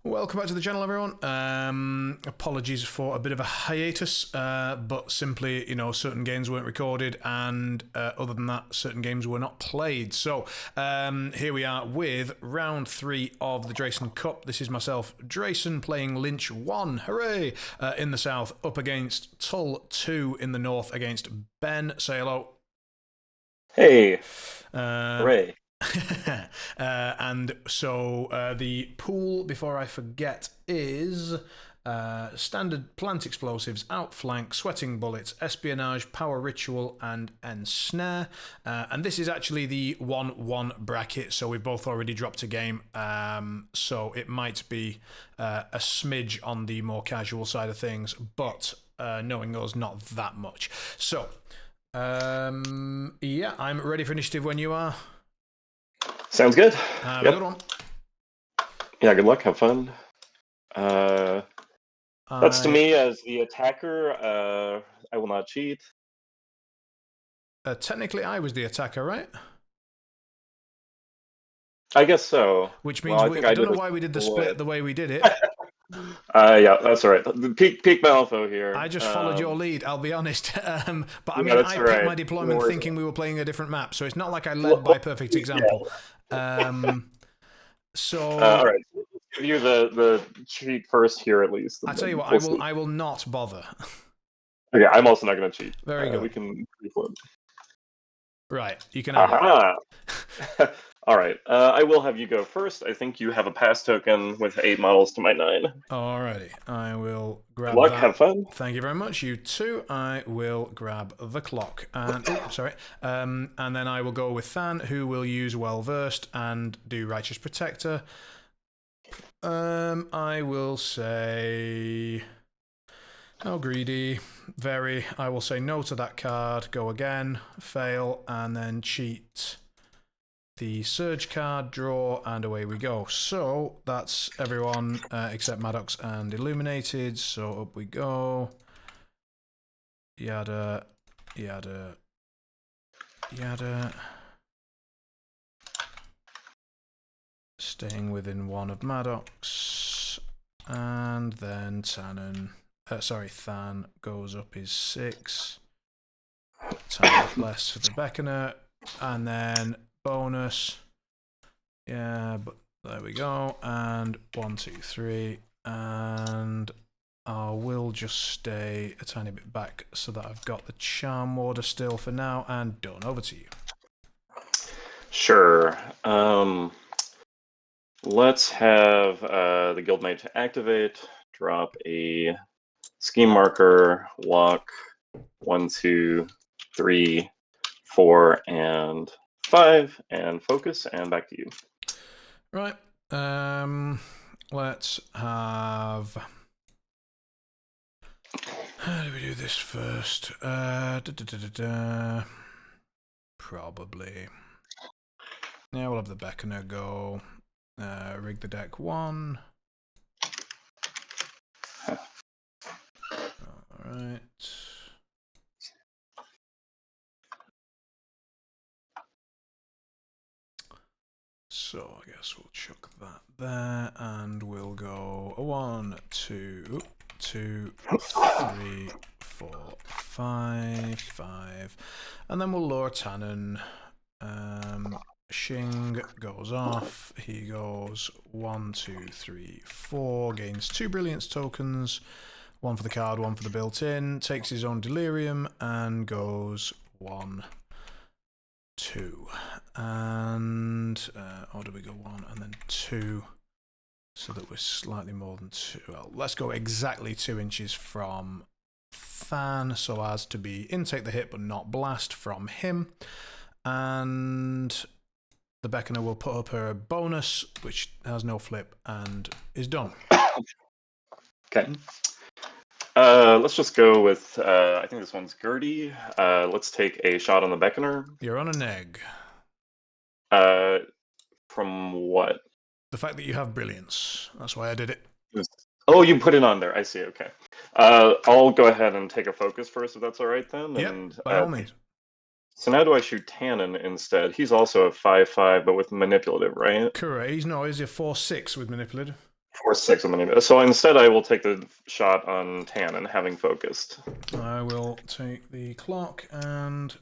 Welcome back to the channel, everyone. Apologies for a bit of a hiatus, but simply, certain games weren't recorded, and other than that, certain games were not played. So here we are with round 3 of the Draysen Cup. This is myself, Draysen, playing Lynch1, hooray, in the south, up against Tull2 in the north, against Ben. Say hello. Hey, hooray. And so the pool, before I forget, is standard plant explosives, outflank, sweating bullets, espionage, power ritual, and ensnare. And this is actually the 1-1 bracket, so we've both already dropped a game. So it might be a smidge on the more casual side of things, but knowing us, not that much. So yeah, I'm ready for initiative when you are. Sounds good. Have a good one. Yeah, good luck. Have fun. That's to me as the attacker. I will not cheat. Technically, I was the attacker, right? I guess so. Which means I don't know why we did the split the way we did it. Yeah, that's all right. Peak Malifaux here. I just followed your lead, I'll be honest. But I mean, I picked my deployment thinking we were playing a different map, so it's not like I led by perfect example. So all right, let's give you the cheat first here at least. I tell you what, I will not bother. Okay, I'm also not going to cheat. Very good. We can flip. Right, you can have it. All right, I will have you go first. I think you have a pass token with 8 models to my 9. Alrighty, I will grab Good luck, that. have fun. Thank you very much. You too. I will grab the clock. And sorry. And then I will go with Than, who will use Well Versed and do Righteous Protector. I will say... How greedy. Very. I will say no to that card. Go again. Fail. And then cheat the Surge card, draw, and away we go. So that's everyone except Maddox and Illuminated. So up we go. Yada, yada, yada. Staying within 1 of Maddox. And then Than goes up his 6. Tiny less for the Beckoner. And then bonus. Yeah, but there we go. And 1, 2, 3. And I will just stay a tiny bit back so that I've got the Charm Warder still for now. And done. Over to you. Sure. Let's have the Guildmate to activate. Drop a scheme marker, walk 1, 2, 3, 4, and 5, and focus, and back to you. Right. Let's have... How do we do this first? Probably. Yeah, we'll have the Beckoner go. Rig the deck 1. Alright. So I guess we'll chuck that there, and we'll go 1, 2, 2, 3, 4, 5, 5, and then we'll lure Tannen. Shing goes off. He goes 1, 2, 3, 4. Gains 2 brilliance tokens. 1 for the card, 1 for the built-in. Takes his own delirium and goes 1, 2, and or do we go 1 and then 2 so that we're slightly more than 2? Well, let's go exactly 2 inches from Than so as to be intake the hit but not blast from him. And the Beckoner will put up her bonus, which has no flip and is done. Okay. Let's just go with, I think this one's Gertie. Let's take a shot on the Beckoner. You're on an egg. From what? The fact that you have brilliance. That's why I did it. Oh, you put it on there. I see, okay. I'll go ahead and take a focus first, if that's all right then. Yep, and, by all means. So now do I shoot Tannen instead? He's also a 5/5, but with manipulative, right? Correct. He's a 4/6 with manipulative. 6 on the name. So instead, I will take the shot on Tannen, having focused. I will take the clock and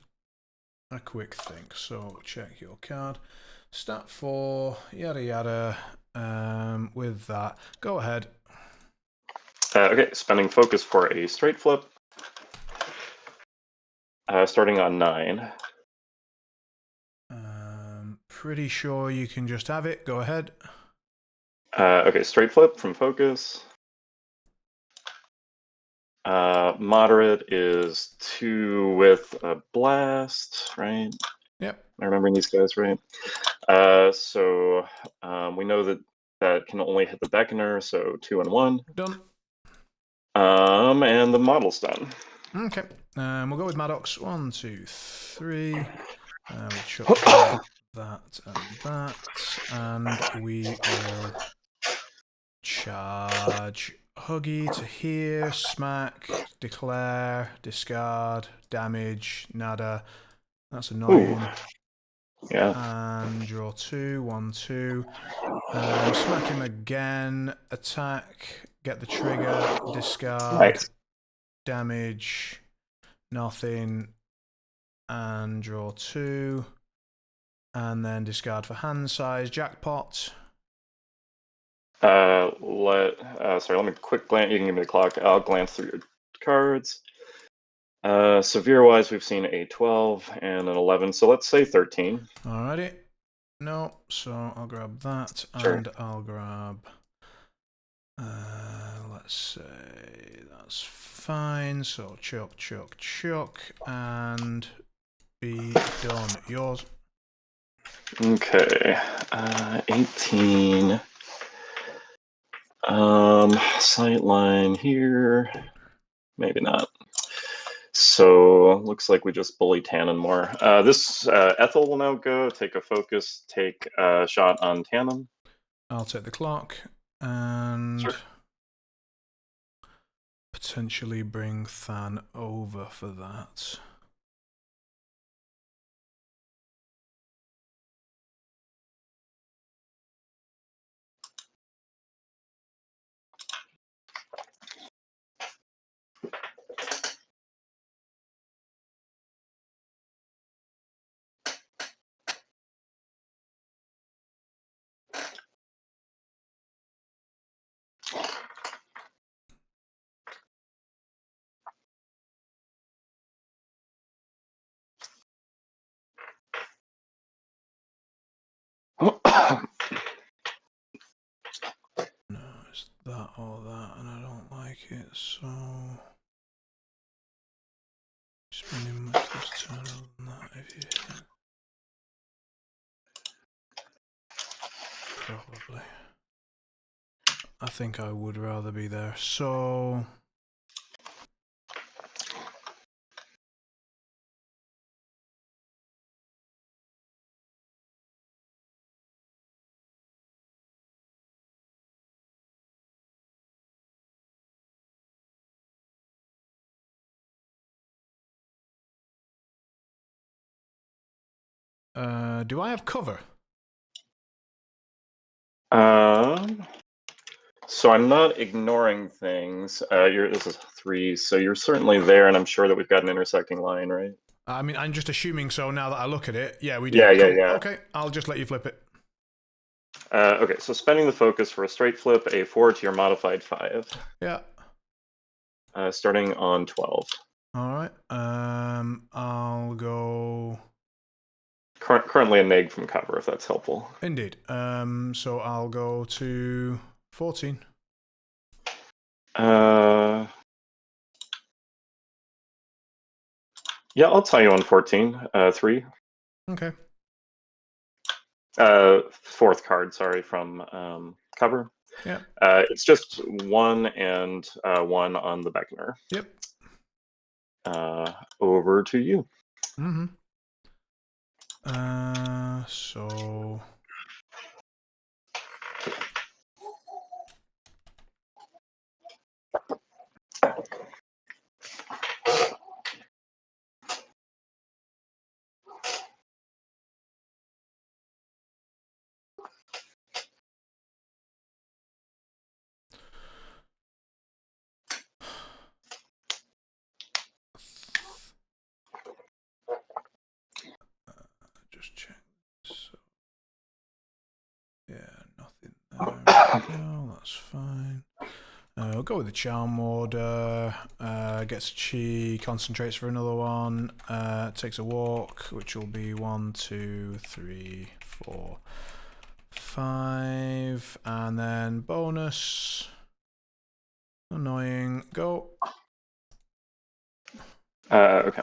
a quick think. So check your card. Stat 4, yada yada. With that, go ahead. Okay, spending focus for a straight flip. Starting on 9. Pretty sure you can just have it. Go ahead. Okay, straight flip from focus. Moderate is 2 with a blast, right? Yep. Am I remembering these guys right? So we know that that can only hit the Beckoner, so 2 and 1. Done. And the model's done. Okay. We'll go with Maddox. 1, 2, 3. We'll chuck that, and that. And we will charge Huggy to here, smack, declare, discard, damage, nada. That's annoying. Ooh. Yeah. And draw 2, 1, 2. Smack him again, attack, get the trigger, discard, Nice. damage, nothing, and draw 2. And then discard for hand size, jackpot. Sorry, let me quick glance. You can give me the clock. I'll glance through your cards. Severe wise, we've seen a 12 and an 11, so let's say 13. Alrighty. No, so I'll grab that, Sure. and I'll grab. Let's say that's fine. So chuck, chuck, chuck, and be done. Yours. Okay. 18. Sightline here. Maybe not. So looks like we just bully Tannen more. This Ethel will now go take a focus, take a shot on Tannen. I'll take the clock and Sure. potentially bring Than over for that. No, it's that or that, and I don't like it, so spending much this turn other than that if you hit. Probably. I think I would rather be there, so do I have cover? So I'm not ignoring things. This is 3, so you're certainly there, and I'm sure that we've got an intersecting line, right? I mean, I'm just assuming so now that I look at it. Yeah, we do. Yeah, Cool. yeah. Okay, I'll just let you flip it. Okay, so spending the focus for a straight flip, a 4 to your modified 5. Yeah. Starting on 12. All right. I'll go. Currently a neg from cover, if that's helpful. Indeed. So I'll go to 14. Yeah, I'll tell you on 14. 3. Okay. Fourth card, sorry, from cover. Yeah. It's just 1 and 1 on the Beckoner. Yep. Over to you. Mm-hmm. So go, that's fine. We'll go with the Charm Warder. Gets a chi, concentrates for another one. Takes a walk, which will be 1, 2, 3, 4, 5. And then bonus. Annoying. Go. Okay.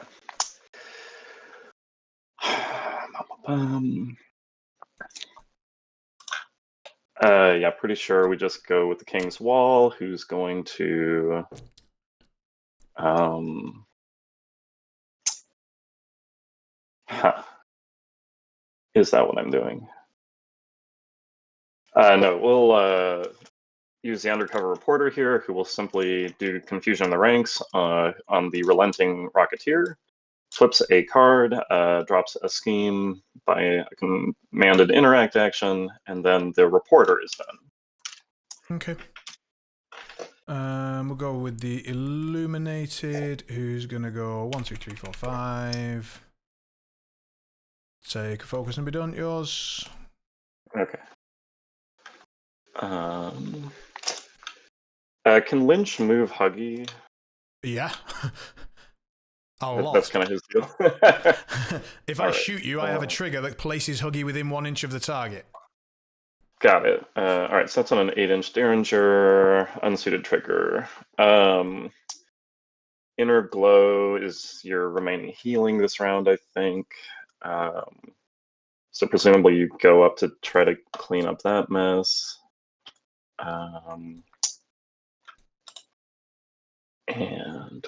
Yeah, pretty sure we just go with the King's Wall, who's going to is that what I'm doing? No, we'll use the undercover reporter here, who will simply do confusion in the ranks on the relenting Rocketeer. Flips a card, drops a scheme by a commanded interact action, and then the reporter is done. Okay. We'll go with the Illuminated, who's going to go 1, 2, 3, 4, 5. Take a focus and be done. Yours. Okay. Can Lynch move Huggy? Yeah. A lot. That's kind of his deal. If I shoot you, I have a trigger that places Huggy within 1 inch of the target. Got it. All right, so that's on an 8-inch Derringer, unsuited trigger. Inner Glow is your remaining healing this round, I think. So presumably you go up to try to clean up that mess. And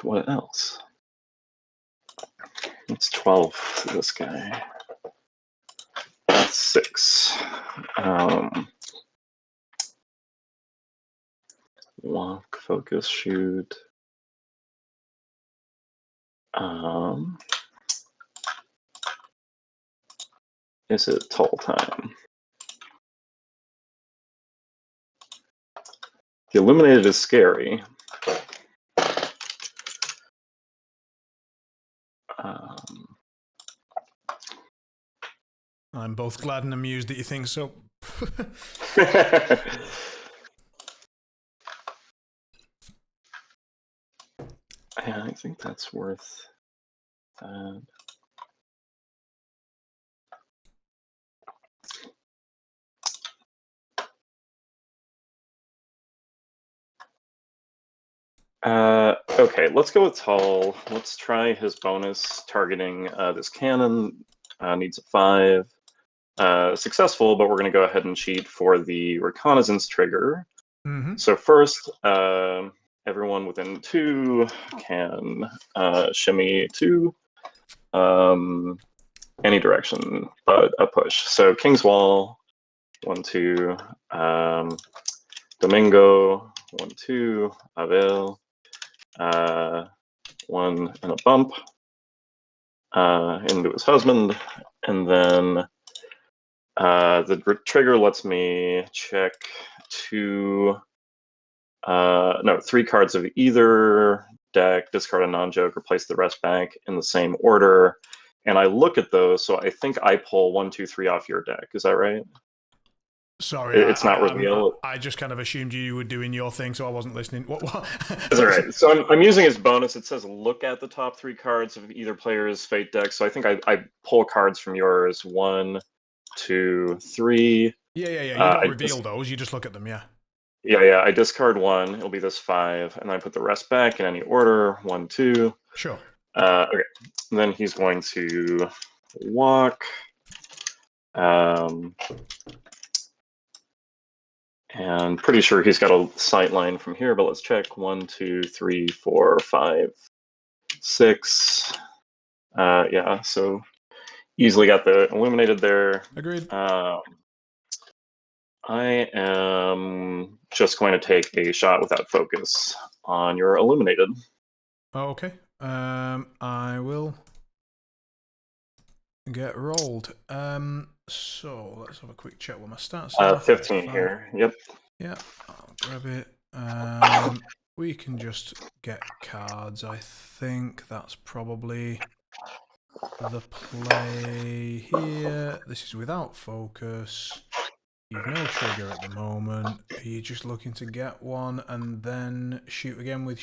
what else? It's 12 for this guy. That's 6. Walk, focus, shoot. Is it Tull time? The Illuminated is scary. I'm both glad and amused that you think so. Yeah, I think that's worth that. Okay, let's go with Tull. Let's try his bonus targeting this cannon. Needs a 5. Successful, but we're going to go ahead and cheat for the reconnaissance trigger. Mm-hmm. So first, everyone within 2 can shimmy 2 any direction but a push. So King's Wall, 1, 2, Domingo, 1, 2, Abel, 1 and a bump into his husband, and then the trigger lets me check 3 cards of either deck, discard a non-joke, or place the rest back in the same order. And I look at those, so I think I pull 1, 2, 3 off your deck. Is that right? Sorry, it's not revealed. I just kind of assumed you were doing your thing, so I wasn't listening. What? That's all right. So I'm using his bonus. It says look at the top 3 cards of either player's fate deck. So I think I pull cards from yours. 1, 2, 3. Yeah. You don't reveal those. You just look at them. Yeah. Yeah. I discard 1. It'll be this 5, and I put the rest back in any order. 1, 2. Sure. Okay. And then he's going to walk. And pretty sure he's got a sight line from here, but let's check. 1, 2, 3, 4, 5, 6. Yeah, so easily got the Illuminated there. Agreed. I am just going to take a shot without focus on your Illuminated. Okay. I will get rolled. So let's have a quick check what my stats are. 15 here. Yep. Yeah, I'll grab it. We can just get cards. I think that's probably the play here. This is without focus. You've no trigger at the moment. Are you just looking to get one and then shoot again with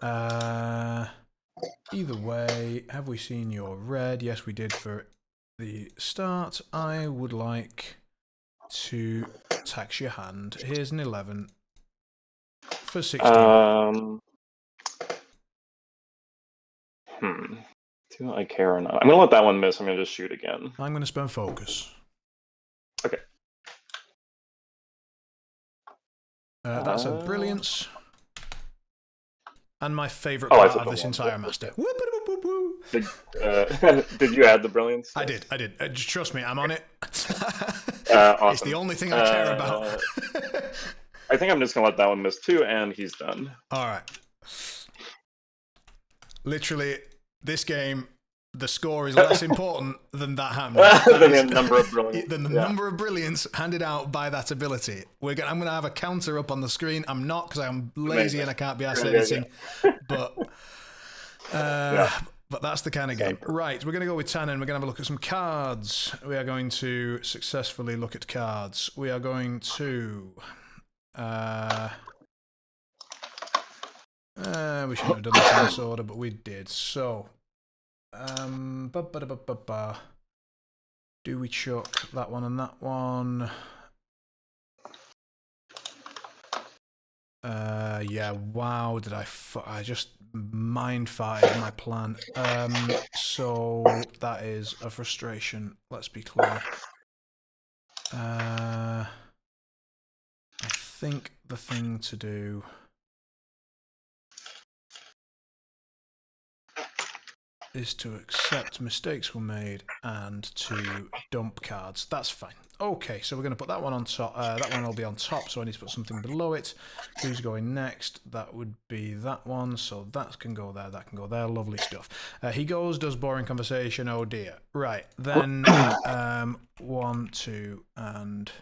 either way, have we seen your red? Yes, we did for the start. I would like to tax your hand. Here's an 11 for 16. Do I care or not? I'm going to let that one miss. I'm going to just shoot again. I'm going to spend focus. Okay. That's a brilliance. And my favourite part of this entire master. Did you add the brilliance? I did. Just trust me, I'm on it. Awesome. It's the only thing I care about. I think I'm just going to let that one miss too, and he's done. All right. Literally, this game, the score is less important than that happening. Than the number of brilliance. Than the number of brilliance handed out by that ability. I'm going to have a counter up on the screen. I'm not because I'm lazy and I can't be asked editing. But that's the kind of game. Right, we're going to go with Tannen. We're going to have a look at some cards. We are going to successfully look at cards. We are going to... we shouldn't have done this in this order, but we did. So, do we chuck that one and that one? Yeah, wow, did I just mind farted my plan. So that is a frustration, let's be clear. I think the thing to do is to accept mistakes were made and to dump cards. That's fine. Okay, so we're going to put that one on top. That one will be on top, so I need to put something below it. Who's going next? That would be that one, so that can go there, that can go there. Lovely stuff. He goes, does boring conversation, oh dear. Right, then 1, 2, and...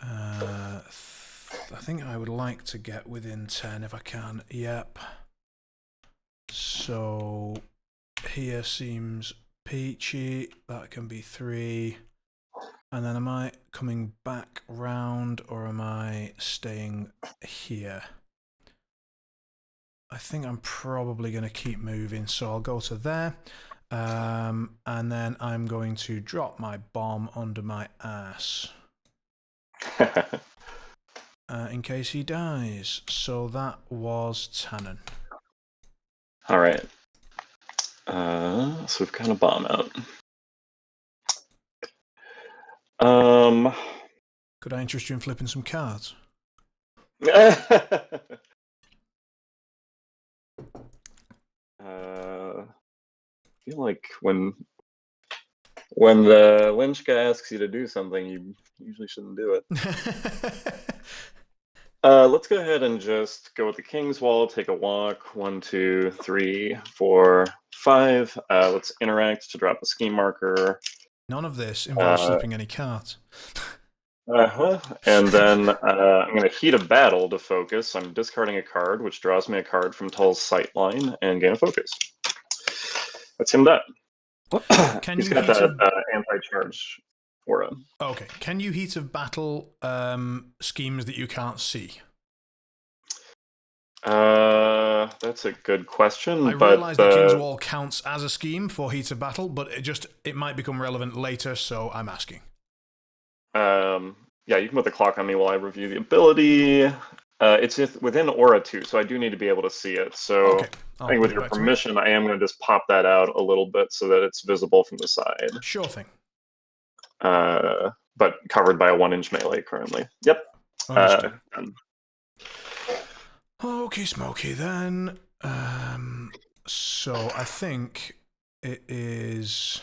I think I would like to get within 10 if I can. Yep. So here seems peachy. That can be 3. And then am I coming back round or am I staying here? I think I'm probably going to keep moving, so I'll go to there. And then I'm going to drop my bomb under my ass. In case he dies. So that was Tannen. All right. So we've got a bomb out. Could I interest you in flipping some cards? I feel like when the Lynch guy asks you to do something, you usually shouldn't do it. Let's go ahead and just go with the King's Wall, take a walk. 1, 2, 3, 4, 5. Let's interact to drop a scheme marker. None of this involves flipping any cards. And then I'm going to heat a battle to focus. I'm discarding a card, which draws me a card from Tull's sightline and gain a focus. That's him done. He's got that anti-charge aura. Okay. Can you heat of battle schemes that you can't see? That's a good question. I realise that King's Wall counts as a scheme for heat of battle, but it might become relevant later, so I'm asking. Yeah, you can put the clock on me while I review the ability. It's within aura too, so I do need to be able to see it. So okay. I think with your permission, I am going to just pop that out a little bit so that it's visible from the side. Sure thing. But covered by a 1-inch melee currently. Yep. Okay, smoky then. So I think it is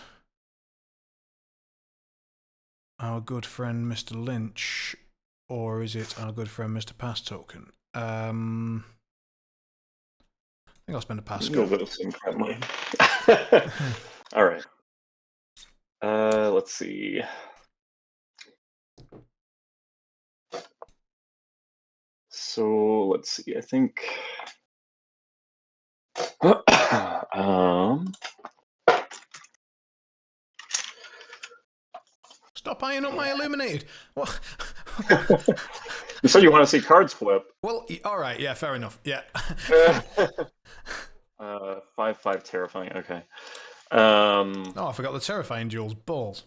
our good friend Mr. Lynch, or is it our good friend Mr. Pass Token? I think I'll spend a pass. Go with some friendly. All right. Let's see. So let's see. I think. Stop buying up my illuminated. What? You said you want to see cards flip. Well, all right, yeah, fair enough. Yeah. 5/5 terrifying. Okay. Oh, I forgot the terrifying Jules balls.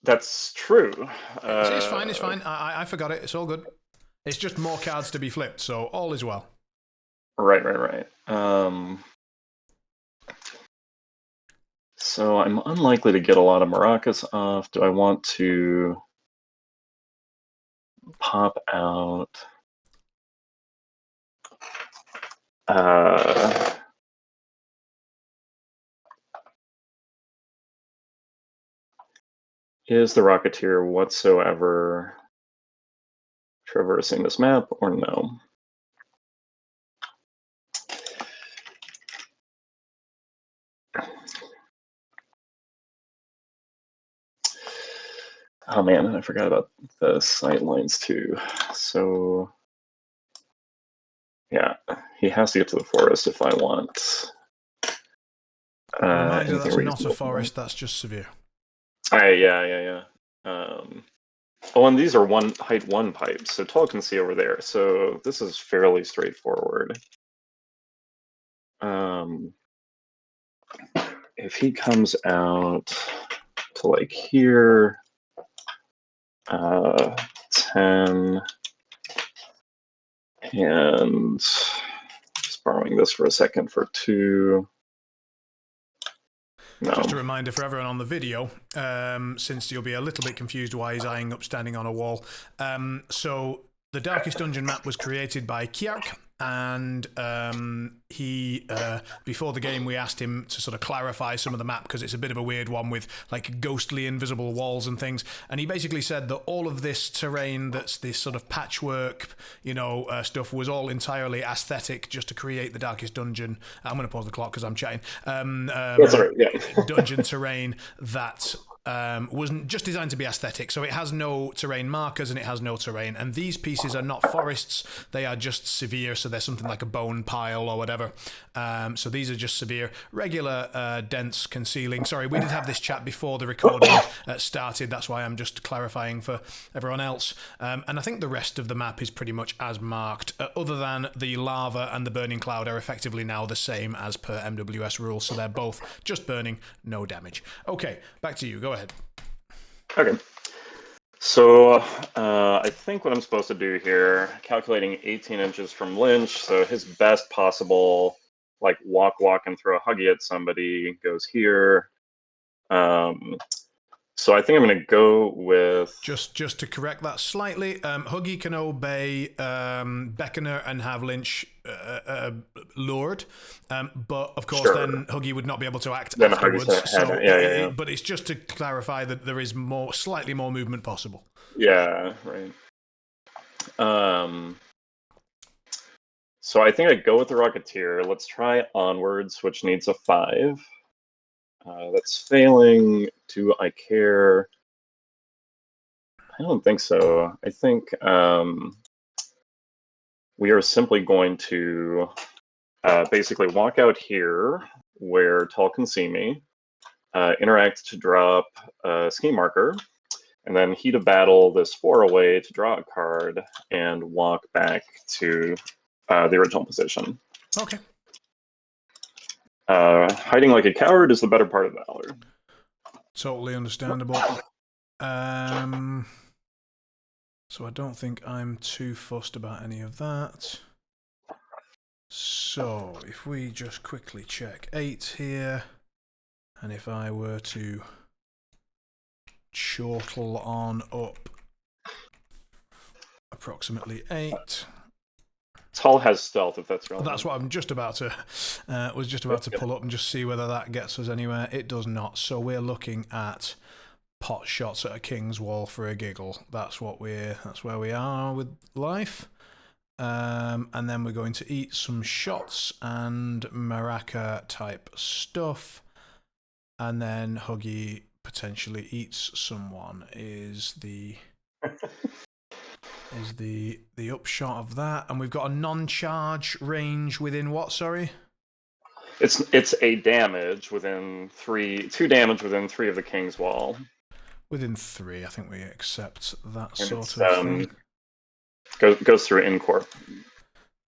That's true. It's fine. It's fine. I forgot it. It's all good. It's just more cards to be flipped, so all is well. Right. So I'm unlikely to get a lot of maracas off. Do I want to pop out? Is the Rocketeer whatsoever traversing this map or no? Oh man, I forgot about the sight lines too. So yeah, he has to get to the forest if I want. Reminder, that's not a forest, that's just severe. Yeah. Oh, and these are height 1 pipes, so Tull can see over there. So this is fairly straightforward. If he comes out to like here, 10, and just borrowing this for a second for 2. No. Just a reminder for everyone on the video, since you'll be a little bit confused why he's eyeing up standing on a wall. So the Darkest Dungeon map was created by Kiark, and he, before the game, we asked him to sort of clarify some of the map because it's a bit of a weird one with like ghostly invisible walls and things. And he basically said that all of this terrain that's this sort of patchwork, stuff was all entirely aesthetic just to create the Darkest Dungeon. I'm going to pause the clock because I'm chatting. That's all right, yeah. Dungeon terrain that wasn't just designed to be aesthetic, so it has no terrain markers and it has no terrain, and these pieces are not forests, they are just severe, so they're something like a bone pile or whatever. So these are just severe, regular dense concealing. Sorry, we did have this chat before the recording started, that's why I'm just clarifying for everyone else. And I think the rest of the map is pretty much as marked, other than the lava and the burning cloud are effectively now the same as per MWS rules, so they're both just burning, no damage. Okay, back to you, go ahead. Okay. So I think what I'm supposed to do here, calculating 18 inches from Lynch, so his best possible, like walk and throw a huggy at somebody goes here. So I think I'm going to go with... Just to correct that slightly, Huggy can obey Beckoner and have Lynch lured, but of course then Huggy would not be able to act then afterwards. Yeah. But it's just to clarify that there is slightly more movement possible. Yeah, right. So I think I go with the Rocketeer. Let's try Onwards, which needs a 5. That's failing. Do I care? I don't think so. I think we are simply going to basically walk out here where Tull can see me, interact to drop a scheme marker, and then heat a battle this 4 away to draw a card and walk back to the original position. Okay. Hiding like a coward is the better part of valor. Totally understandable. So I don't think I'm too fussed about any of that. So if we just quickly check 8 here, and if I were to chortle on up approximately 8. Tull has stealth, if that's relevant. That's what I'm just about to pull up and just see whether that gets us anywhere. It does not. So we're looking at pot shots at a king's wall for a giggle. That's where we are with life. And then we're going to eat some shots and maraca type stuff. And then Huggy potentially eats someone is the upshot of that. And we've got a non-charge range within what, sorry? It's a damage within 2 damage within 3 of the king's wall. Within 3, I think we accept that And sort of thing. Goes through Incorp.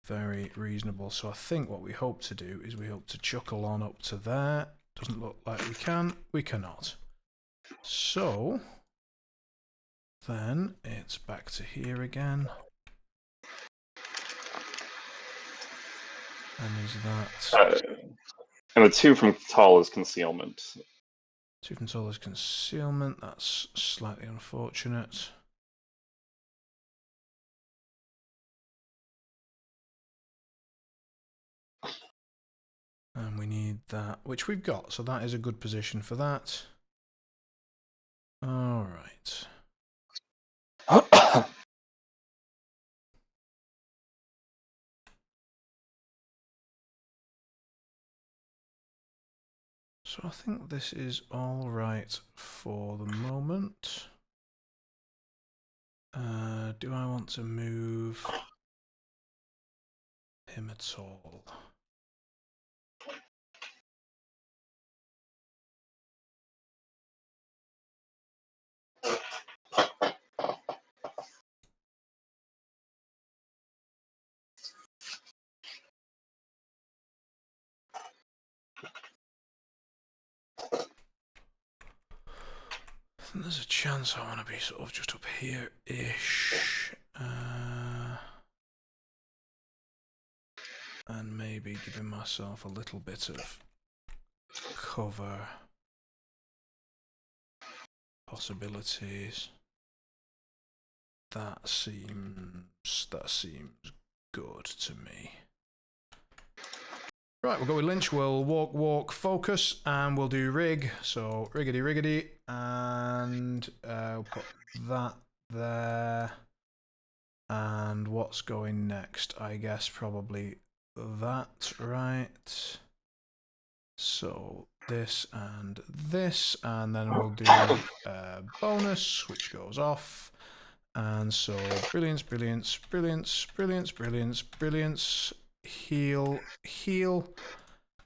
Very reasonable. So I think what we hope to do is we hope to chuckle on up to there. Doesn't look like we can. We cannot. So then it's back to here again. And is that... and the 2 from Tull is concealment. 2 from Tull is concealment. That's slightly unfortunate. And we need that, which we've got. So that is a good position for that. All right. So I think this is all right for the moment. Do I want to move him at all? There's a chance I want to be sort of just up here-ish. And maybe giving myself a little bit of cover possibilities. That seems good to me. Right, we'll go with Lynch. We'll walk, focus, and we'll do rig. So riggedy, and we'll put that there. And what's going next? I guess probably that, right? So this, and then we'll do bonus, which goes off. And so brilliance, heal,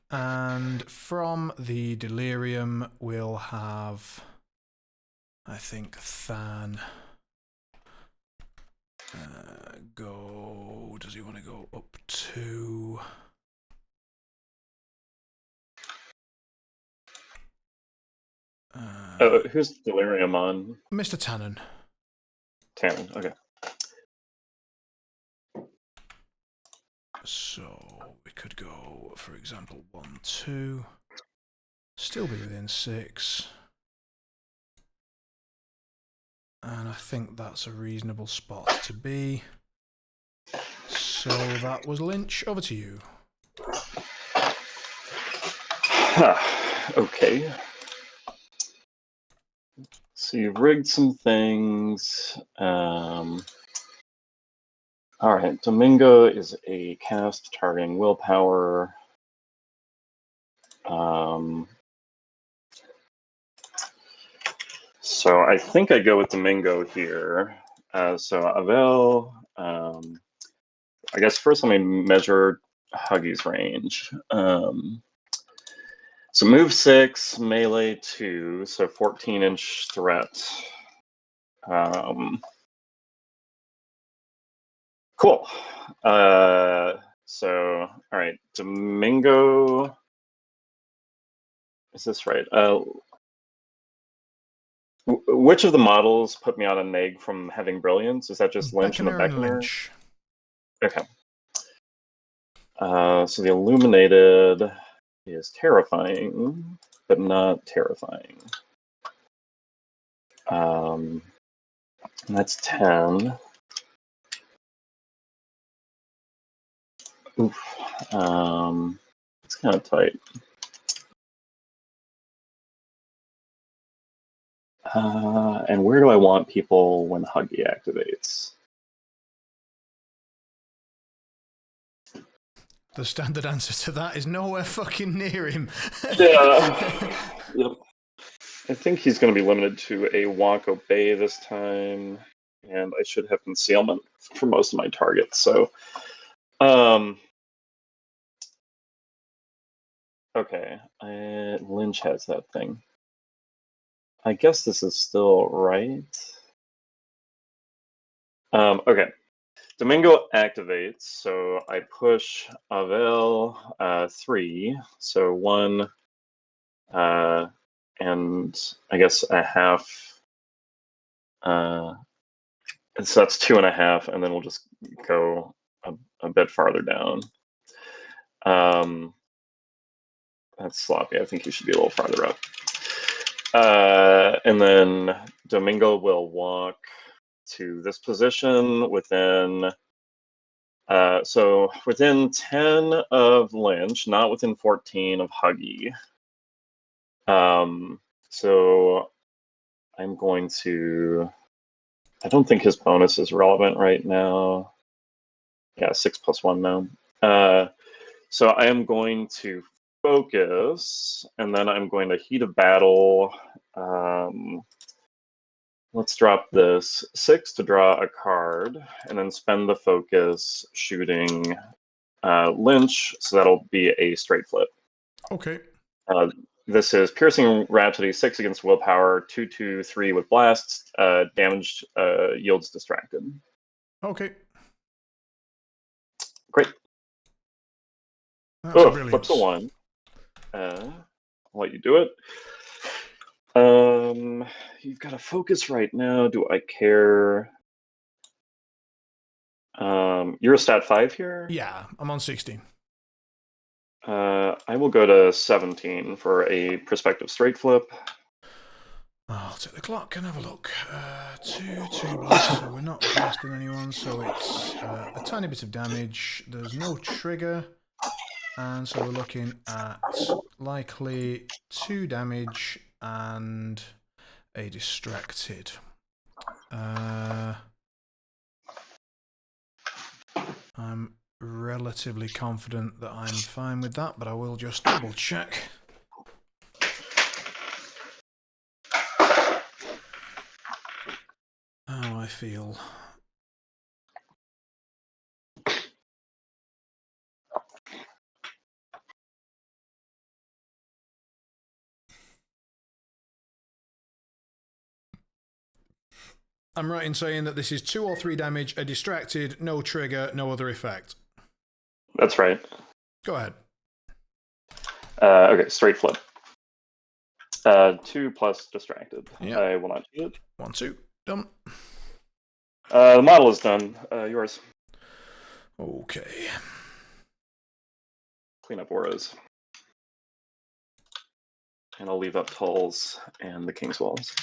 and from the delirium we'll have, I think, Than go. Does he want to go up to? Who's delirium on? Mr. Tannen. Tannen, okay. So we could go, for example, 1, 2. Still be within 6. And I think that's a reasonable spot to be. So that was Lynch. Over to you. Okay. So you've rigged some things. All right, Domingo is a cast targeting willpower. So I think I go with Domingo here. So Avel, I guess first let me measure Huggy's range. So move 6, melee 2, so 14-inch threat. Cool. So, all right, Domingo. Is this right? Which of the models put me on a neg from having brilliance? Is that just Lynch and the Beckoner? Lynch. Okay. So the Illuminated is terrifying, but not terrifying. And that's 10. Oof. It's kind of tight. And where do I want people when Huggy activates? The standard answer to that is nowhere fucking near him. Yeah. Yep. I think he's going to be limited to a walk obey this time, and I should have concealment for most of my targets. So, Okay, Lynch has that thing. I guess this is still right. Okay, Domingo activates, so I push Avel 3, so 1, and I guess a half. So that's 2.5, and then we'll just go a bit farther down. That's sloppy. I think you should be a little farther up. And then Domingo will walk to this position within. So within 10 of Lynch, not within 14 of Huggy. So I'm going to. I don't think his bonus is relevant right now. Yeah, 6 + 1 now. So I am going to focus, and then I'm going to heat of battle. Let's drop this 6 to draw a card, and then spend the focus shooting Lynch, so that'll be a straight flip. Okay. This is Piercing Rhapsody, 6 against Willpower, 2/2/3 with Blasts, damage yields distracted. Okay. Great. That's brilliant. Flips a 1. I'll let you do it. You've got a focus right now. Do I care? You're a stat 5 here? Yeah, I'm on 16. I will go to 17 for a prospective straight flip. I'll take the clock and have a look. 2 blast, so we're not blasting anyone, so it's a tiny bit of damage. There's no trigger, and so we're looking at likely 2 damage and a distracted. I'm relatively confident that I'm fine with that, but I will just double check. How I feel. I'm right in saying that this is 2 or 3 damage, a distracted, no trigger, no other effect. That's right. Go ahead. Okay, straight flip. 2 plus distracted. Yep. I will not do it. 1, 2. Done. The model is done. Yours. Okay. Clean up auras. And I'll leave up Tull's and the King's Walls.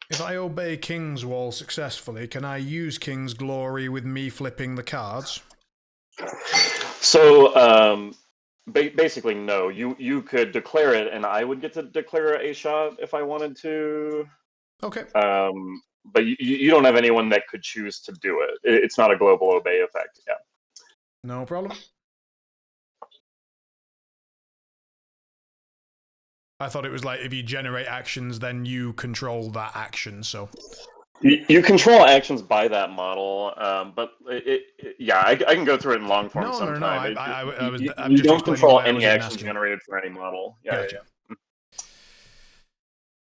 If I obey King's Wall successfully, can I use King's Glory with me flipping the cards? So, basically, no. You could declare it, and I would get to declare a shot if I wanted to. Okay. But you don't have anyone that could choose to do it. It's not a global obey effect. Yeah. No problem. I thought it was like if you generate actions, then you control that action. So you control actions by that model, but yeah, I can go through it in long form sometime. No. I'm you just don't explaining control why I any was even action asking. generated for any model. Yeah. Gotcha.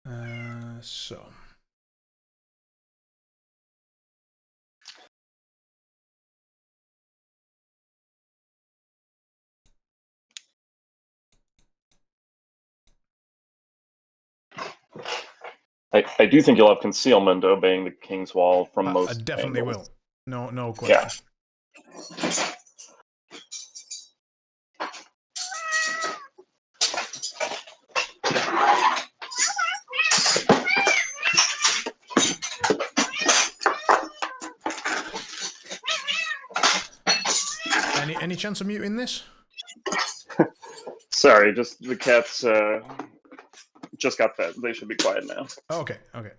Yeah. So. I do think you'll have concealment obeying the King's Wall from most. I definitely angles. will. No question. Yeah. Any chance of muting this? Sorry, just the cats just got fed. They should be quiet now. Okay. Okay.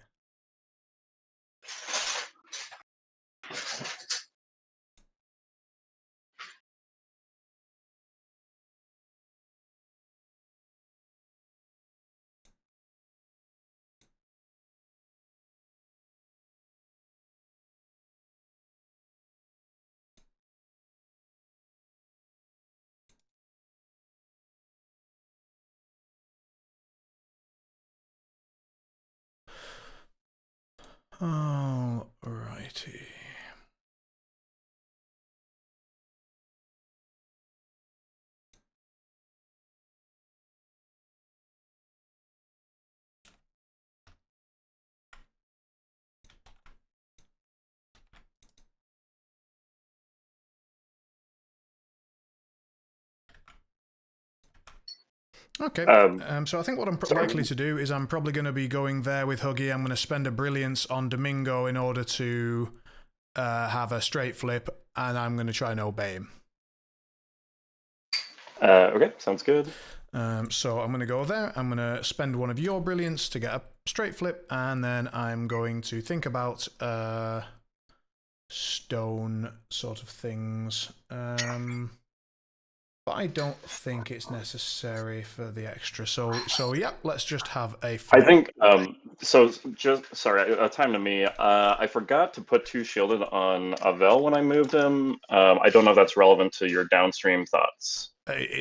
Oh, righty. Okay, so I think what I'm likely to do is I'm probably going to be going there with Huggy. I'm going to spend a brilliance on Domingo in order to have a straight flip, and I'm going to try and obey him. Okay, sounds good. So I'm going to go there. I'm going to spend one of your brilliance to get a straight flip, and then I'm going to think about stone sort of things. But I don't think it's necessary for the extra. So yeah, let's just have a flip. I think, so just, sorry, time to me. I forgot to put 2 shielded on Avel when I moved him. I don't know if that's relevant to your downstream thoughts.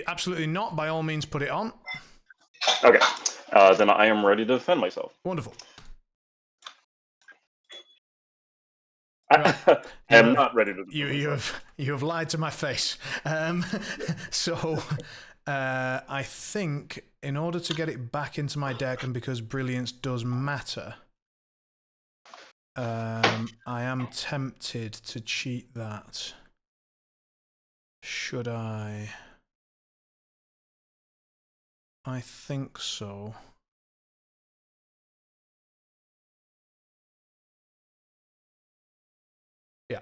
Absolutely not. By all means, put it on. Okay, then I am ready to defend myself. Wonderful. Right. I am not ready to defend myself. You have lied to my face. So I think in order to get it back into my deck, and because brilliance does matter, I am tempted to cheat that. Should I? I think so. Yeah.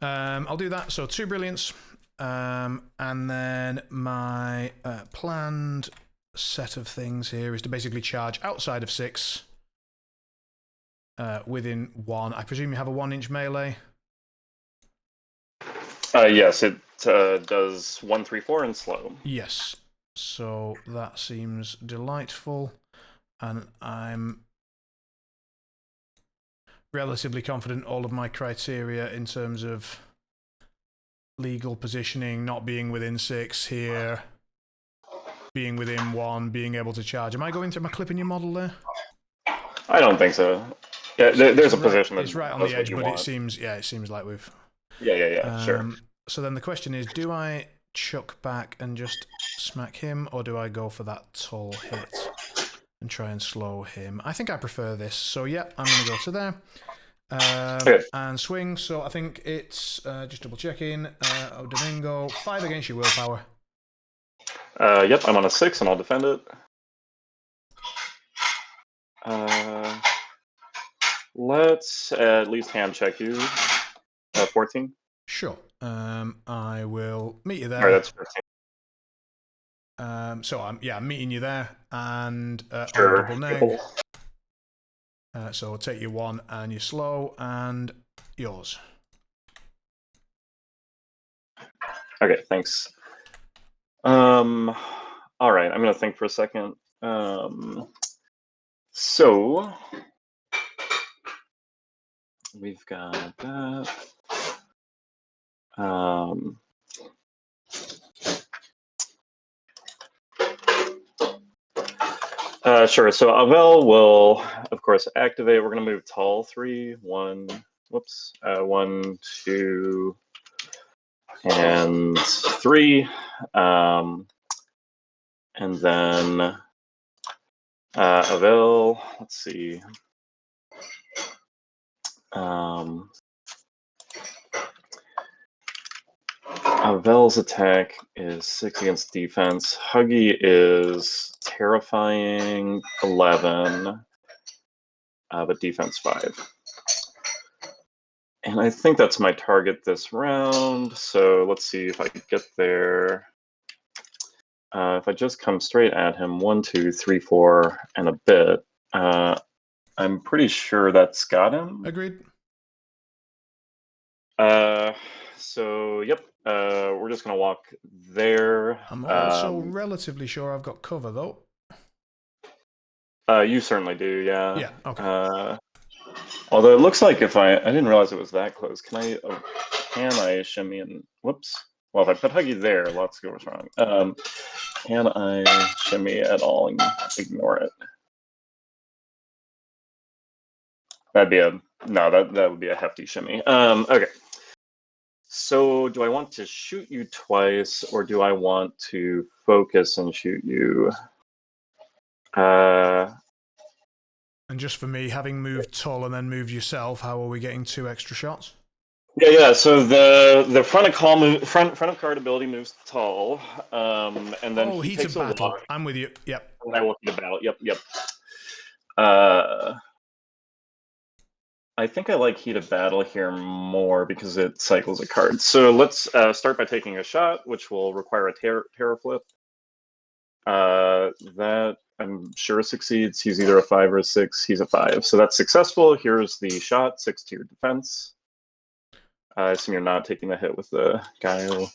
I'll do that. So 2 brilliance. And then my planned set of things here is to basically charge outside of 6 within 1. I presume you have a 1-inch melee? Yes, it does 1, 3, 4 and slow. Yes. So that seems delightful. And I'm relatively confident all of my criteria in terms of legal positioning, not being within 6 here, being within 1, being able to charge. Am I going through my clipping your model there? I don't think so. Yeah, there's a position that it's right on the edge, but it seems like we've. Yeah, sure. So then the question is, do I chuck back and just smack him, or do I go for that Tull hit and try and slow him? I think I prefer this. So yeah, I'm going to go to there. And swing. So I think it's just double checking. Domingo, 5 against your willpower. Yep, I'm on a 6 and I'll defend it. Let's at least hand check you. 14. Sure. I will meet you there. Or that's 15. So I'm meeting you there, and sure. double neg. So I'll take your 1 and your slow and yours. Okay, thanks. All right, I'm gonna think for a second. So we've got that. Sure. So Avel will, of course, activate. We're going to move Tull2. 1, 2, and 3. And then Avel, let's see. Avel's attack is 6 against defense. Huggy is terrifying 11, but defense 5. And I think that's my target this round. So let's see if I can get there. If I just come straight at him, 1, 2, 3, 4, and a bit, I'm pretty sure that's got him. Agreed. So yep, we're just gonna walk there. I'm also relatively sure I've got cover though. You certainly do, yeah. Yeah. Okay. Although it looks like if I didn't realize it was that close. Can I shimmy and whoops? Well, if I put Huggy there, lots goes wrong. Can I shimmy at all and ignore it? That'd be that would be a hefty shimmy. Okay. So do I want to shoot you twice, or do I want to focus and shoot you? And just for me, having moved Tull and then moved yourself, how are we getting 2 extra shots? Yeah. So the front of card ability moves Tull, and then he heat takes of battle. walk. I'm with you. Yep. And I will heat a battle. Yep. I think I like heat of battle here more because it cycles a card. So let's start by taking a shot, which will require a terror flip. That I'm sure succeeds. He's either a 5 or a 6. He's a 5. So that's successful. Here's the shot, 6 to your defense. I assume you're not taking the hit with the guile.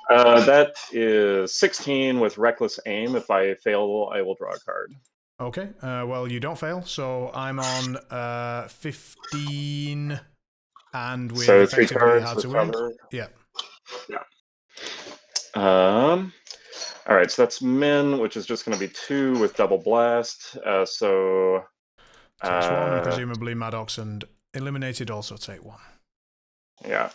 That is 16 with reckless aim. If I fail, I will draw a card. Okay. Well, you don't fail, so I'm on 15, and we so 3 effectively cards how with to win. cover. Yeah. All right, so that's min, which is just going to be 2 with double blast. So takes 1, and presumably Maddox and Eliminated also take 1. Yeah.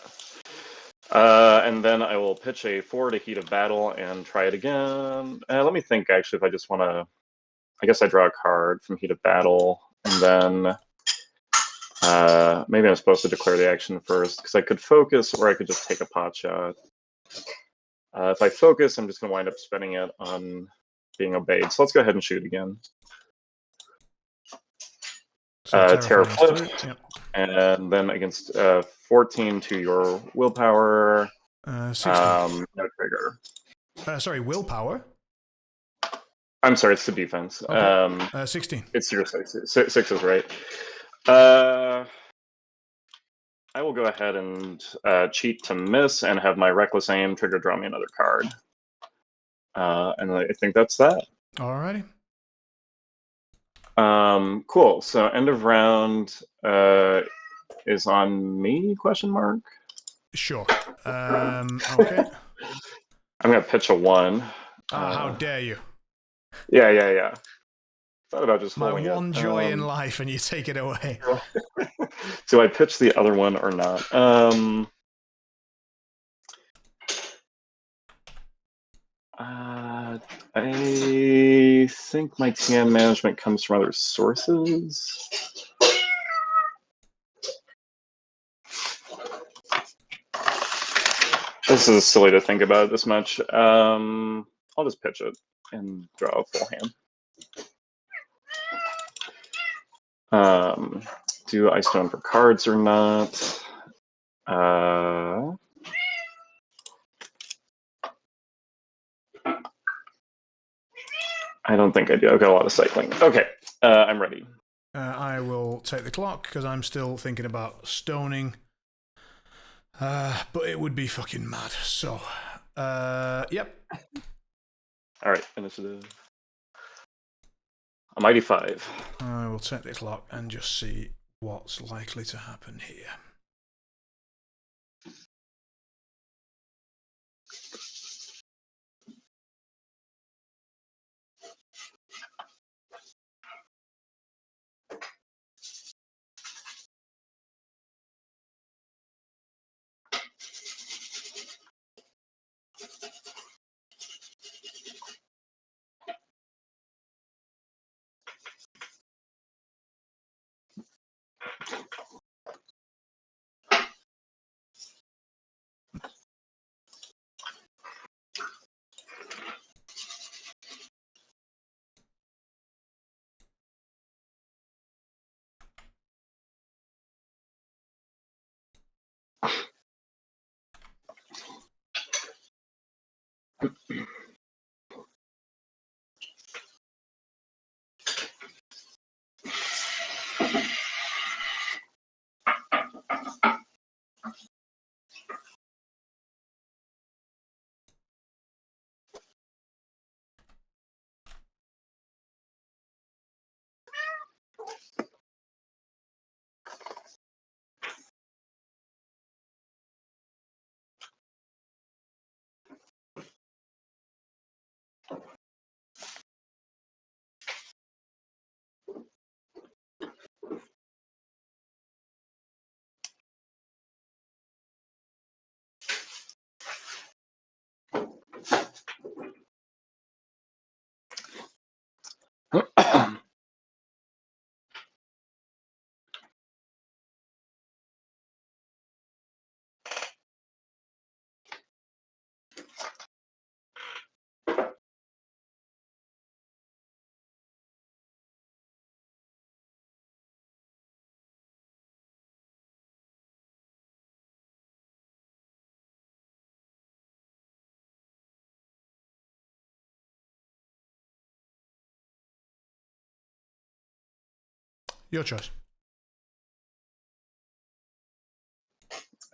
And then I will pitch a 4 to heat of battle and try it again. Let me think, actually, if I just want to... I guess I draw a card from heat of battle, and then maybe I'm supposed to declare the action first, because I could focus, or I could just take a pot shot. If I focus, I'm just going to wind up spending it on being obeyed. So let's go ahead and shoot again. So terror flip, yep. And then against 14 to your willpower. 16. No trigger. Sorry, willpower? I'm sorry, it's the defense. Okay. 16. It's your 6. 6 is right. I will go ahead and cheat to miss and have my reckless aim trigger draw me another card. And I think that's that. Alrighty. Cool. So end of round is on me? Question mark. Sure. Okay. I'm gonna pitch a 1. How dare you? Yeah. Thought about just my holding one it. joy in life, and you take it away. Do I pitch the other one or not? I think my TM management comes from other sources. This is silly to think about this much. I'll just pitch it and draw a full hand. Do I stone for cards or not? I don't think I do. I've got a lot of cycling. Okay, I'm ready. I will take the clock because I'm still thinking about stoning. But it would be fucking mad. So, yep. All right, initiative. A mighty 5. I will take the clock and just see what's likely to happen here. Your choice.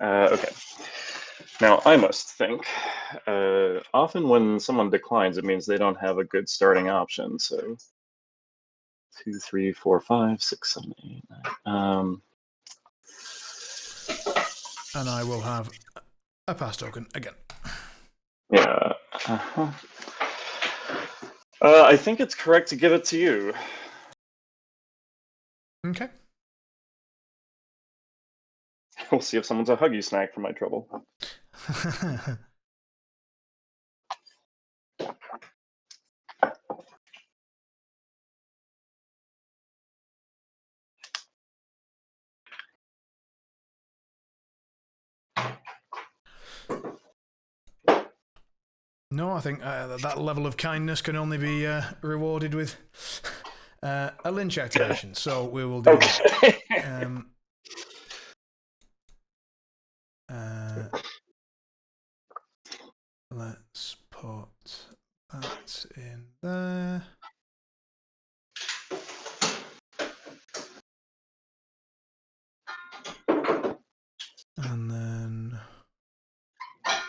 Okay. Now, I must think. Often when someone declines, it means they don't have a good starting option. So 2, 3, 4, 5, 6, 7, 8, 9. And I will have a pass token again. Yeah. I think it's correct to give it to you. Okay. We'll see if someone's a huggy snack for my trouble. No, I think that level of kindness can only be rewarded with a Lynch activation. So we will do that. Let's put that in there. And then I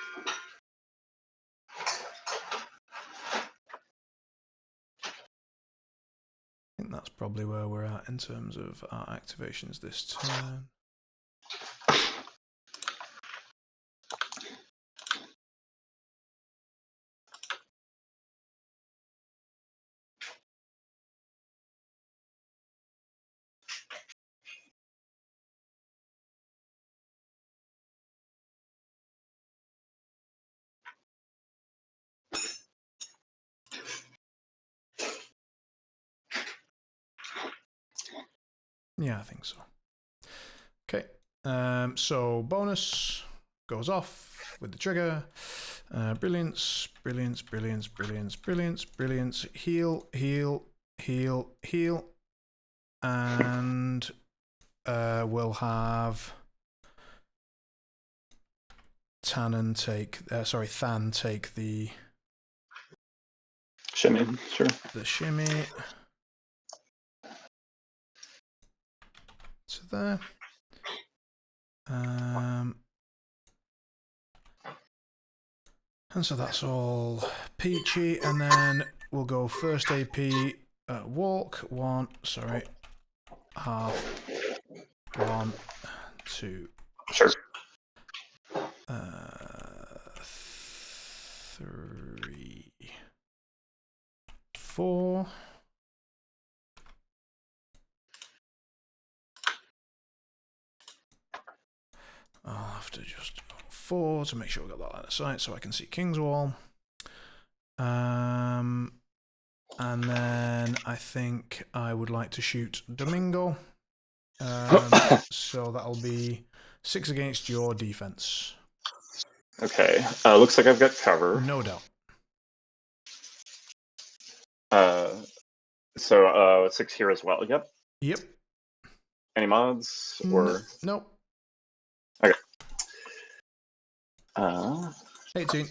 think that's probably where we're at in terms of our activations this turn. Yeah, I think so. Okay. So bonus goes off with the trigger. Brilliance, brilliance, brilliance, brilliance, brilliance, brilliance. Heal, heal, heal, heal. And we'll have Than take the Shimmy, sure. The shimmy to there. And so that's all peachy, and then we'll go first AP walk. Half 1, 2, Sure. 3, 4. I'll have to just 4 to make sure we got that line of sight so I can see Kingswall. And then I think I would like to shoot Domingo. So that'll be 6 against your defense. Okay. Looks like I've got cover. No doubt. So 6 here as well. Yep. Yep. Any mods or nope. Okay. 18.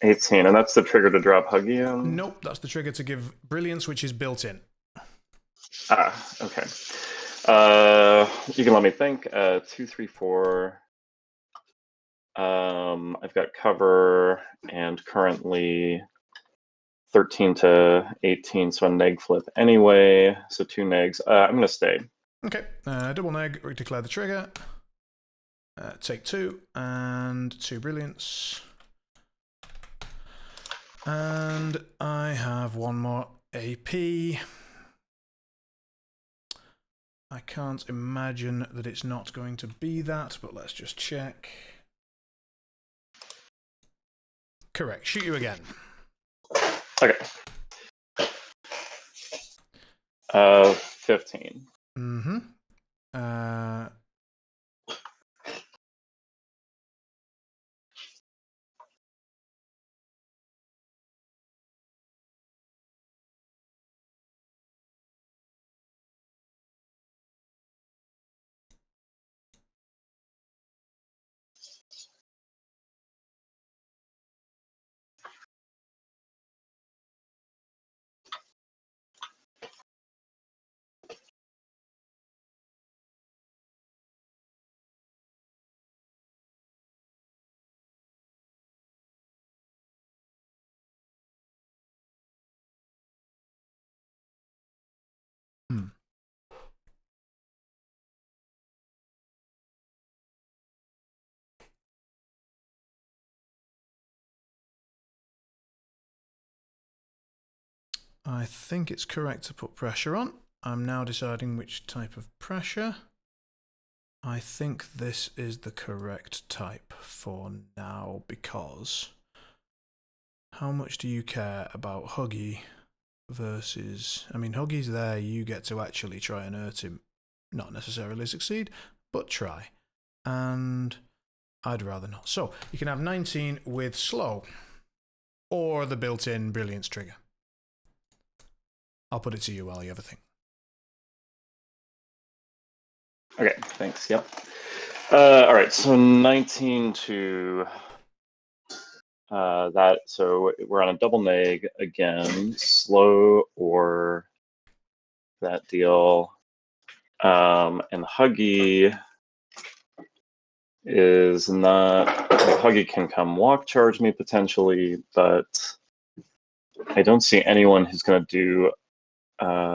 18, and that's the trigger to drop Huggy in? Nope, that's the trigger to give Brilliance, which is built in. Ah, okay. You can let me think. 2, 3, 4. I've got cover and currently 13 to 18, so a neg flip anyway. So 2 negs. I'm gonna stay. Okay, double neg, declare the trigger. Take 2 and 2 Brilliance. And I have 1 more AP. I can't imagine that it's not going to be that, but let's just check. Correct. Shoot you again. Okay. 15. Mm-hmm. I think it's correct to put pressure on. I'm now deciding which type of pressure. I think this is the correct type for now, because how much do you care about Huggy versus... I mean, Huggy's there, you get to actually try and hurt him. Not necessarily succeed, but try. And I'd rather not. So, you can have 19 with slow, or the built-in Brilliance trigger. I'll put it to you while you have a think. Okay, thanks. Yep. All right, so 19 to that. So we're on a double neg again, slow or that deal. And Huggy is not. Huggy can come walk charge me potentially, but I don't see anyone who's going to do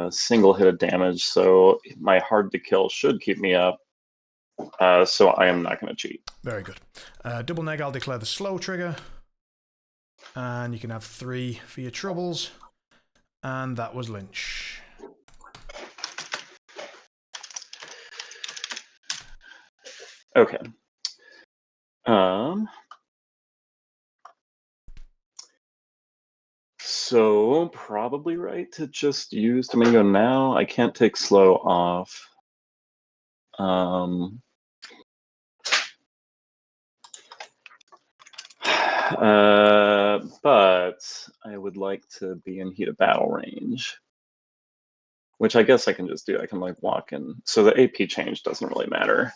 single hit of damage, so my hard to kill should keep me up. So I am not going to cheat. Very good. Double neg, I'll declare the slow trigger. And you can have 3 for your troubles. And that was Lynch. Okay. So probably right to just use Domingo now. I can't take slow off. But I would like to be in heat of battle range, which I guess I can just do. I can like walk in. So the AP change doesn't really matter.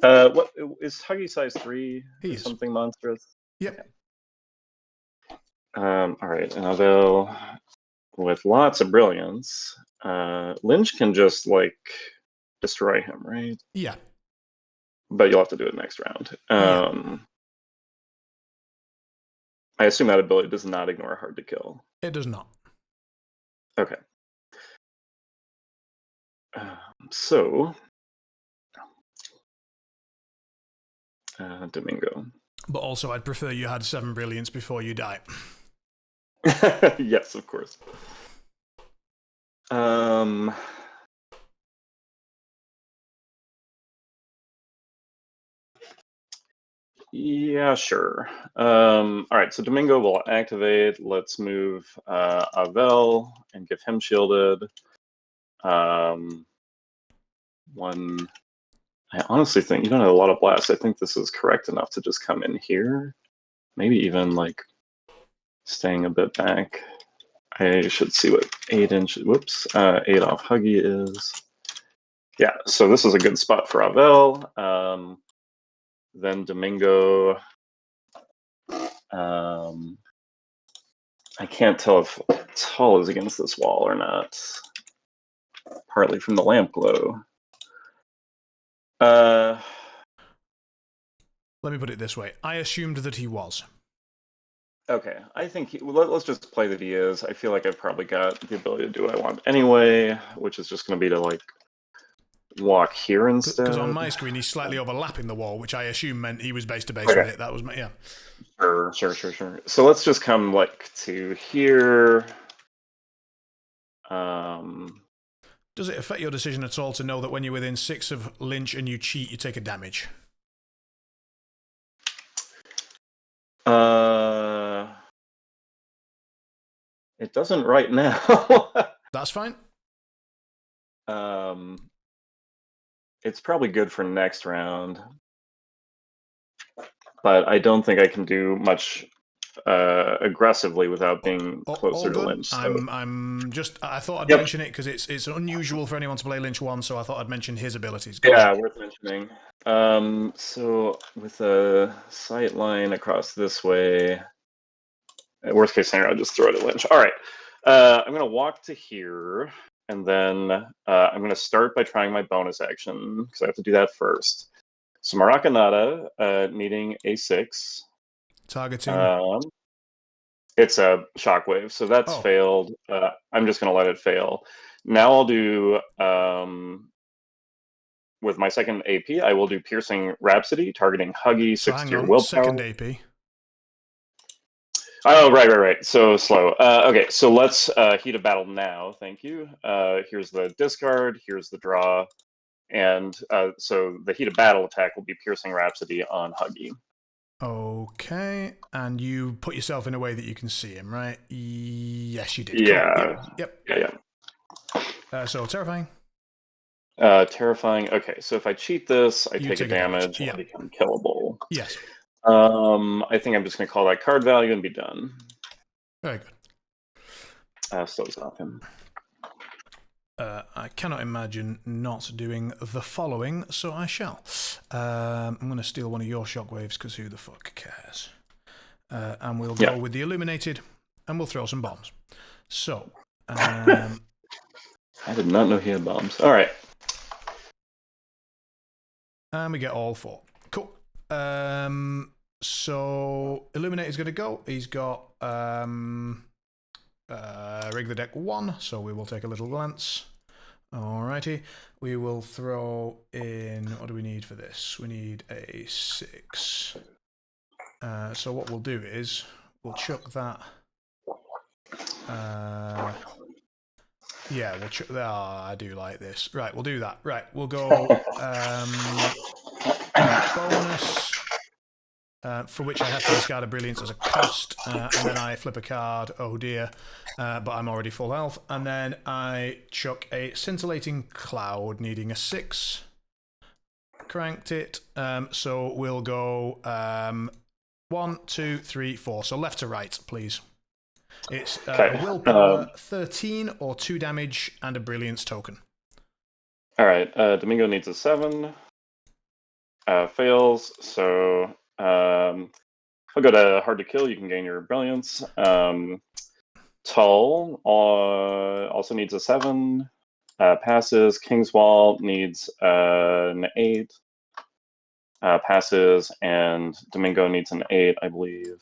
What is Huggy size 3? He is. Something monstrous? Yep. All right, and although with lots of brilliance, Lynch can just like destroy him, right? Yeah. But you'll have to do it next round. Yeah. I assume that ability does not ignore hard to kill. It does not. Okay. So, Domingo. But also, I'd prefer you had 7 brilliance before you die. Yes, of course. Yeah, sure. All right, so Domingo will activate. Let's move Avel and give him shielded. One. I honestly think you don't have a lot of blasts. I think this is correct enough to just come in here. Maybe even like staying a bit back. I should see what 8 inch. Whoops, 8 off Huggy is. Yeah, so this is a good spot for Avel. Then Domingo I can't tell if Tull is against this wall or not. Partly from the lamp glow. Let me put it this way. I assumed that he was. Okay, I think let's just play that he is. I feel like I've probably got the ability to do what I want anyway, which is just going to be to like walk here instead. Because on my screen he's slightly overlapping the wall, which I assume meant he was base to base with it. That was my, yeah. Sure. So let's just come like to here. Does it affect your decision at all to know that when you're within 6 of Lynch and you cheat, you take a damage? It doesn't right now. That's fine. It's probably good for next round, but I don't think I can do much aggressively without being closer to Lynch. So. I thought I'd mention it because it's unusual for anyone to play Lynch1, so I thought I'd mention his abilities. Go ahead. Worth mentioning. So with a sight line across this way, worst case scenario, I'll just throw it at Lynch. All right, I'm gonna walk to here, and then I'm gonna start by trying my bonus action because I have to do that first. So Maracanata needing a 6. Targeting. It's a shockwave, so that's failed. I'm just gonna let it fail. Now I'll do with my second AP, I will do Piercing Rhapsody, targeting Huggy, 6 to your willpower. Second AP. Oh, right. So slow. Okay, so let's heat a battle now. Thank you. Here's the discard. Here's the draw. And so the heat of battle attack will be Piercing Rhapsody on Huggy. Okay, and you put yourself in a way that you can see him, right? Yes, you did. Yeah. Cool. Yep. Yeah. So terrifying. Terrifying. Okay, so if I cheat this, I take a damage and become killable. Yes. I think I'm just going to call that card value and be done. Very good. Slows off him. I cannot imagine not doing the following, so I shall. I'm going to steal one of your shockwaves because who the fuck cares? And we'll go with the Illuminated, and we'll throw some bombs. So, I did not know he had bombs. All right. And we get all 4. Cool. So Illuminator's going to go. He's got rig the deck 1, so we will take a little glance. Alrighty. We will throw in, what do we need for this? We need a 6. So what we'll do is we'll chuck that. Yeah, we'll chuck that. I do like this. Right, we'll do that. Right, we'll go bonus. For which I have to discard a brilliance as a cost, and then I flip a card. Oh dear, but I'm already full health. And then I chuck a scintillating cloud, needing a 6. Cranked it. So we'll go 1, 2, 3, 4. So left to right, please. It's willpower 13 or 2 damage and a brilliance token. All right. Domingo needs a 7. Fails. So. I'll go to hard to kill. You can gain your brilliance. Tull also needs a 7. Passes. Kingswall needs an 8. Passes, and Domingo needs an 8, I believe.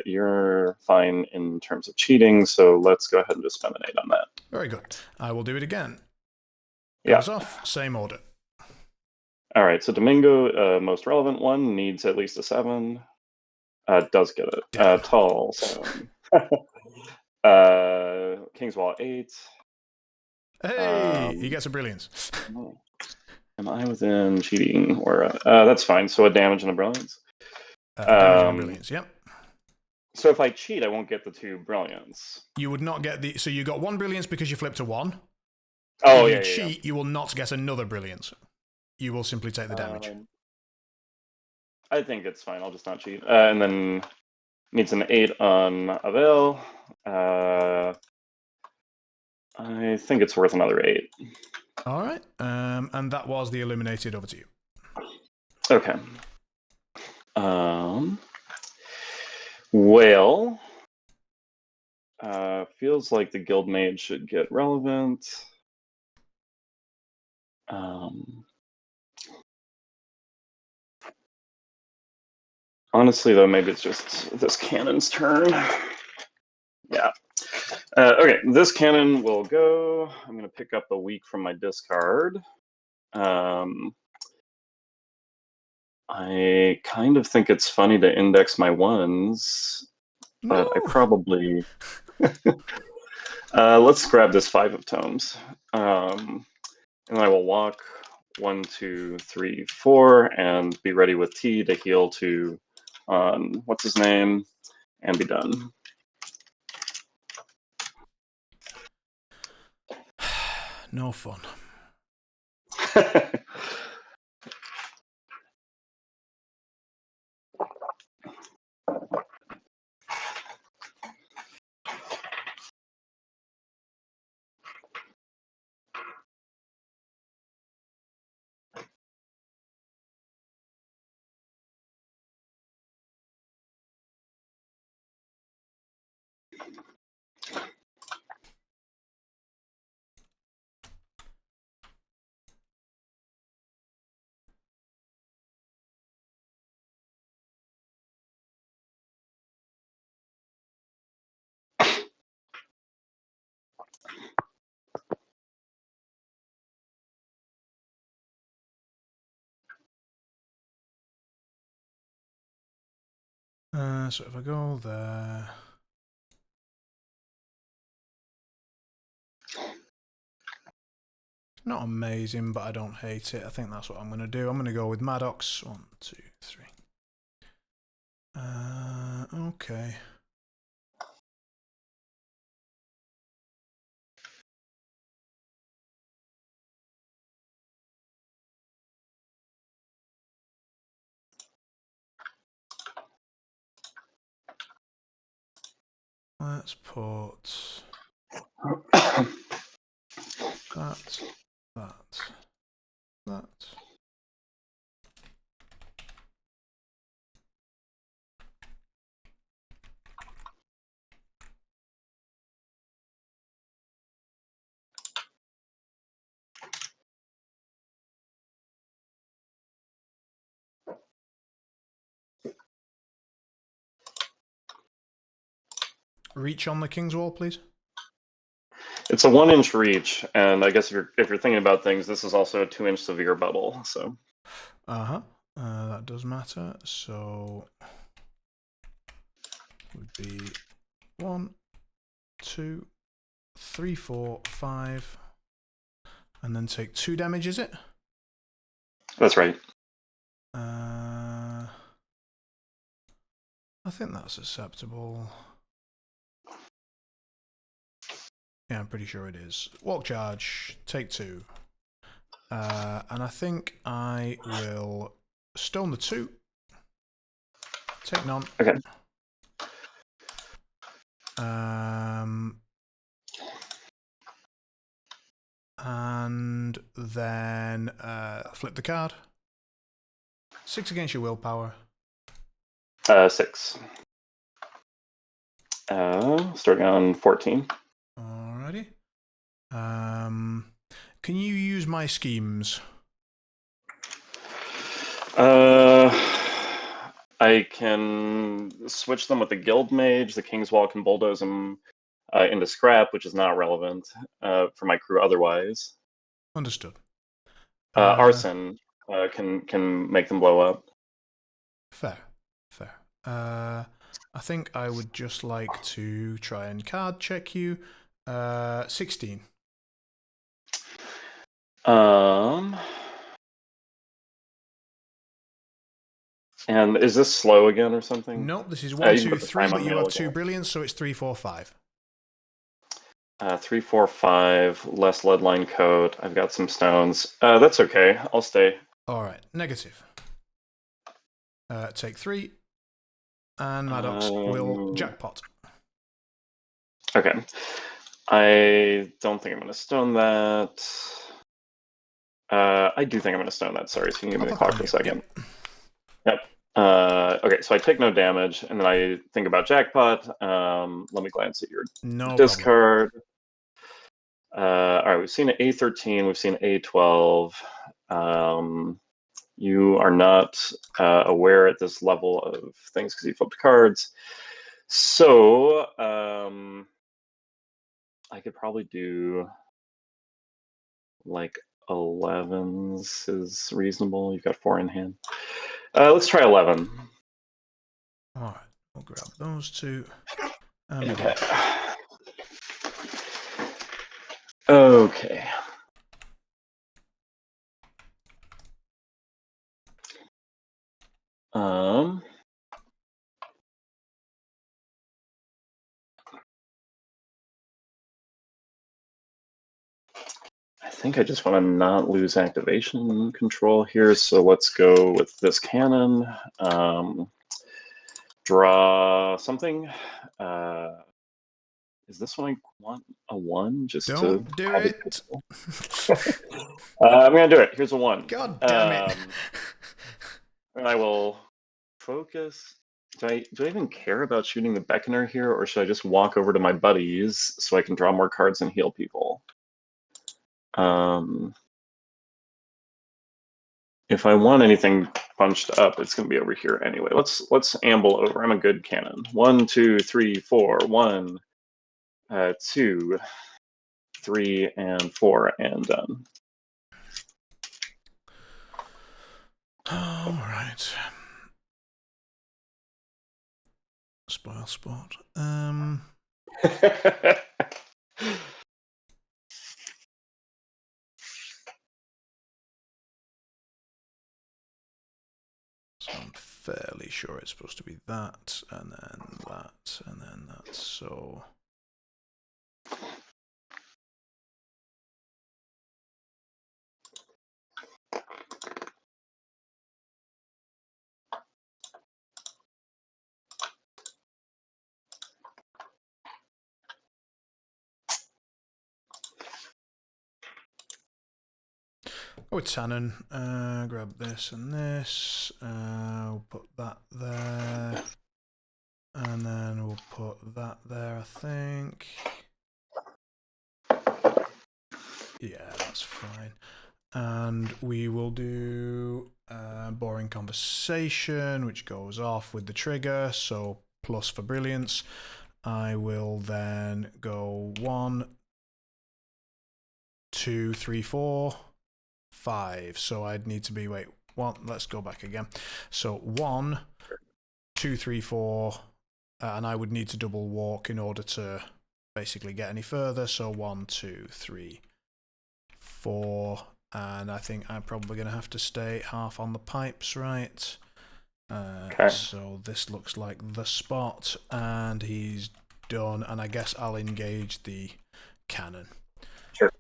You're fine in terms of cheating, so let's go ahead and just spend an 8 on that. Very good. I will do it again. Yeah. Goes off. Same order. All right, so Domingo, most relevant one, needs at least a 7. Does get it. Tull, 7. Kingswall, 8. Hey, he gets a brilliance. Am I within cheating? Or that's fine. So a damage and a brilliance. Damage and a brilliance, yep. So if I cheat, I won't get the 2 brilliance. You would not get the... So you got 1 brilliance because you flipped to 1. Oh, if you cheat, you will not get another brilliance. You will simply take the damage. I think it's fine. I'll just not cheat. And then needs an 8 on Avail. I think it's worth another 8. All right. And that was the Illuminated. Over to you. Okay. Well, feels like the Guildmage should get relevant. Honestly, though, maybe it's just this cannon's turn. Yeah. Okay, this cannon will go. I'm going to pick up a weak from my discard. I kind of think it's funny to index my ones, but I probably... let's grab this 5 of tomes. And I will walk 1, 2, 3, 4, and be ready with T to heal to what's his name, and be done. No fun. So if I go there... Not amazing, but I don't hate it. I think that's what I'm going to do. I'm going to go with Maddox. 1, 2, 3. Okay. Let's put that. Reach on the King's Wall, please. It's a 1-inch reach, and I guess if you're thinking about things, this is also a 2-inch severe bubble. So. That does matter. So would be 1, 2, 3, 4, 5, and then take 2 damage. Is it? That's right. I think that's acceptable. Yeah, I'm pretty sure it is. Walk charge, take 2. And I think I will stone the 2. Take none. Okay. And then flip the card. 6 against your willpower. 6. Starting on 14. Alrighty. Can you use my schemes? I can switch them with the Guildmage. The King's Wall can bulldoze them into scrap, which is not relevant for my crew otherwise. Understood. Arson can make them blow up. Fair. I think I would just like to try and card check you. 16. And is this slow again or something? Nope, this is 1, 2, 3, but you have 2 brilliance, so it's 3, 4, 5. 3, 4, 5, less leadline coat. I've got some stones. That's okay. I'll stay. Alright, negative. Take 3. And Maddox will jackpot. Okay. I don't think I'm going to stone that. I do think I'm going to stone that. Sorry, so you can give me the clock for a second. Yep. Okay, so I take no damage, and then I think about jackpot. Let me glance at your No discard. All right, we've seen an A13, we've an A12. You are not aware at this level of things because you flipped cards. So I could probably do like 11s is reasonable. You've got 4 in hand. Let's try 11. All right, we'll grab those two. Okay. Okay. I think I just want to not lose activation control here, so let's go with this cannon. Draw something. Is this one I want a 1? Just Don't to do have it. I'm gonna do it. Here's a 1. God damn it. And I will focus. Do I even care about shooting the Beckoner here, or should I just walk over to my buddies so I can draw more cards and heal people? If I want anything bunched up, it's going to be over here anyway. Let's amble over. I'm a good cannon. 1, 2, 3, 4. 1, 2, 3, and 4, and done. All right. Spoil spot. So I'm fairly sure it's supposed to be that, and then that, and then that. So go with Tannin. Grab this and this. We'll put that there. And then we'll put that there, I think. Yeah, that's fine. And we will do boring conversation, which goes off with the trigger, so plus for brilliance. I will then go 1, 2, 3, 4, 5. So I'd need to be, wait, 1, let's go back again. So 1, 2, 3, 4, and I would need to double walk in order to basically get any further. So 1, 2, 3, 4, and I think I'm probably going to have to stay half on the pipes, right? Okay. So this looks like the spot, and he's done, and I guess I'll engage the cannon. Sure.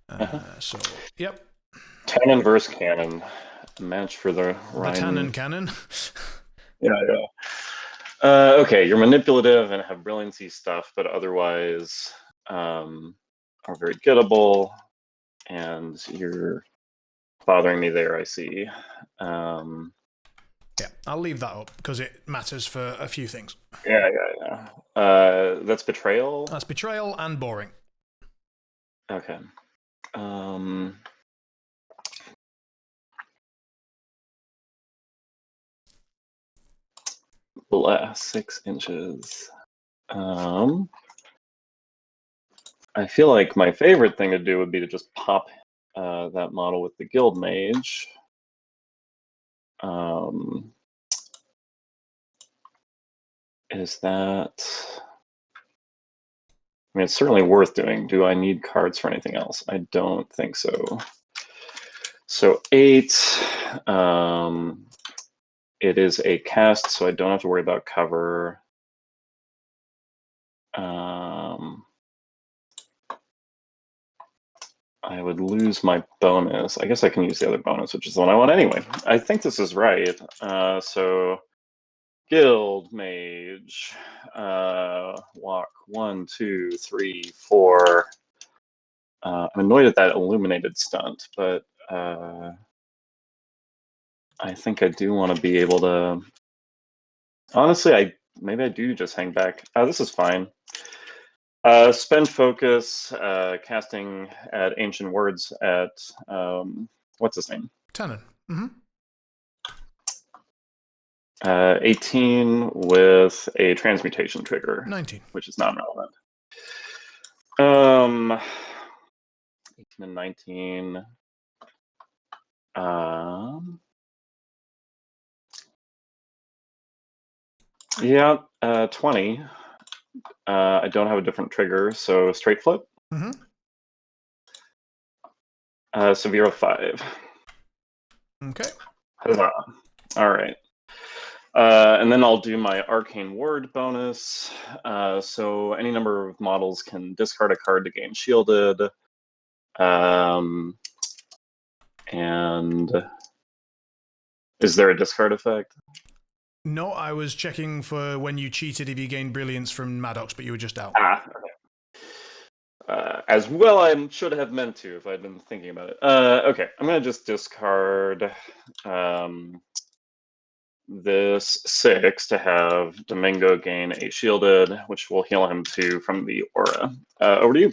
So, yep. Tannin versus cannon. Match for the Rhine. The Tannin cannon. Yeah. Okay, you're manipulative and have brilliancy stuff, but otherwise are very gettable, and you're bothering me there, I see. Yeah, I'll leave that up because it matters for a few things. Yeah. That's betrayal? That's betrayal and boring. Okay. Bless, 6 inches. I feel like my favorite thing to do would be to just pop that model with the Guild Mage. Is that... I mean, it's certainly worth doing. Do I need cards for anything else? I don't think so. So 8. It is a cast, so I don't have to worry about cover. I would lose my bonus. I guess I can use the other bonus, which is the one I want anyway. I think this is right. So Guild Mage, walk 1, 2, 3, 4. I'm annoyed at that illuminated stunt, but I think I do want to be able to Honestly, maybe I do just hang back. This is fine. Spend focus, casting at Ancient Words at what's his name? Tannen. Mm-hmm. 18 with a transmutation trigger, 19. which is non-relevant. 18 and 19. Yeah, 20. I don't have a different trigger, so straight flip. Mm-hmm. Severe 5. Okay. Huzzah. All right. And then I'll do my Arcane Ward bonus. So any number of models can discard a card to gain shielded. And is there a discard effect? No, I was checking for when you cheated if you gained brilliance from Maddox, but you were just out. Okay. As well, I should have meant to if I'd been thinking about it. Okay, I'm going to just discard this 6 to have Domingo gain a shielded, which will heal him 2 from the aura. Over to you.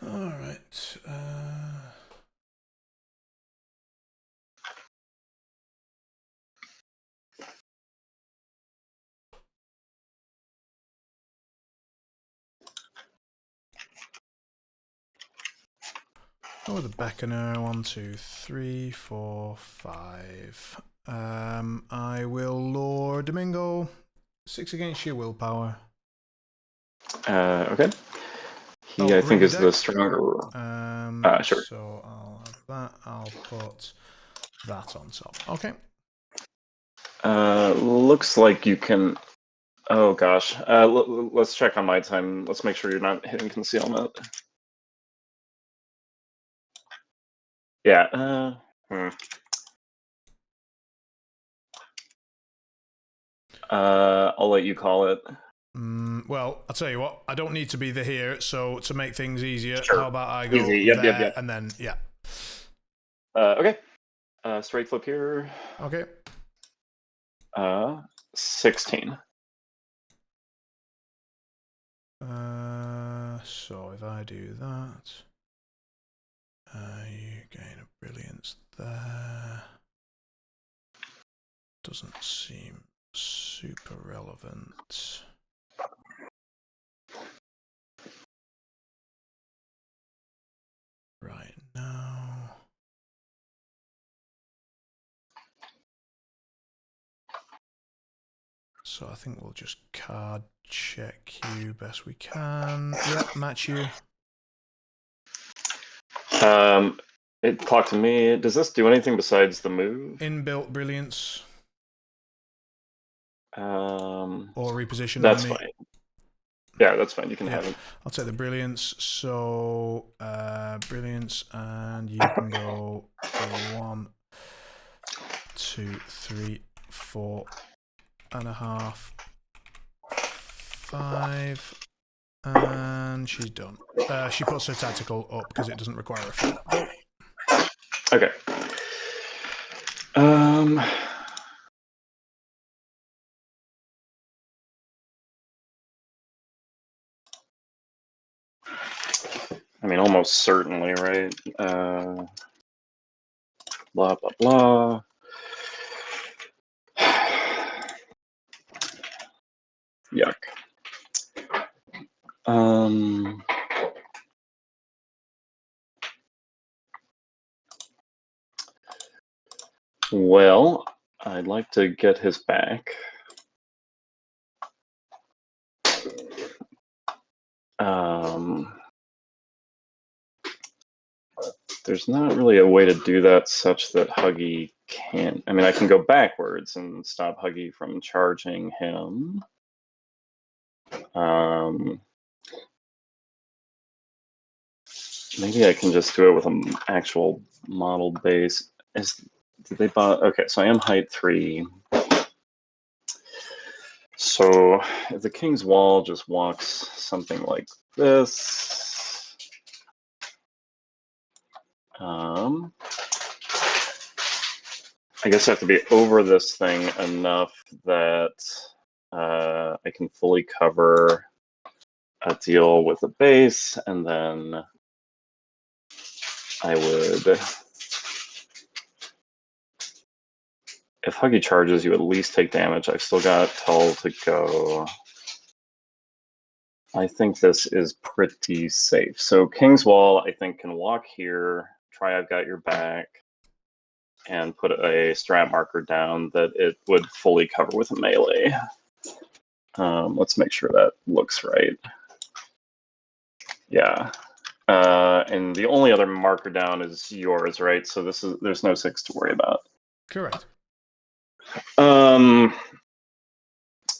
All right. Oh, the Beckoner. 1, 2, 3, 4, 5. I will lure Domingo. 6 against your willpower. Okay. He, Oh, I think, Raider is the deck. stronger. Sure. So I'll have that. I'll put that on top. Okay. Looks like you can. Oh gosh. Let's check on my time. Let's make sure you're not hitting concealment. Yeah. I'll let you call it. Well, I'll tell you what. I don't need to be here, so to make things easier, Sure. how about I go Easy. Yep. there and then yeah. Okay. Straight flip here. Okay. 16. So if I do that, you gain a brilliance there. doesn't seem super relevant. Right now. So I think we'll just card check you best we can. Yep, match you. It clocked to me. Does this do anything besides the move? Inbuilt brilliance. Or reposition that's enemy. fine. Yeah, that's fine. You can have it. I'll take the brilliance. So brilliance, and you can go 1, 2, 3, 4.5, 5, and she's done. She puts her tactical up because it doesn't require a fill. Go. Okay. I mean, almost certainly, right? Blah, blah, blah. Yuck. Well, I'd like to get his back. There's not really a way to do that such that Huggy can't. I mean, I can go backwards and stop Huggy from charging him. Maybe I can just do it with an actual model base. Did they buy? Okay, so I am height 3. So if the King's Wall just walks something like this, I guess I have to be over this thing enough that I can fully cover a deal with a base, and then I would, if Huggy charges, you at least take damage. I've still got Tull to go. I think this is pretty safe. So King's Wall, I think, can walk here, try I've got your back, and put a strat marker down that it would fully cover with a melee. Let's make sure that looks right. Yeah. And the only other marker down is yours, right? So there's no 6 to worry about. Correct.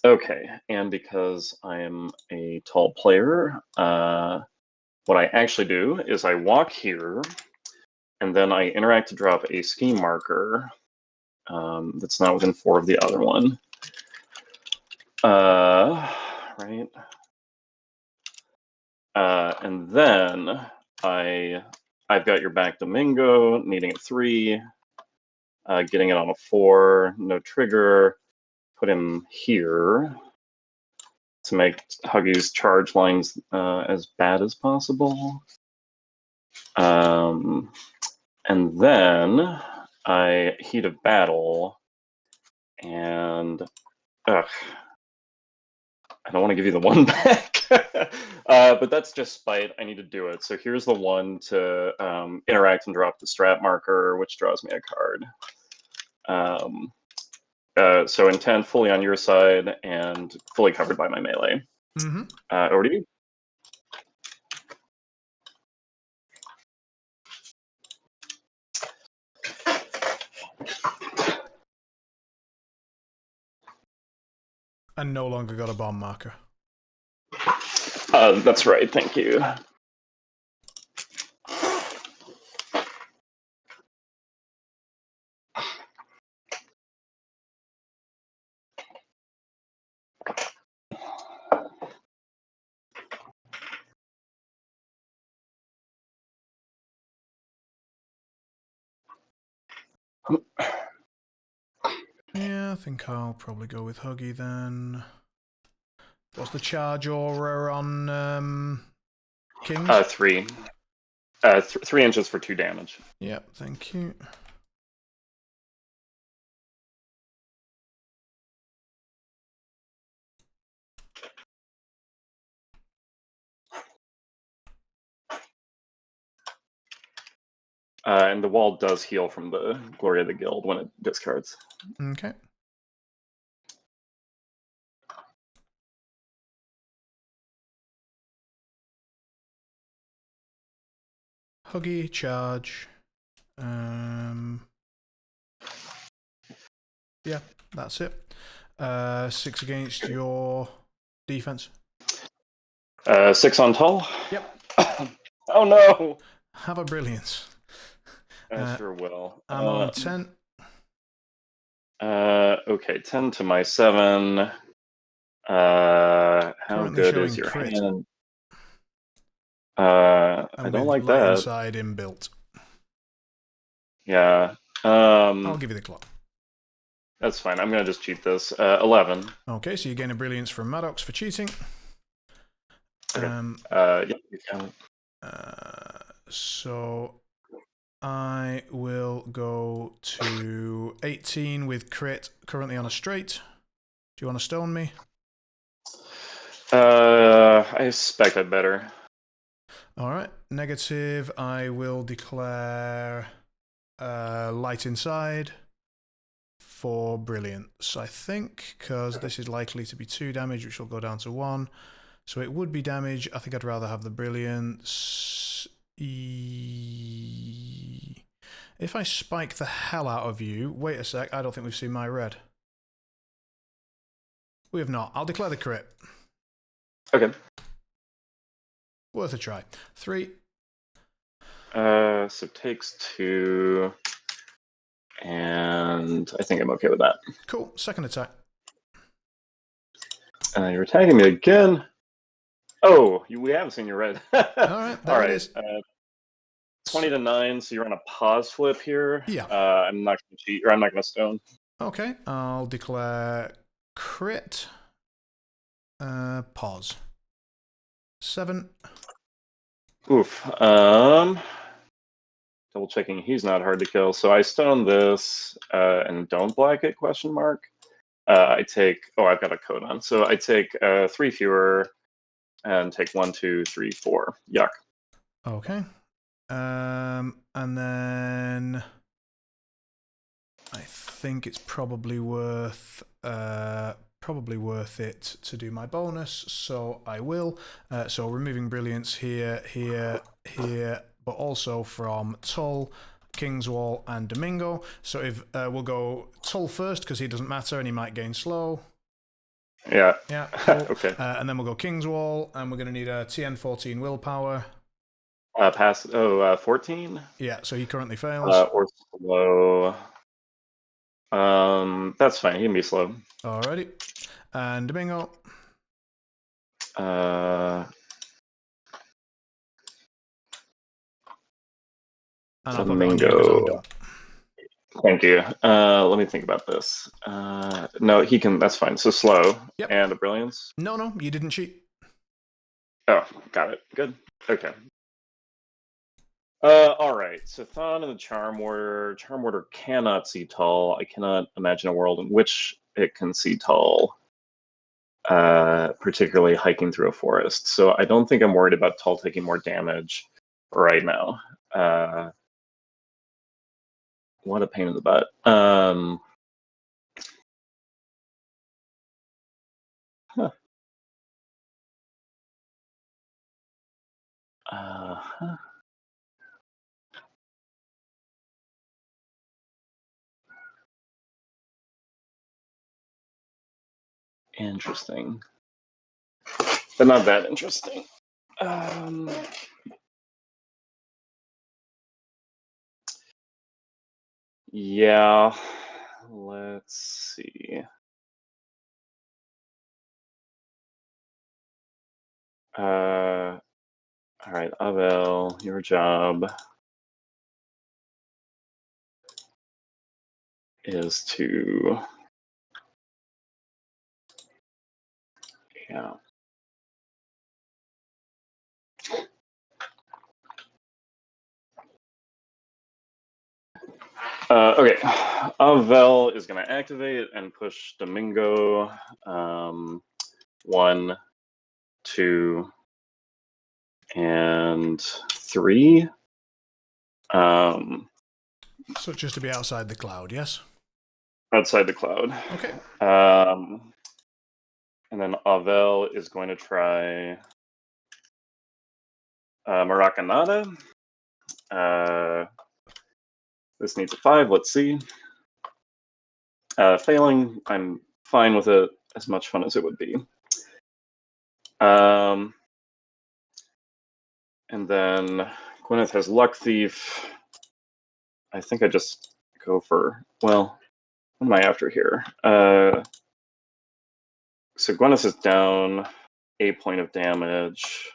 Okay, and because I am a tall player, what I actually do is I walk here, and then I interact to drop a scheme marker that's not within 4 of the other one. Right. And then I've got your back Domingo, needing a 3, getting it on a 4, no trigger. Put him here to make Huggy's charge lines as bad as possible. And then I Heat of Battle, and I don't want to give you the 1 back, but that's just spite. I need to do it. So here's the 1 to interact and drop the strat marker, which draws me a card. So intent fully on your side and fully covered by my melee. Mm-hmm. Over to you. And no longer got a bomb marker. That's right, thank you. Yeah, I think I'll probably go with Huggy then. What's the charge aura on Kings? 3. 3 inches for 2 damage. Yep, thank you. And the wall does heal from the Glory of the Guild when it discards. Okay. Huggy, charge. Yeah, that's it. 6 against your defense. 6 on Tull. Yep. Oh no! Have a brilliance. I sure will. I'm on 10. Okay, 10 to my 7. How Currently good showing is your crit. hand? I don't like light that. inside inbuilt. Yeah. I'll give you the clock. That's fine. I'm gonna just cheat this. 11. Okay, so you gain a brilliance from Maddox for cheating. Okay. Yeah, you can. So I will go to 18 with crit, currently on a straight. Do you want to stone me? I suspect I'd better. Alright, negative. I will declare light inside for brilliance, I think, because this is likely to be 2 damage, which will go down to 1. So it would be damage. I think I'd rather have the brilliance. If I spike the hell out of you... Wait a sec, I don't think we've seen my red. We have not. I'll declare the crit. Okay. Worth a try. 3. So takes 2. And I think I'm okay with that. Cool. Second attack. You're attacking me again. Oh, we haven't seen your red. Alright, there it is. 20 to 9, so you're on a pause flip here. Yeah. I'm not going to cheat, or I'm not going to stone. Okay, I'll declare crit. Pause. 7. Oof. Double checking, he's not hard to kill. So I stone this and don't black it, question mark. I take, I've got a code on. So I take 3 fewer and take 1, 2, 3, 4. Yuck. Okay. And then I think it's probably worth it to do my bonus, so I will. So removing brilliance here, but also from Tull, Kingswall, and Domingo. So if we'll go Tull first because he doesn't matter and he might gain slow. Yeah. Yeah. Cool. Okay. And then we'll go Kingswall, and we're going to need a TN 14 willpower. Pass. 14. Yeah. So he currently fails. Or slow. That's fine. He can be slow. Alrighty. And Domingo. And I'll put it on you because I'm done. Thank you. Let me think about this. No, he can. That's fine. So slow. Yep. And a brilliance. No, you didn't cheat. Oh, got it. Good. Okay. All right. So Thon and the Charm Warder. Charm Warder cannot see Tull. I cannot imagine a world in which it can see Tull. Particularly hiking through a forest. So I don't think I'm worried about Tull taking more damage right now. What a pain in the butt. Interesting. But not that interesting. Yeah, let's see. All right, Avel, your job is to, yeah. Okay, Avel is going to activate and push Domingo 1, 2, and 3. Such as to be outside the cloud, yes? Outside the cloud. Okay. And then Avel is going to try Maracanada. This needs a 5, let's see. Failing, I'm fine with it, as much fun as it would be. And then Gwyneth has Luck Thief. I think I just go for, well, what am I after here? So Gwyneth is down 8 point of damage.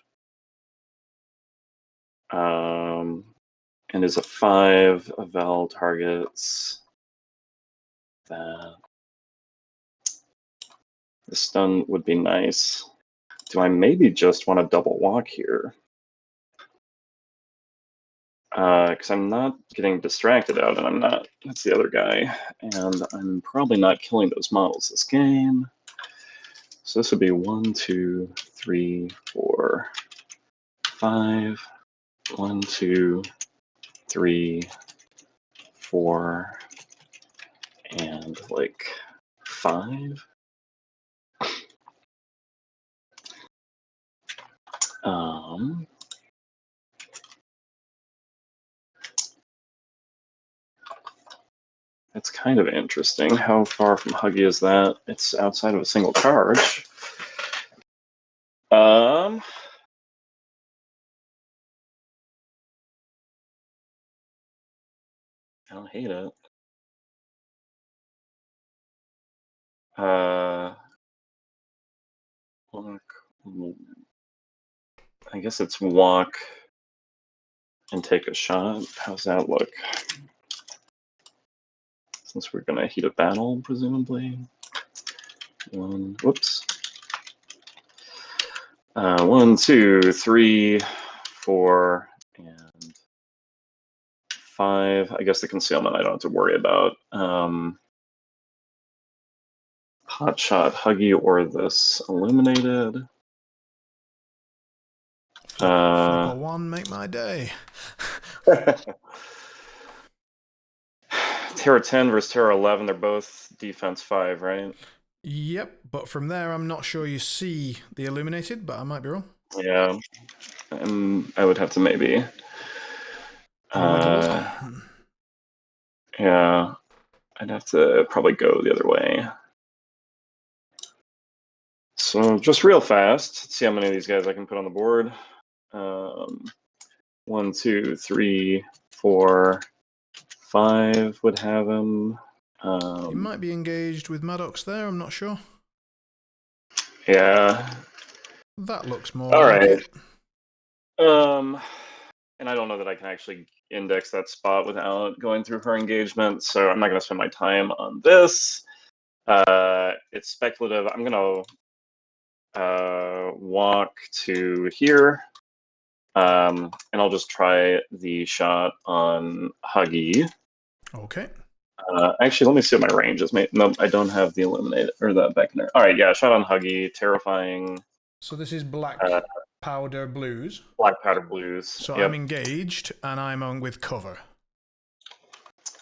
And is a 5. Avel targets that. The stun would be nice. Do I maybe just want to double walk here? Because I'm not getting distracted out, and I'm not. That's the other guy. And I'm probably not killing those models this game. So this would be 1, 2, 3, 4, 5. 1, 2, 3, 4, and like 5. It's kind of interesting. How far from Huggy is that? It's outside of a single charge. I don't hate it. I guess it's walk and take a shot. How's that look? Since we're gonna heat a battle, presumably. Whoops. 1, 2, 3, 4, and 5. I guess the concealment I don't have to worry about. Hot shot, Huggy, or this illuminated. Flip a 1, make my day. Terra 10 versus Terra 11, they're both defense 5, right? Yep, but from there I'm not sure you see the illuminated, but I might be wrong. Yeah, I would have to maybe. Yeah, I'd have to probably go the other way. So just real fast, let's see how many of these guys I can put on the board. 1, 2, 3, 4, 5 would have him. He might be engaged with Maddox there, I'm not sure. Yeah. That looks more all like right. it. And I don't know that I can actually index that spot without going through her engagement, so I'm not going to spend my time on this. It's speculative. I'm going to walk to here, and I'll just try the shot on Huggy. Okay. Actually, let me see what my range is. No, I don't have the Illuminate or the Beckoner. All right, yeah, shot on Huggy, terrifying. So this is black powder blues. Black powder blues. So yep. I'm engaged, and I'm on with cover.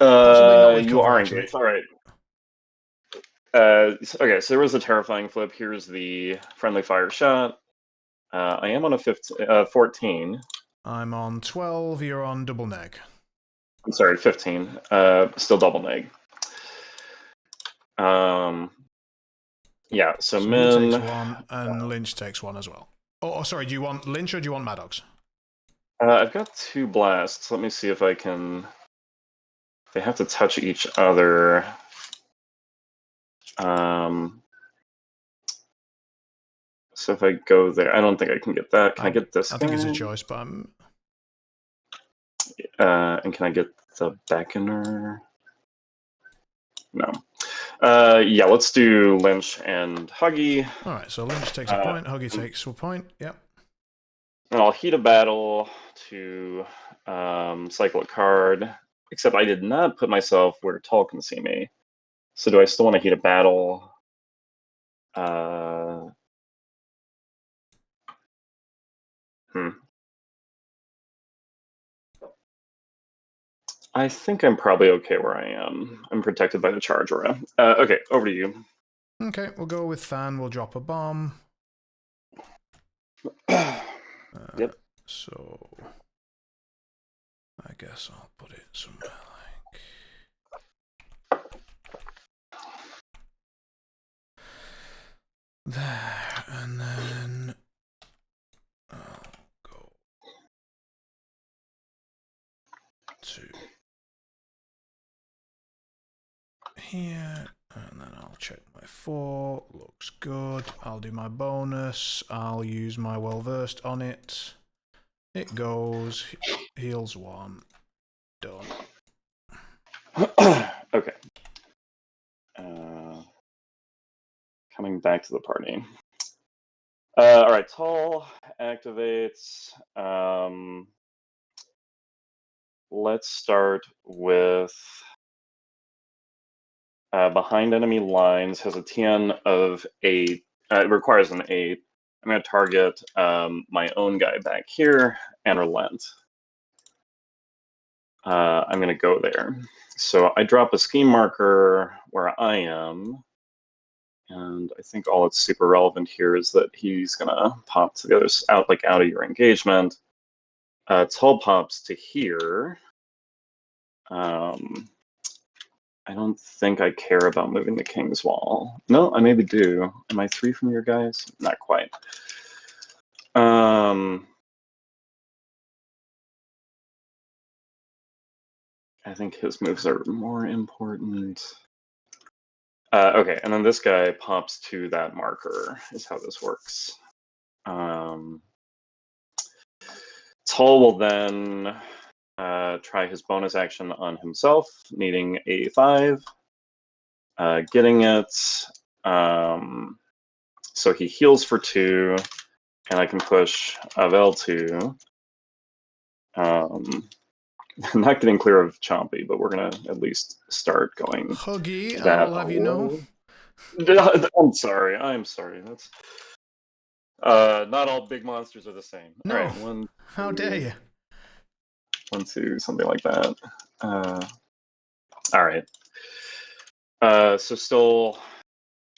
You are engaged. All right. Okay, so there was a terrifying flip. Here's the friendly fire shot. I am on a 14. I'm on 12. You're on double neg. I'm sorry, 15. Still double neg. Yeah, so Min takes 1, and Lynch takes 1 as well. Oh, sorry. Do you want Lynch or do you want Maddox? I've got 2 blasts. Let me see if I can. They have to touch each other. So if I go there, I don't think I can get that. Can I get this? I think it's a choice, but I'm. And can I get the Beckoner? No. Yeah, let's do Lynch and Huggy. All right, so Lynch takes a point, Huggy takes a point. Yep. And I'll heat a battle to cycle a card. Except I did not put myself where Tull can see me. So do I still want to heat a battle? I think I'm probably okay where I am. I'm protected by the charge aura. Okay, over to you. Okay, we'll go with Fan. We'll drop a bomb. Yep. So I guess I'll put it somewhere like there, and then I'll go to here, and then I'll check my 4. Looks good. I'll do my bonus. I'll use my well-versed on it. It goes, heals 1. Done. Okay. Coming back to the party. All right, Tull activates. Let's start with behind enemy lines, has a TN of 8. It requires an 8. I'm going to target my own guy back here and relent. I'm going to go there. So I drop a scheme marker where I am. And I think all that's super relevant here is that he's going to pop to the other out, like out of your engagement. Tull pops to here. I don't think I care about moving the King's Wall. No, I maybe do. Am I 3 from your guys? Not quite. I think his moves are more important. Okay, and then this guy pops to that marker, is how this works. Tull will then try his bonus action on himself, needing a 5. Getting it. So he heals for 2, and I can push Avel 2. I'm not getting clear of Chompy, but we're gonna at least start going. Huggy, that I'll have you know. I'm sorry. That's not all big monsters are the same. No. All right, 1. How dare you? 1, 2, something like that. All right. So still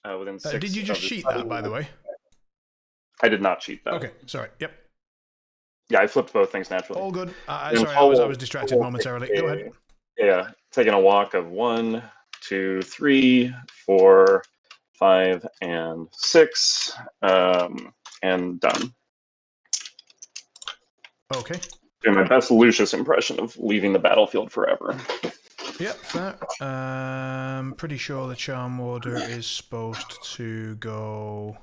within 6. Did you just cheat that, by the way? I did not cheat that. Okay, sorry. Yep. Yeah, I flipped both things naturally. All good. Sorry, I was distracted momentarily. Go ahead. Yeah, taking a walk of 1, 2, 3, 4, 5, and 6, and done. Okay. Doing my best Lucius impression of leaving the battlefield forever. Yep, fair. Pretty sure the Charm Warder is supposed to go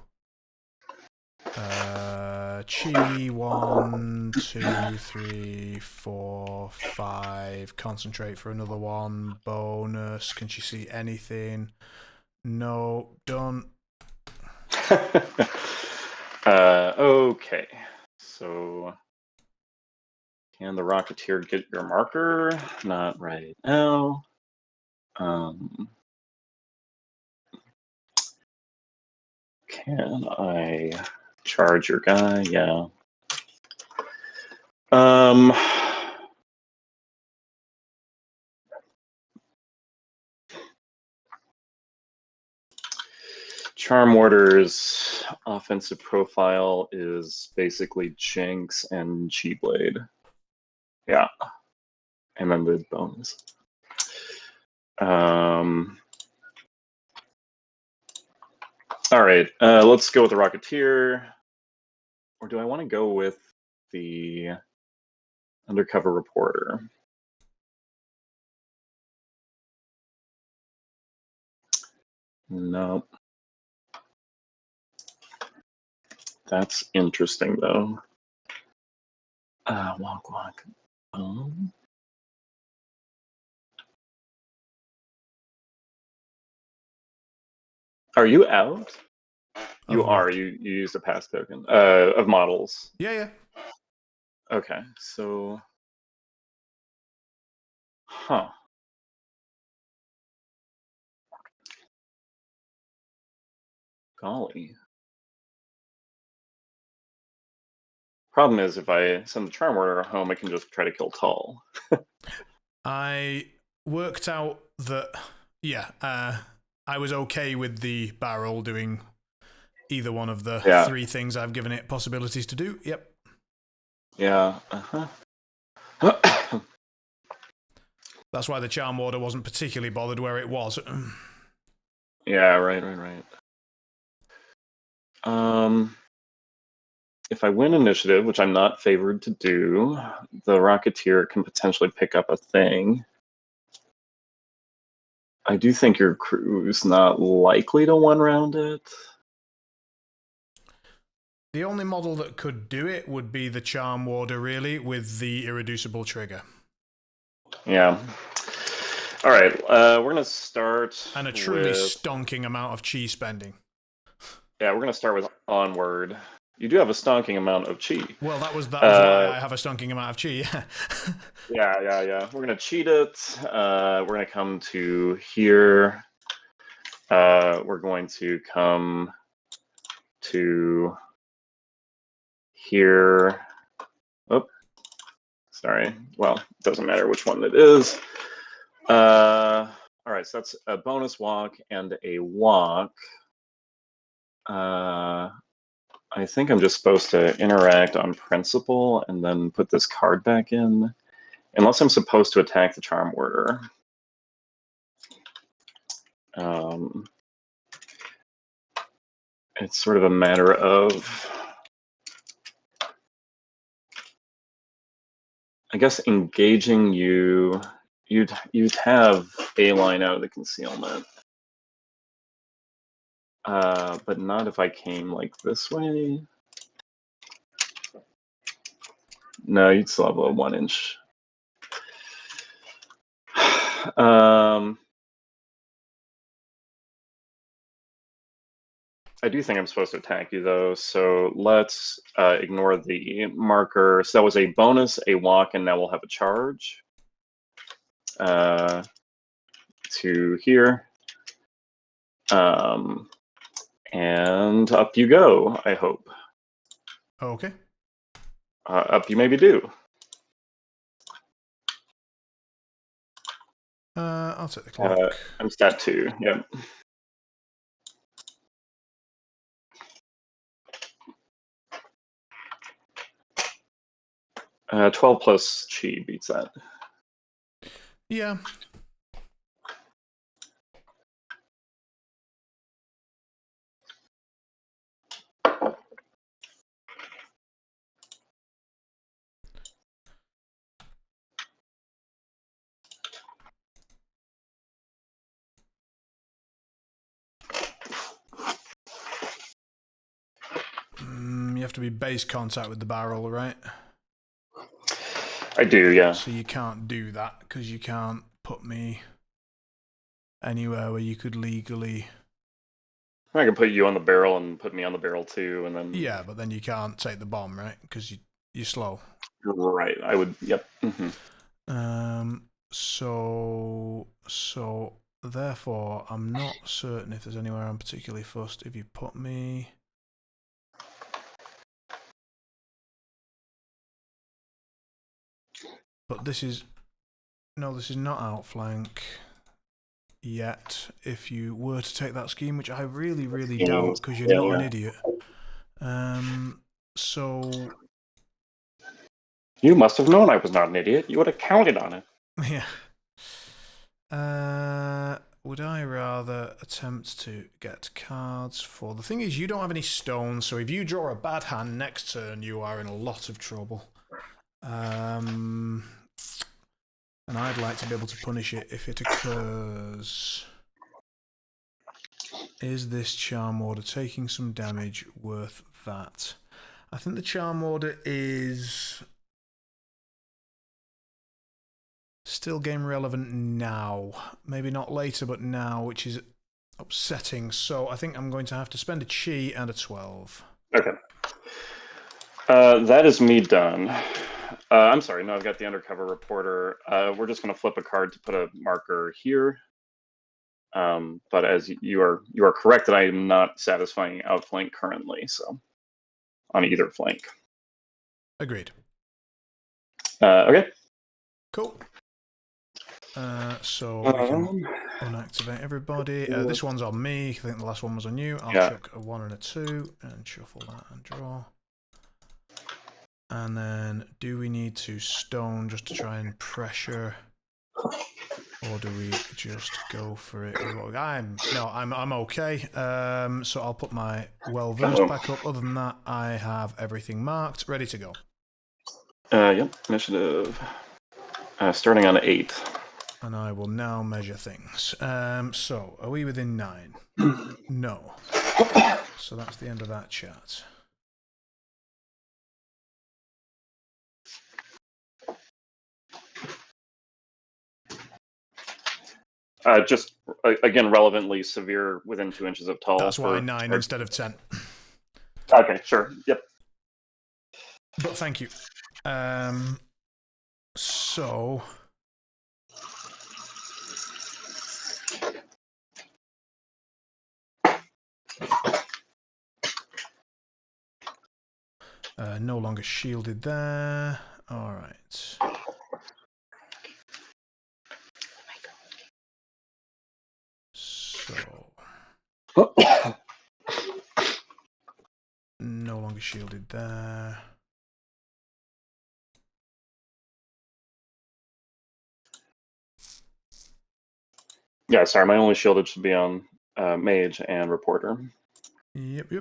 Chi 1, 2, 3, 4, 5. Concentrate for another 1. Bonus. Can she see anything? No. Done. Okay. So can the Rocketeer get your marker? Not right now. Can I charge your guy? Yeah. Charm Warder's offensive profile is basically Jinx and Chi-Blade. Yeah. And then the bonus. All right, let's go with the Rocketeer. Or do I want to go with the Undercover Reporter? No. That's interesting, though. Walk. Are you out? You are. You used a pass token of models. Yeah. Okay, so, huh? Golly. Problem is, if I send the Charm Warder home, I can just try to kill Tull. I worked out that, yeah, I was okay with the barrel doing either one of the 3 things I've given it possibilities to do. Yep. Yeah. That's why the Charm Warder wasn't particularly bothered where it was. Yeah, right. If I win initiative, which I'm not favored to do, the Rocketeer can potentially pick up a thing. I do think your crew's not likely to one-round it. The only model that could do it would be the Charm Warder, really, with the irreducible trigger. Yeah. All right, we're going to start and a truly stonking amount of chi spending. Yeah, we're going to start with Onward. You do have a stonking amount of chi. Well, that was why I have a stonking amount of chi. Yeah. We're going to cheat it. We're going to come to here. We're going to come to here. Oh, sorry. Well, it doesn't matter which one it is. All right, so that's a bonus walk and a walk. I think I'm just supposed to interact on principle and then put this card back in, unless I'm supposed to attack the Charm Warder. It's sort of a matter of, I guess, engaging you. You'd have a line out of the concealment, but not if I came like this way. No, you'd still have a 1 inch. I do think I'm supposed to attack you though, so let's ignore the marker. So that was a bonus, a walk, and now we'll have a charge. To here. And up you go, I hope. Okay. Up you maybe do. I'll take the clock. I'm stat 2, yep. Uh, 12 plus chi beats that. Yeah. You have to be base contact with the barrel, right? I do, yeah. So you can't do that because you can't put me anywhere where you could legally. I can put you on the barrel and put me on the barrel too, and then. Yeah, but then you can't take the bomb, right? Because you're slow. Right. I would. Yep. So therefore, I'm not certain if there's anywhere I'm particularly fussed. If you put me. But this is not Outflank yet. If you were to take that scheme, which I really doubt, because you're not an idiot. So you must have known I was not an idiot. You would have counted on it. Yeah. Would I rather attempt to get cards for... The thing is, you don't have any stones, so if you draw a bad hand next turn, you are in a lot of trouble. And I'd like to be able to punish it if it occurs. Is this Charm Order taking some damage worth that? I think the Charm Order is still game relevant now. Maybe not later, but now, which is upsetting. So I think I'm going to have to spend a chi and a 12. Okay. That is me done. I'm sorry, no, I've got the undercover reporter. We're just going to flip a card to put a marker here. But as you are correct that I am not satisfying Outflank currently, so on either flank. Agreed. Okay. Cool. So we can unactivate everybody. This one's on me. I think the last one was on you. I'll chuck a 1 and a 2 and shuffle that and draw. And then, do we need to stone just to try and pressure, or do we just go for it? I'm okay. So I'll put my well-versed back up. Other than that, I have everything marked, ready to go. Yep. Initiative. Starting on 8. And I will now measure things. So, are we within 9? No. So that's the end of that chat. Just, again, relevantly severe within 2 inches of Tull. That's why 9 instead of 10. Okay, sure. Yep. But thank you. So... no longer shielded there. All right. So... no longer shielded there. Yeah, sorry, my only shielded should be on Mage and Reporter. Yep.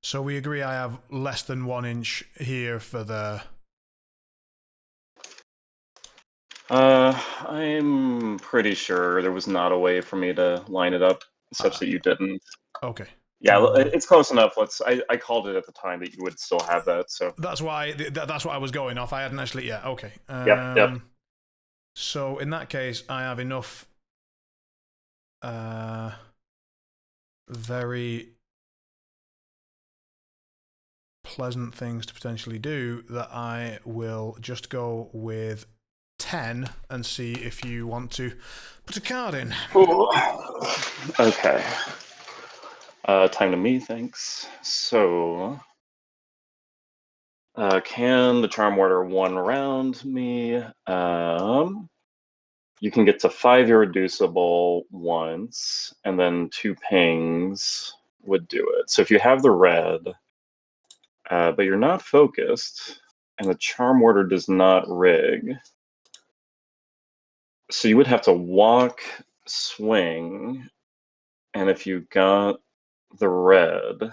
So we agree I have less than 1 inch here for the... I'm pretty sure there was not a way for me to line it up such that you didn't. Okay. Yeah, it's close enough. I called it at the time that you would still have that, so... That's why... that's what I was going off. I hadn't actually... Yeah, okay. Yep. So in that case, I have enough... very... pleasant things to potentially do that I will just go with 10 and see if you want to put a card in. Ooh. Okay. Time to me, thanks. So, can the Charm Warder 1 round me? You can get to 5 irreducible once, and then 2 pings would do it. So if you have the red, but you're not focused, and the Charm Warder does not rig, so you would have to walk, swing, and if you got the red,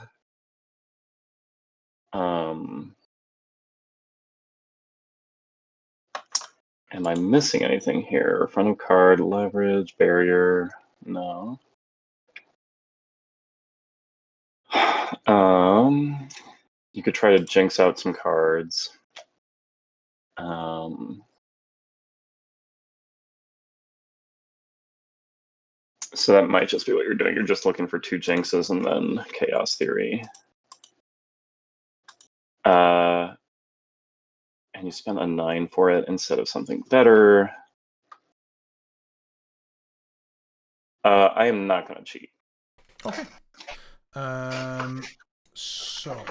am I missing anything here? Front of card, leverage, barrier, no. You could try to jinx out some cards. So that might just be what you're doing. You're just looking for 2 jinxes and then Chaos Theory. And you spent a 9 for it instead of something better. I am not going to cheat. Okay. So.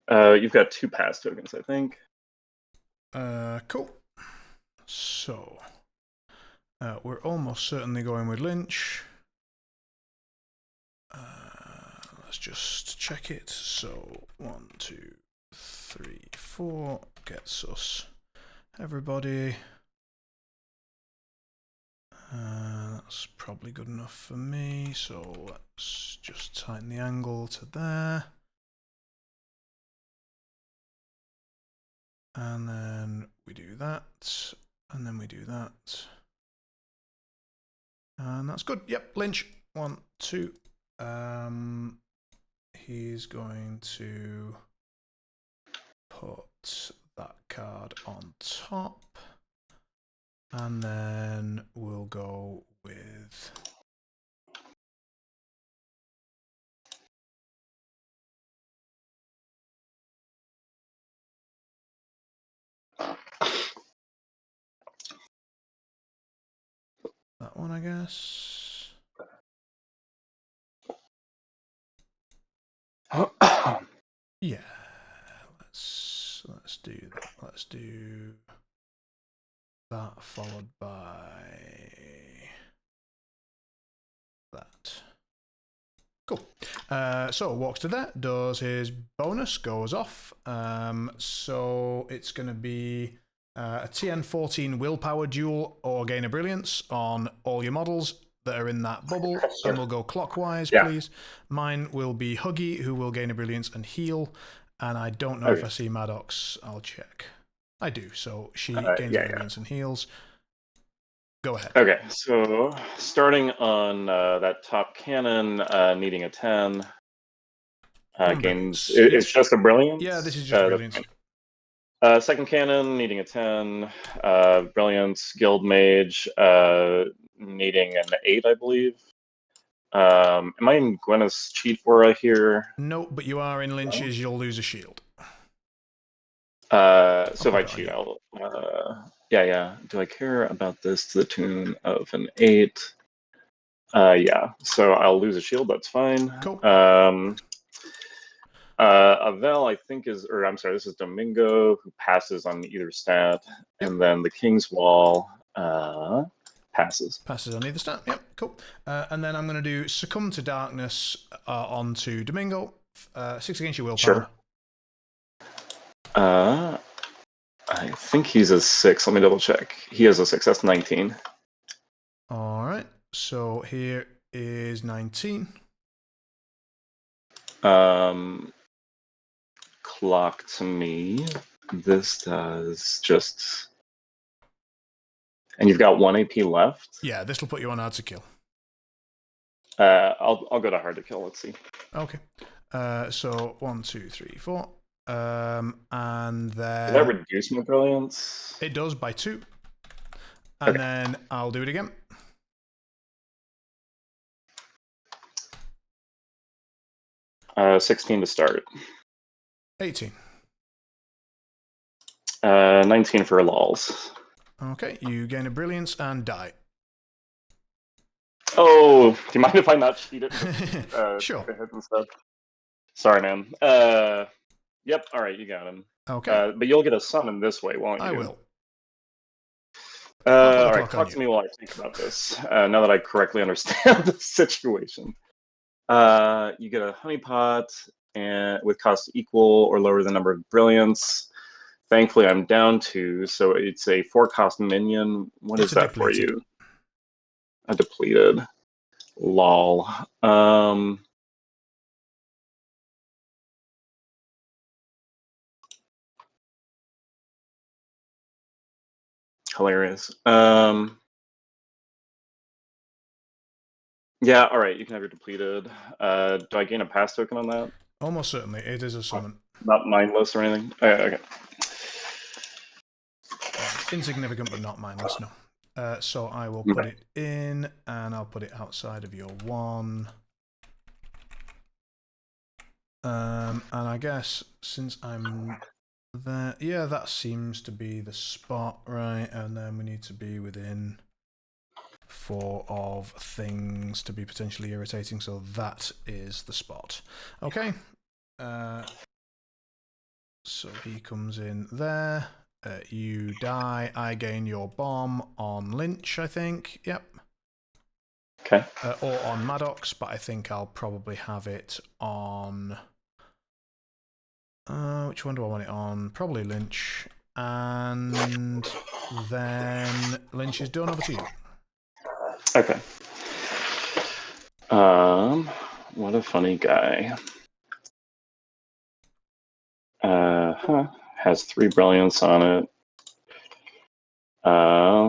You've got 2 pass tokens, I think. Cool. So. We're almost certainly going with Lynch. Let's just check it. So 1, 2, 3, 4 gets us everybody. That's probably good enough for me. So let's just tighten the angle to there. And then we do that. And then we do that. And that's good. Yep, Lynch. 1, 2. He's going to put that card on top. And then we'll go with that one, I guess. Yeah, let's do that. Let's do that followed by that. Cool. So walks to there, does his bonus, goes off. So it's going to be a TN 14 willpower duel or gain a brilliance on all your models that are in that bubble, and we'll go clockwise, please. Mine will be Huggy, who will gain a brilliance and heal, and I don't know if I see Maddox. I'll check. I do, so she gains a brilliance and heals. Go ahead. Okay, so starting on that top cannon, needing a 10, gains. It's just a brilliance? Yeah, this is just brilliance. Second cannon, needing a 10, brilliance, guild mage, needing an 8, I believe. Am I in Gwyneth's cheat fora here? No, but you are in Lynch's, you'll lose a shield. So if I cheat, I'll... yeah. Do I care about this to the tune of an 8? Yeah, so I'll lose a shield, that's fine. Cool. Avel, I think is, or I'm sorry, this is Domingo, who passes on either stat, and then the King's Wall passes. Passes on either stat, yep, cool. And then I'm going to do Succumb to Darkness onto Domingo. 6 against your willpower. Sure. I think he's a 6. Let me double check. He has a 6. That's 19. All right. So here is 19. Clock to me. This does just... And you've got 1 AP left? Yeah, this will put you on hard to kill. I'll go to hard to kill. Let's see. Okay. So 1, 2, 3, 4. And then... Does that reduce my brilliance? It does by 2. And then I'll do it again. Uh, 16 to start. 18. 19 for lols. Okay, you gain a brilliance and die. Oh, do you mind if I not cheat it? Sure. Stuff? Sorry, man. Yep, alright, you got him. Okay. But you'll get a summon this way, won't you? I will. Alright, talk to me while I think about this. Now that I correctly understand the situation. You get a honeypot and with cost equal or lower the number of brilliance. Thankfully, I'm down 2, so it's a 4-cost minion. What is that for you? A depleted. Lol. Hilarious. Yeah, alright, you can have your depleted. Do I gain a pass token on that? Almost certainly. It is a summon. Not mindless or anything? Okay. Insignificant, but not mindless, no. So I will put it in, and I'll put it outside of your 1. And I guess since I'm there, yeah, that seems to be the spot, right? And then we need to be within 4 of things to be potentially irritating, so that is the spot. Okay. So he comes in there. You die. I gain your bomb on Lynch, I think. Yep. Okay. Or on Maddox, but I think I'll probably have it on... which one do I want it on? Probably Lynch. And then Lynch is done. Over to you. Okay. What a funny guy. Has 3 brilliance on it.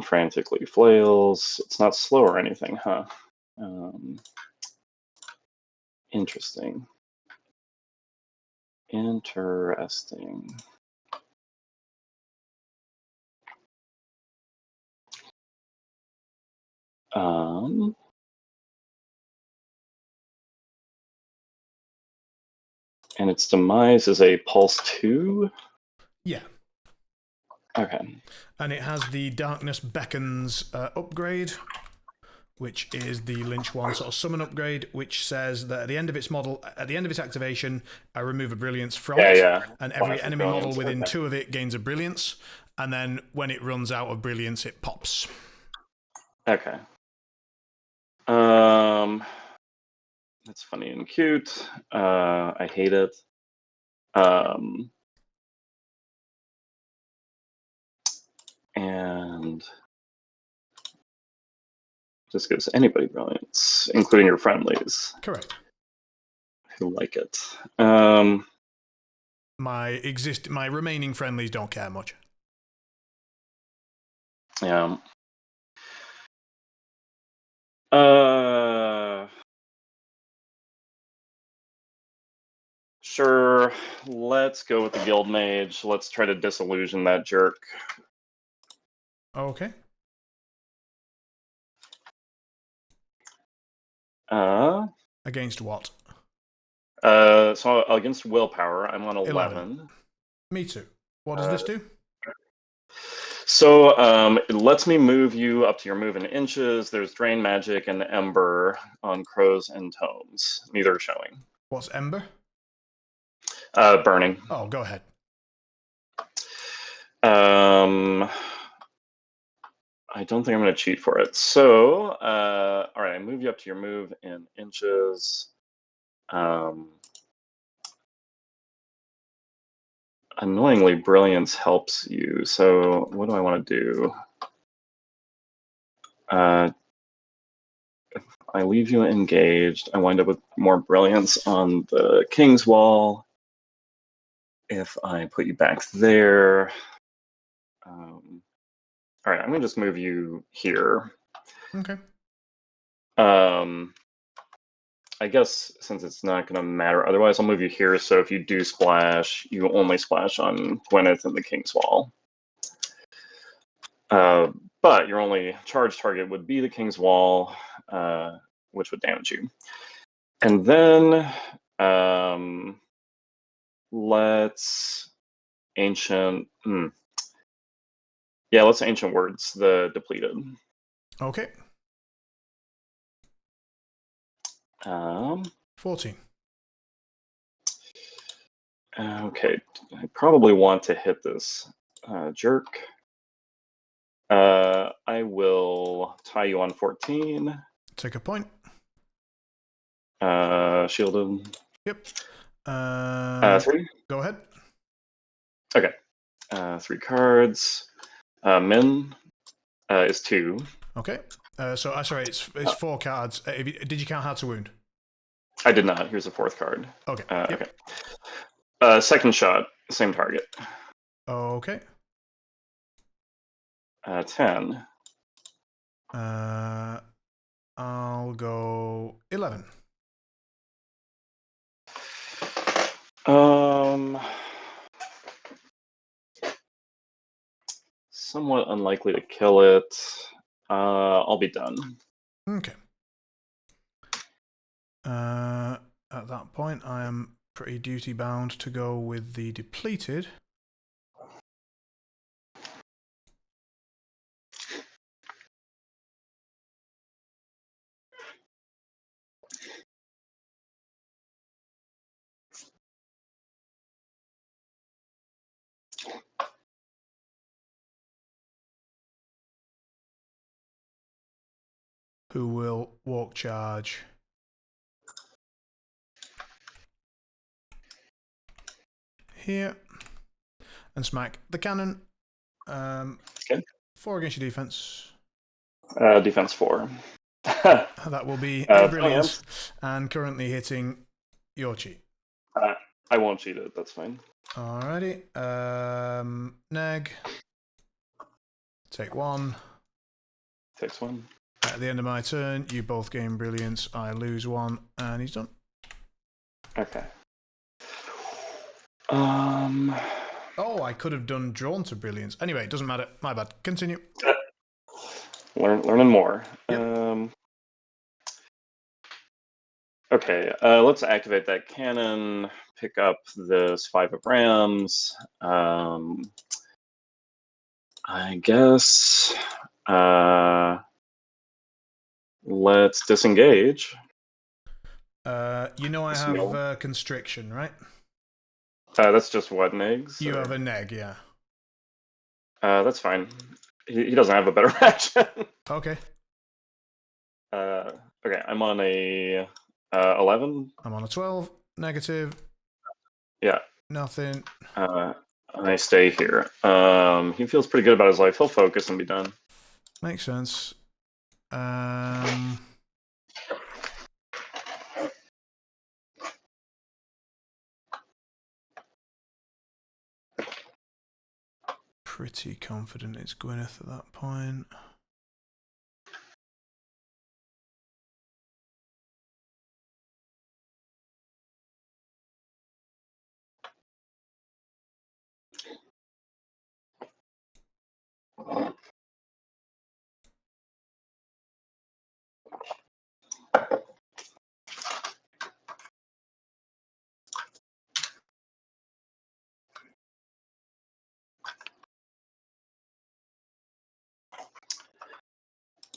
Frantically flails. It's not slow or anything, huh? Interesting. Interesting. And its demise is a pulse 2? Yeah. Okay. And it has the Darkness Beckons upgrade, which is the Lynch1 sort of summon upgrade, which says that at the end of its model, at the end of its activation, I remove a brilliance from it, and every Classic enemy model within okay. 2 of it gains a brilliance, and then when it runs out of brilliance, it pops. Okay. That's funny and cute. I hate it. And just gives anybody brilliance, including your friendlies. Correct. Who like it. My remaining friendlies don't care much. Yeah. Sure. Let's go with the guild mage. Let's try to disillusion that jerk. Okay. Against what? So against willpower, I'm on 11. Me too. What does this do? So it lets me move you up to your move in inches. There's Drain Magic and Ember on Crows and Tomes. Neither are showing. What's Ember? Burning. Oh, go ahead. I don't think I'm going to cheat for it. So, all right, I move you up to your move in inches. Annoyingly, Brilliance helps you. So what do I want to do? If I leave you engaged, I wind up with more Brilliance on the King's Wall. If I put you back there, all right, I'm gonna just move you here. Okay. I guess since it's not gonna matter, otherwise I'll move you here. So if you do splash, you only splash on Gwyneth and the King's Wall. But your only charge target would be the King's Wall, which would damage you. And then let's ancient. Yeah, let's ancient words the depleted. Okay. 14. Okay, I probably want to hit this jerk. I will tie you on 14. Take a point. Shielded. Yep. 3. Go ahead. Okay. 3 cards. Min is 2. Okay. So sorry, it's 4 cards. Did you count how to wound? I did not. Here's a 4th card. Okay. Yep. Okay. Second shot, same target. Okay. 10. I'll go 11. Somewhat unlikely to kill it. I'll be done. Okay. At that point, I am pretty duty bound to go with the depleted. Who will walk charge here and smack the cannon. Okay. 4 against your defense. Defense 4. That will be a brilliance, brilliant. and currently hitting your cheat. I won't cheat it, that's fine. Alrighty. Neg. Take 1. Takes 1. At the end of my turn, you both gain brilliance. I lose 1, and he's done. Okay. Oh, I could have done drawn to brilliance. Anyway, it doesn't matter. My bad. Continue. Learning more. Yep. Okay, let's activate that cannon, pick up this 5 of rams. I guess let's disengage. You know I have constriction, right? That's just what, negs? You have a neg, yeah. That's fine. He doesn't have a better action. Okay. Okay, I'm on a 11. I'm on a 12. Negative. Yeah. Nothing. I stay here. He feels pretty good about his life. He'll focus and be done. Makes sense. Pretty confident it's Gwyneth at that point.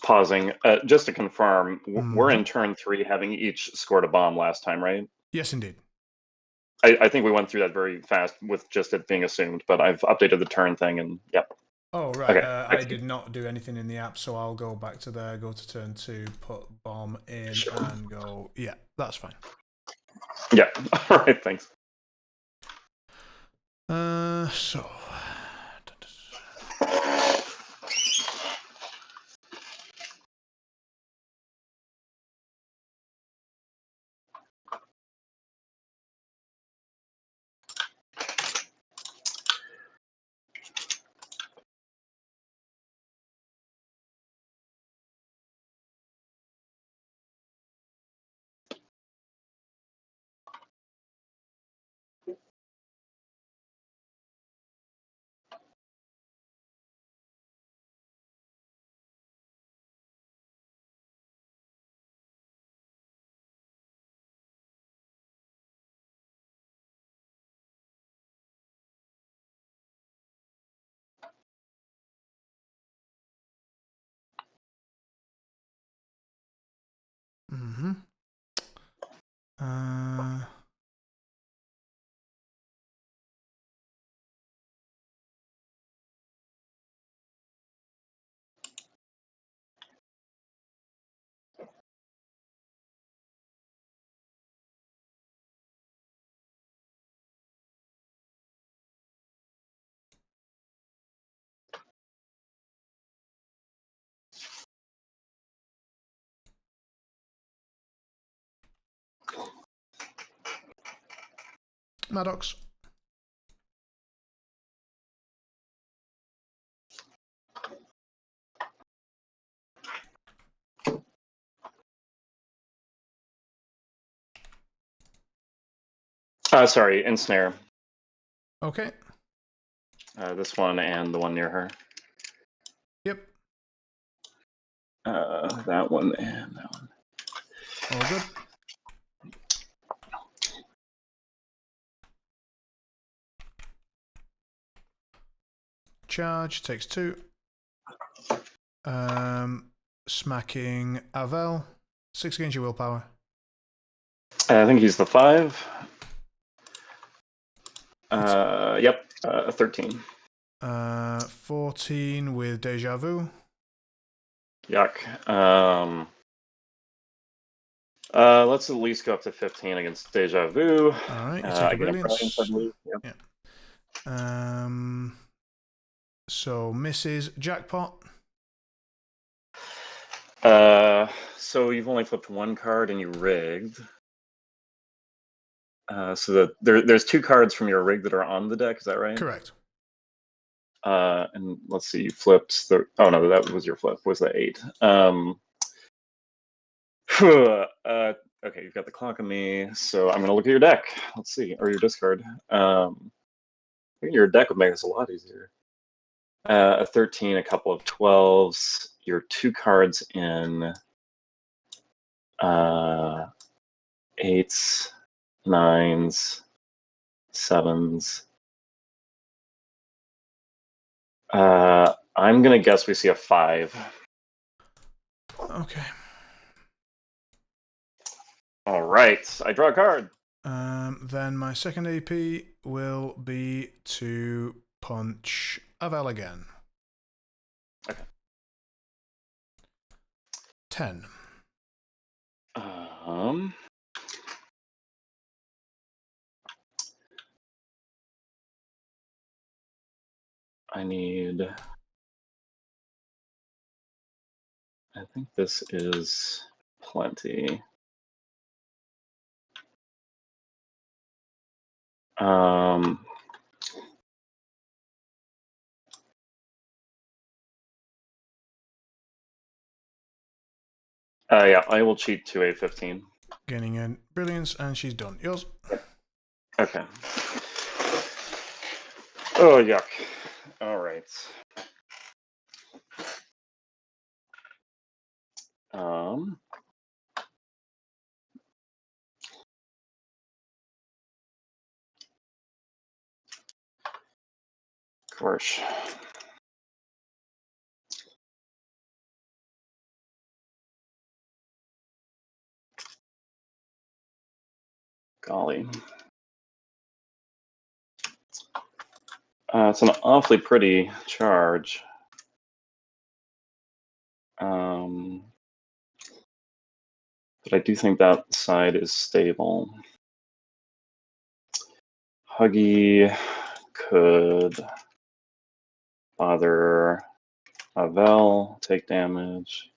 Pausing. Just to confirm, we're in turn 3, having each scored a bomb last time, right? Yes, indeed. I think we went through that very fast with just it being assumed, but I've updated the turn thing, and yep. Oh, right. Okay. I did not do anything in the app, so I'll go back to there, go to turn 2, put bomb in, and go. Yeah, that's fine. Yeah. All right. Thanks. So. Mm-hmm. Maddox. Sorry, Ensnare. Okay. This one and the one near her. Yep. That one and that one. All good. Charge takes 2. Smacking Avel. 6 against your willpower. I think he's the 5. Yep, 13. 14 with Deja Vu. Yuck. Let's at least go up to 15 against Deja Vu. All right, you take a brilliance. I believe. Yep. Yeah. So misses Jackpot. So you've only flipped 1 card and you rigged. So that there's 2 cards from your rig that are on the deck. Is that right? Correct. And let's see, you flipped the. Oh no, that was your flip. Was the 8? Okay, you've got the clock on me, so I'm gonna look at your deck. Let's see, or your discard. I think your deck would make this a lot easier. A 13, a couple of 12s. Your 2 cards in 8s, 9s, 7s. I'm gonna guess we see a 5. Okay. All right, I draw a card. Then my second AP will be to punch Avel again. Okay. 10. I think this is plenty. Yeah, I will cheat to a 15. Gaining a brilliance, and she's done. Yours. Okay. Oh, yuck. All right. Of course. Golly. It's an awfully pretty charge. But I do think that side is stable. Huggy could bother Avel, take damage.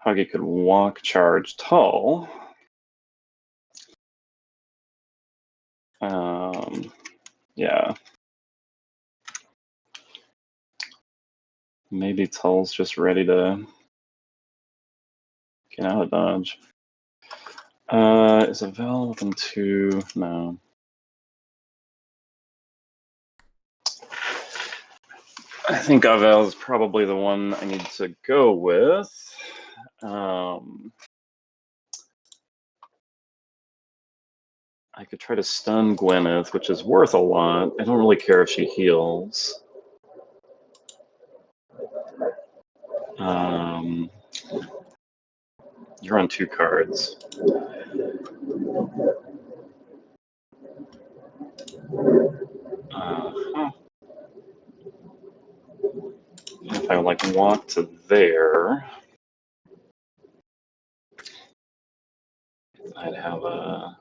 Huggy could walk charge Tull. Yeah. Maybe Tull's just ready to get out of dodge. Is Avel within 2? No. I think Avel is probably the one I need to go with. I could try to stun Gwyneth, which is worth a lot. I don't really care if she heals. You're on 2 cards. If I like walk to there, I'd have a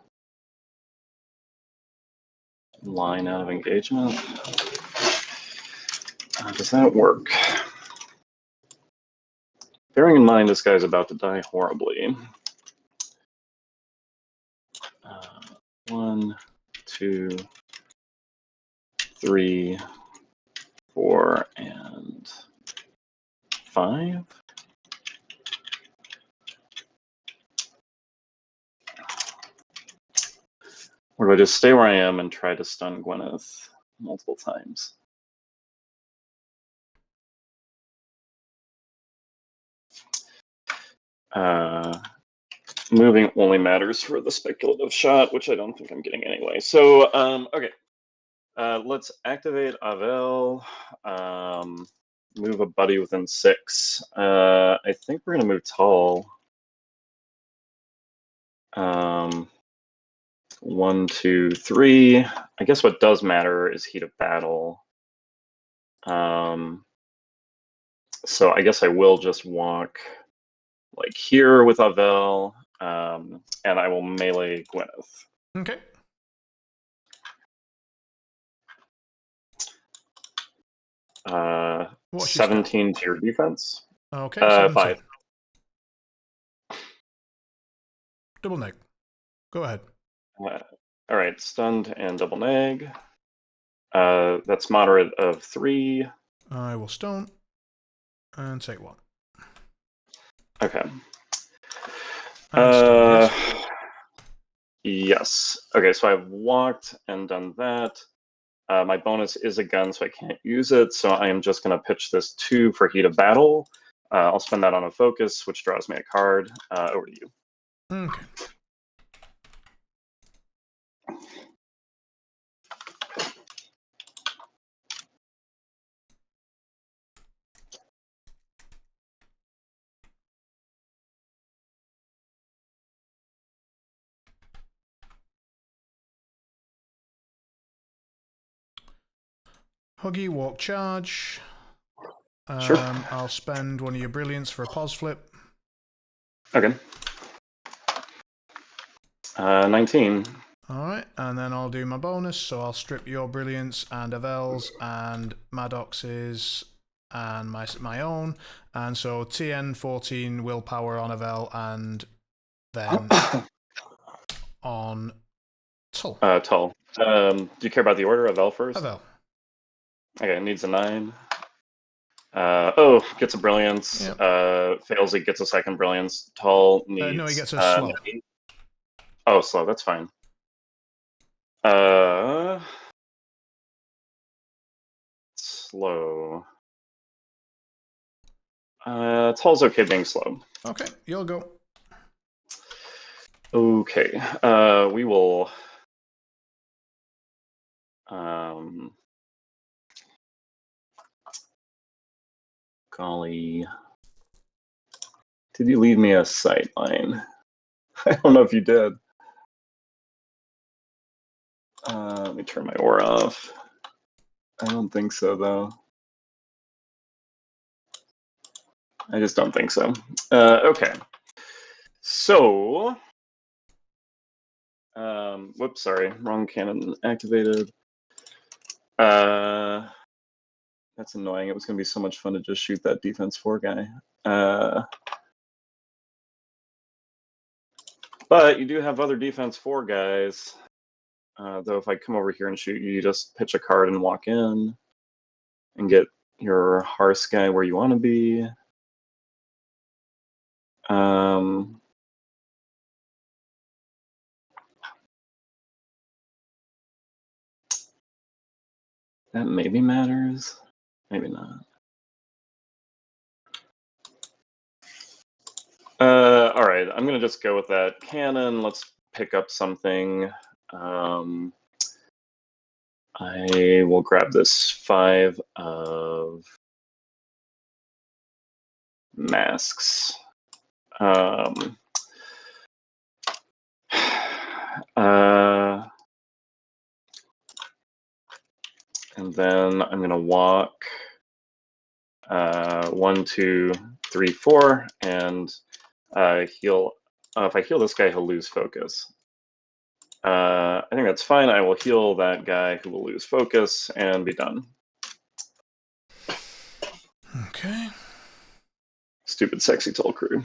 line out of engagement. Does that work? Bearing in mind this guy's about to die horribly. 1, 2, 3, 4, and 5. Or do I just stay where I am and try to stun Gwyneth multiple times? Moving only matters for the speculative shot, which I don't think I'm getting anyway. So, okay. Let's activate Avel. Move a buddy within 6. I think we're going to move Tull. 1, 2, 3. I guess what does matter is heat of battle. So I guess I will just walk like here with Avel, and I will melee Gwyneth. Okay. What's 17 to your defense. Okay, 17. 5. Double neg. Go ahead. All right, stunned and double neg. That's moderate of 3. I will stone and take 1. Okay. And yes. Okay, so I've walked and done that. My bonus is a gun, so I can't use it. So I am just going to pitch this 2 for heat of battle. I'll spend that on a focus, which draws me a card. Over to you. Okay. Huggy, walk, charge. Sure. I'll spend one of your brilliance for a pause flip. Okay. 19. Alright, and then I'll do my bonus, so I'll strip your brilliance and Avel's and Maddox's and my own. And so TN 14 willpower on Avel and then on Tull. Tull. Do you care about the order of L first? Avel. Okay, needs a 9. Gets a brilliance. Yep. Fails, he gets a second brilliance. Tull needs. No, he gets a slow. Oh, slow. That's fine. Slow. Tull's okay being slow. Okay, you'll go. Okay. We will. Golly. Did you leave me a sight line? I don't know if you did. Let me turn my aura off. I don't think so, though. I just don't think so. Okay. So, whoops, sorry, wrong cannon activated. That's annoying. It was going to be so much fun to just shoot that defense 4 guy. But you do have other defense 4 guys. Though if I come over here and shoot you, you just pitch a card and walk in and get your Hearth guy where you want to be. That maybe matters. Maybe not. All right, I'm going to just go with that cannon. Let's pick up something. I will grab this 5 of masks. And then I'm going to walk 1, 2, 3, 4, and heal. If I heal this guy, he'll lose focus. I think that's fine. I will heal that guy who will lose focus and be done. Okay. Stupid sexy Tull crew.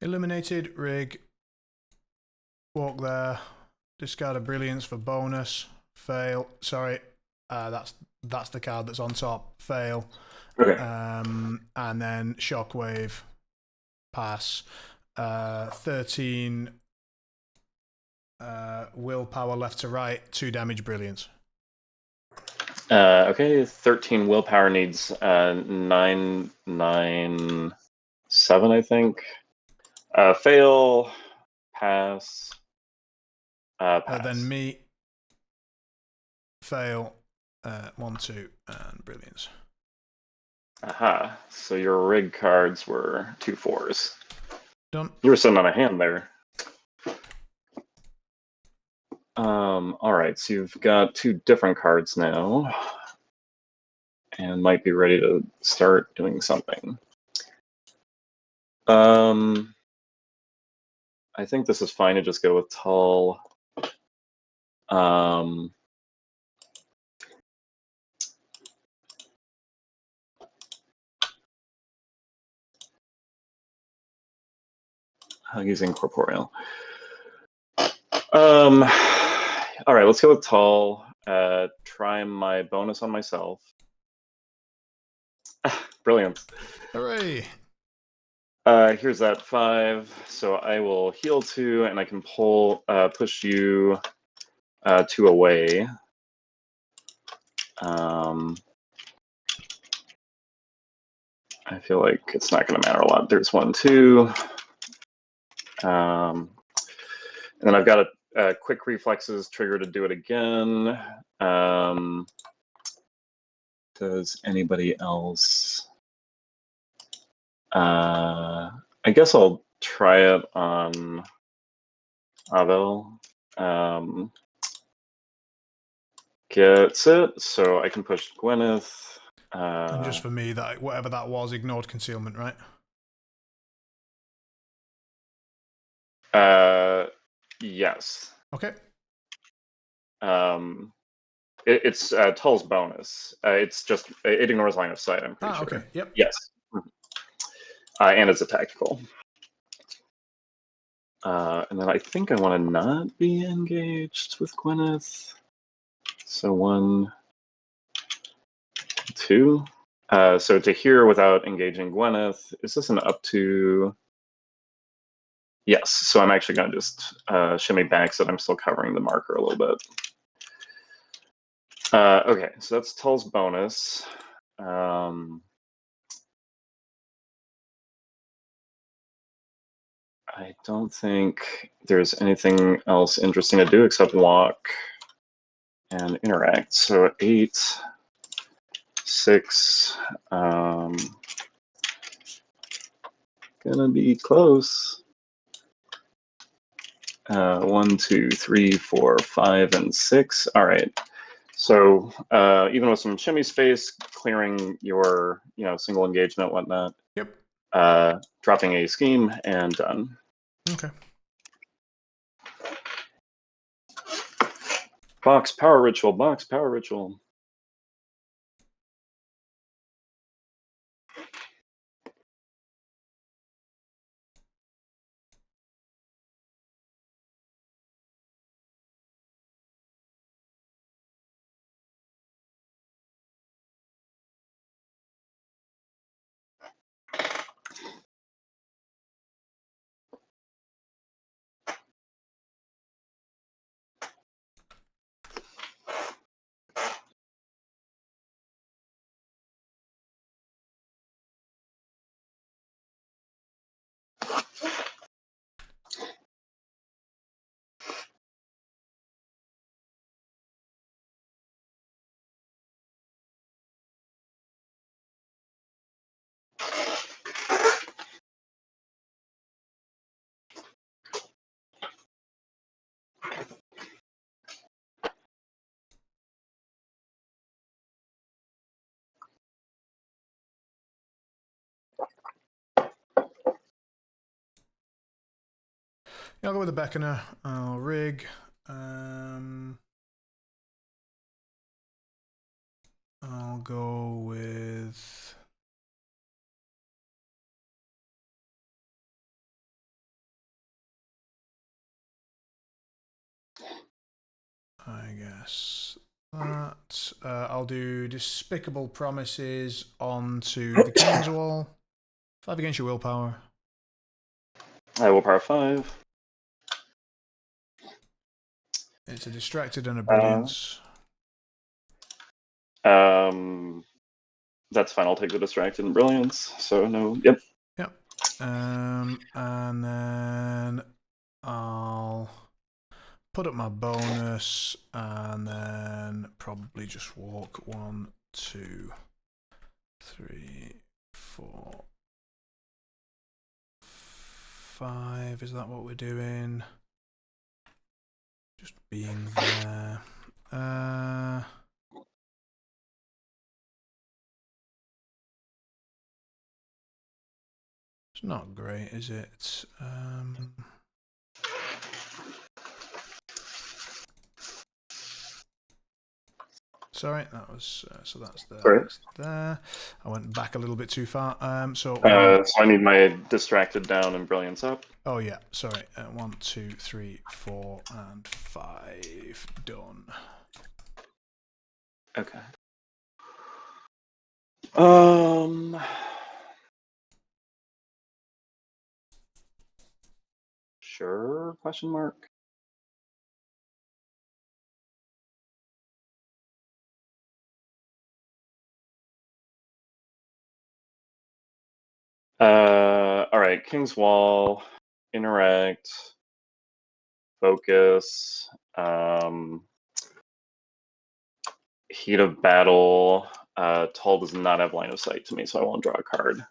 Eliminated, rig, walk there, discard a brilliance for bonus, fail. Sorry, that's the card that's on top. Fail. Okay. And then shockwave, pass. 13 willpower left to right, 2 damage, brilliance. Okay, 13 willpower needs 997, I think. Fail, pass, pass. Then me, fail, 1, 2, and brilliance. Aha, so your rig cards were 2 4s. Done. You were sitting on a hand there. Alright, so you've got 2 different cards now. And might be ready to start doing something. I think this is fine to just go with Tull. Using Corporeal. All right, let's go with Tull. Try my bonus on myself. Brilliant. Hooray! Here's that 5. So I will heal 2, and I can push you 2 away. I feel like it's not going to matter a lot. There's 1, 2. And then I've got a quick reflexes trigger to do it again. Does anybody else? I guess I'll try it on Abel. Gets it, so I can push Gwyneth. And just for me, that whatever that was, ignored concealment, right? Yes. Okay. It's Tull's bonus. It's just it ignores line of sight. I'm pretty sure. Okay. Yep. Yes. And it's a tactical. And then I think I want to not be engaged with Gwyneth. So 1, 2. So to here without engaging Gwyneth, is this an up to? Yes, so I'm actually going to just shimmy back so that I'm still covering the marker a little bit. Okay, so that's Tull's bonus. I don't think there's anything else interesting to do except walk and interact. So 8, 6, gonna be close. 1, 2, 3, 4, 5, and 6. All right. So even with some shimmy space, clearing your single engagement, whatnot. Yep. Dropping a scheme and done. Okay. Box power ritual. Box power ritual. Yeah, I'll go with the Beckoner. I'll rig. I'll go with... I guess that. I'll do Despicable Promises onto the King's Wall. 5 against your willpower. Willpower 5. It's a distracted and a brilliance. That's fine. I'll take the distracted and brilliance. So no. Yep. Yep. And then I'll put up my bonus and then probably just walk 1, 2, 3, 4, 5. Is that what we're doing? Just being there. It's not great, is it? Sorry, that was so that's there. Sorry. That's there. I went back a little bit too far. So I need my distracted down and brilliance up. oh yeah, sorry. 1, 2, 3, 4, and 5 done. Okay. Sure? Question mark. All right. King's Wall, interact, focus, heat of battle. Tull does not have line of sight to me, so I won't draw a card.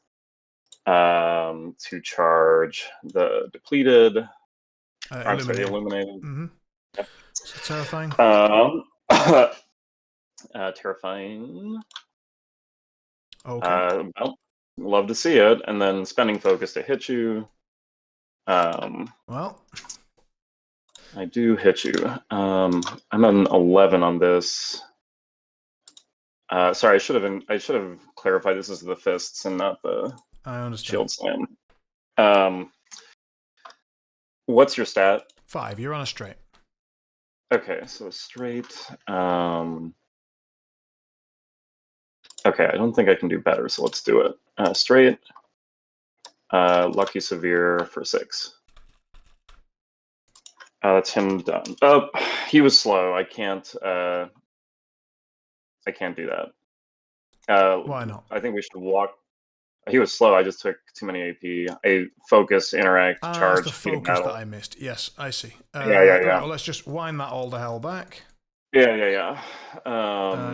To charge the depleted. I'm sorry, the illuminated. Mm-hmm. Yep. So terrifying. Terrifying. Okay. Well, love to see it. And then spending focus to hit you. Well, I do hit you. I'm an 11 on this. Sorry, I should have clarified this is the fists and not the shield slam. What's your stat? 5. You're on a straight. Okay, so straight. Okay, I don't think I can do better, so let's do it. Straight. Lucky severe for 6. That's him done. Oh, he was slow. I can't do that. Why not? I think we should walk. He was slow. I just took too many AP. I focus, interact, charge. That's the focus that I missed. Yes, I see. Yeah. Right, well, let's just wind that all the hell back. Yeah.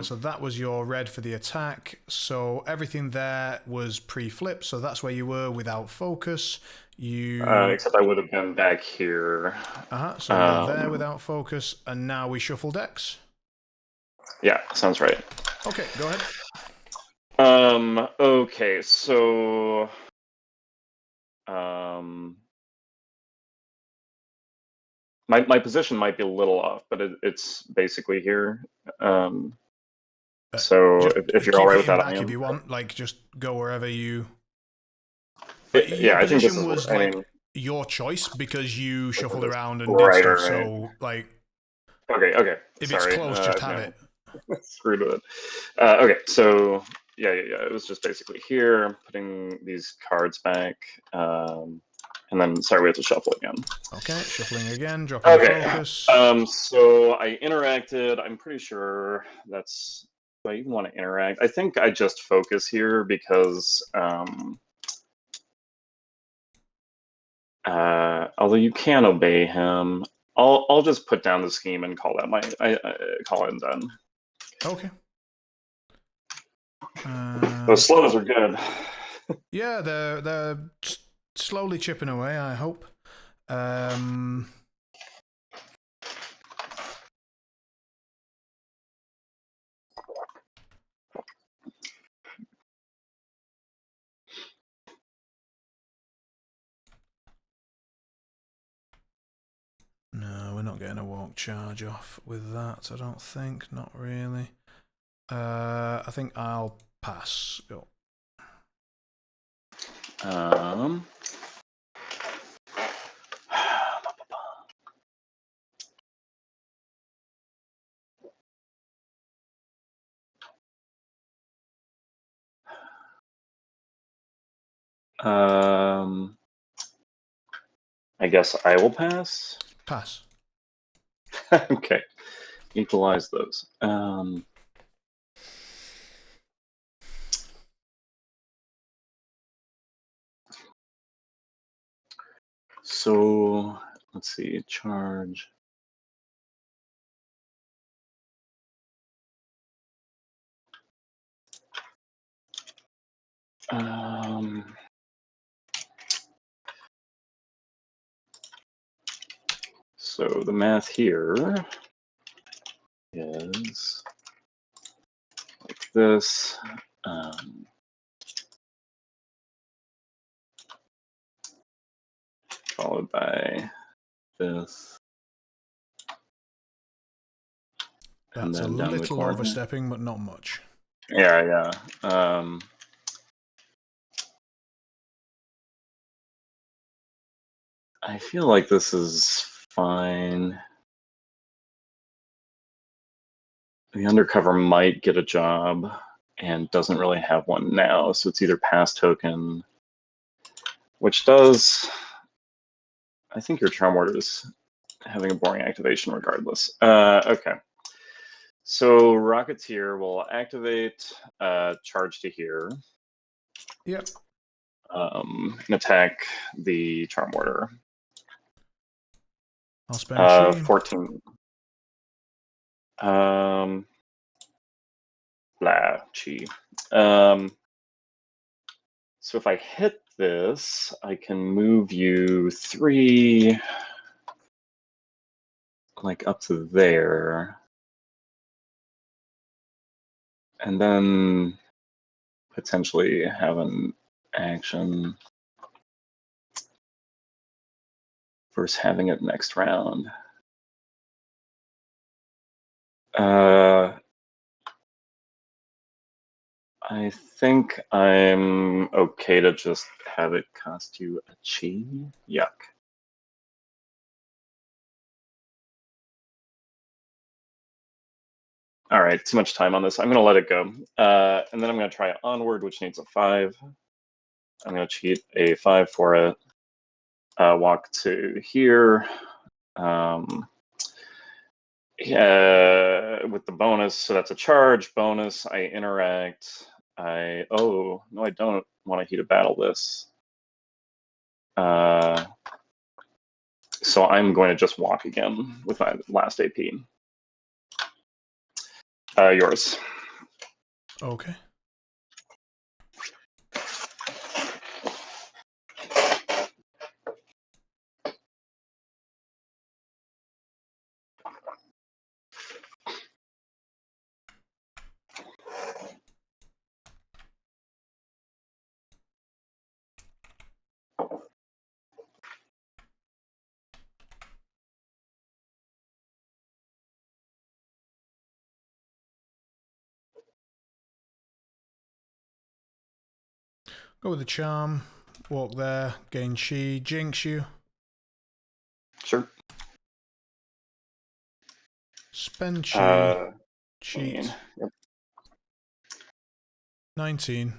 So that was your red for the attack. So everything there was pre-flip. So that's where you were without focus. Except I would have been back here. So you're there without focus, and now we shuffle decks. Yeah, sounds right. Okay, go ahead. Okay, so my position might be a little off, but it's basically here. So if you're all right with that, back if you want, like just go wherever you. Yeah, I think this was your choice because you shuffled around and did stuff. Right. So like. Okay. If it's close, just have it. Screwed with it. Okay, so yeah. It was just basically here, putting these cards back, and then sorry, we have to shuffle again. Okay, shuffling again, dropping focus. So I interacted. I'm pretty sure that's. Do I even want to interact? I think I just focus here because. Although you can obey him, I'll just put down the scheme and call that call it done. Okay. Those slows are good. Yeah, they're slowly chipping away, I hope. not getting a walk charge off with that, I don't think. Not really. I think I'll pass. Go. I guess I will pass. Pass. Okay. Equalize those. So let's see, charge. So the math here is like this. Followed by this. And That's a then down the little corner. overstepping, but not much. Yeah. I feel like this is fine. The undercover might get a job and doesn't really have one now, so it's either pass token, which does. I think your Charm Ward is having a boring activation regardless. Okay. So Rocketeer will activate charge to here. Yep. And attack the Charm Warder. I'll spend chi. 14. Blah, chi. So if I hit this, I can move you 3, like up to there. And then potentially have an action versus having it next round. I think I'm okay to just have it cost you a chi. Yuck. All right, too much time on this. I'm going to let it go. And then I'm going to try Onward, which needs a 5. I'm going to cheat a 5 for it. Walk to here. With the bonus, so that's a charge bonus. I interact. Oh, no, I don't want to heat a battle this. So I'm going to just walk again with my last AP. Yours. Okay. Go with the charm. Walk there. Gain chi. Jinx you. Sure. Spend chi. Cheat. Yep. 19.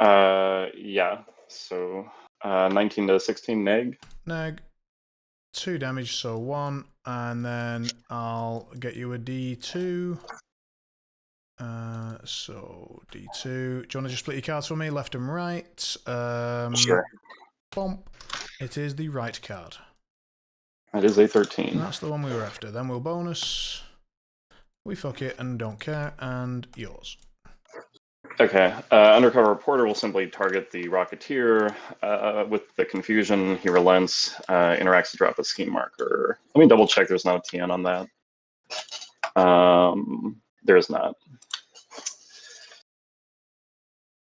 Yeah. So 19 to 16 neg. Neg. 2 damage, so 1. And then I'll get you a D2. So D2. Do you want to just split your cards for me, left and right? Sure. Bump. It is the right card. That is a 13. That's the one we were after. Then we'll bonus. We fuck it and don't care. And yours. Okay. Undercover Reporter will simply target the Rocketeer. With the confusion, he relents, interacts to drop a scheme marker. Let me double check there's not a TN on that. There is not.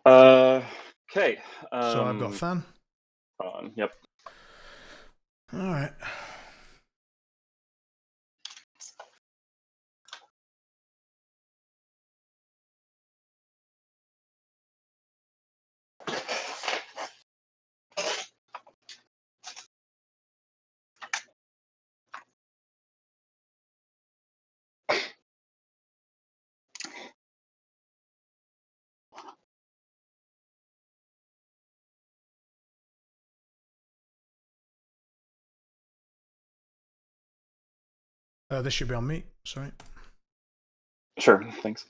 Okay. So I've got Fan. Yep. Alright. This should be on me. Sorry. Sure, thanks.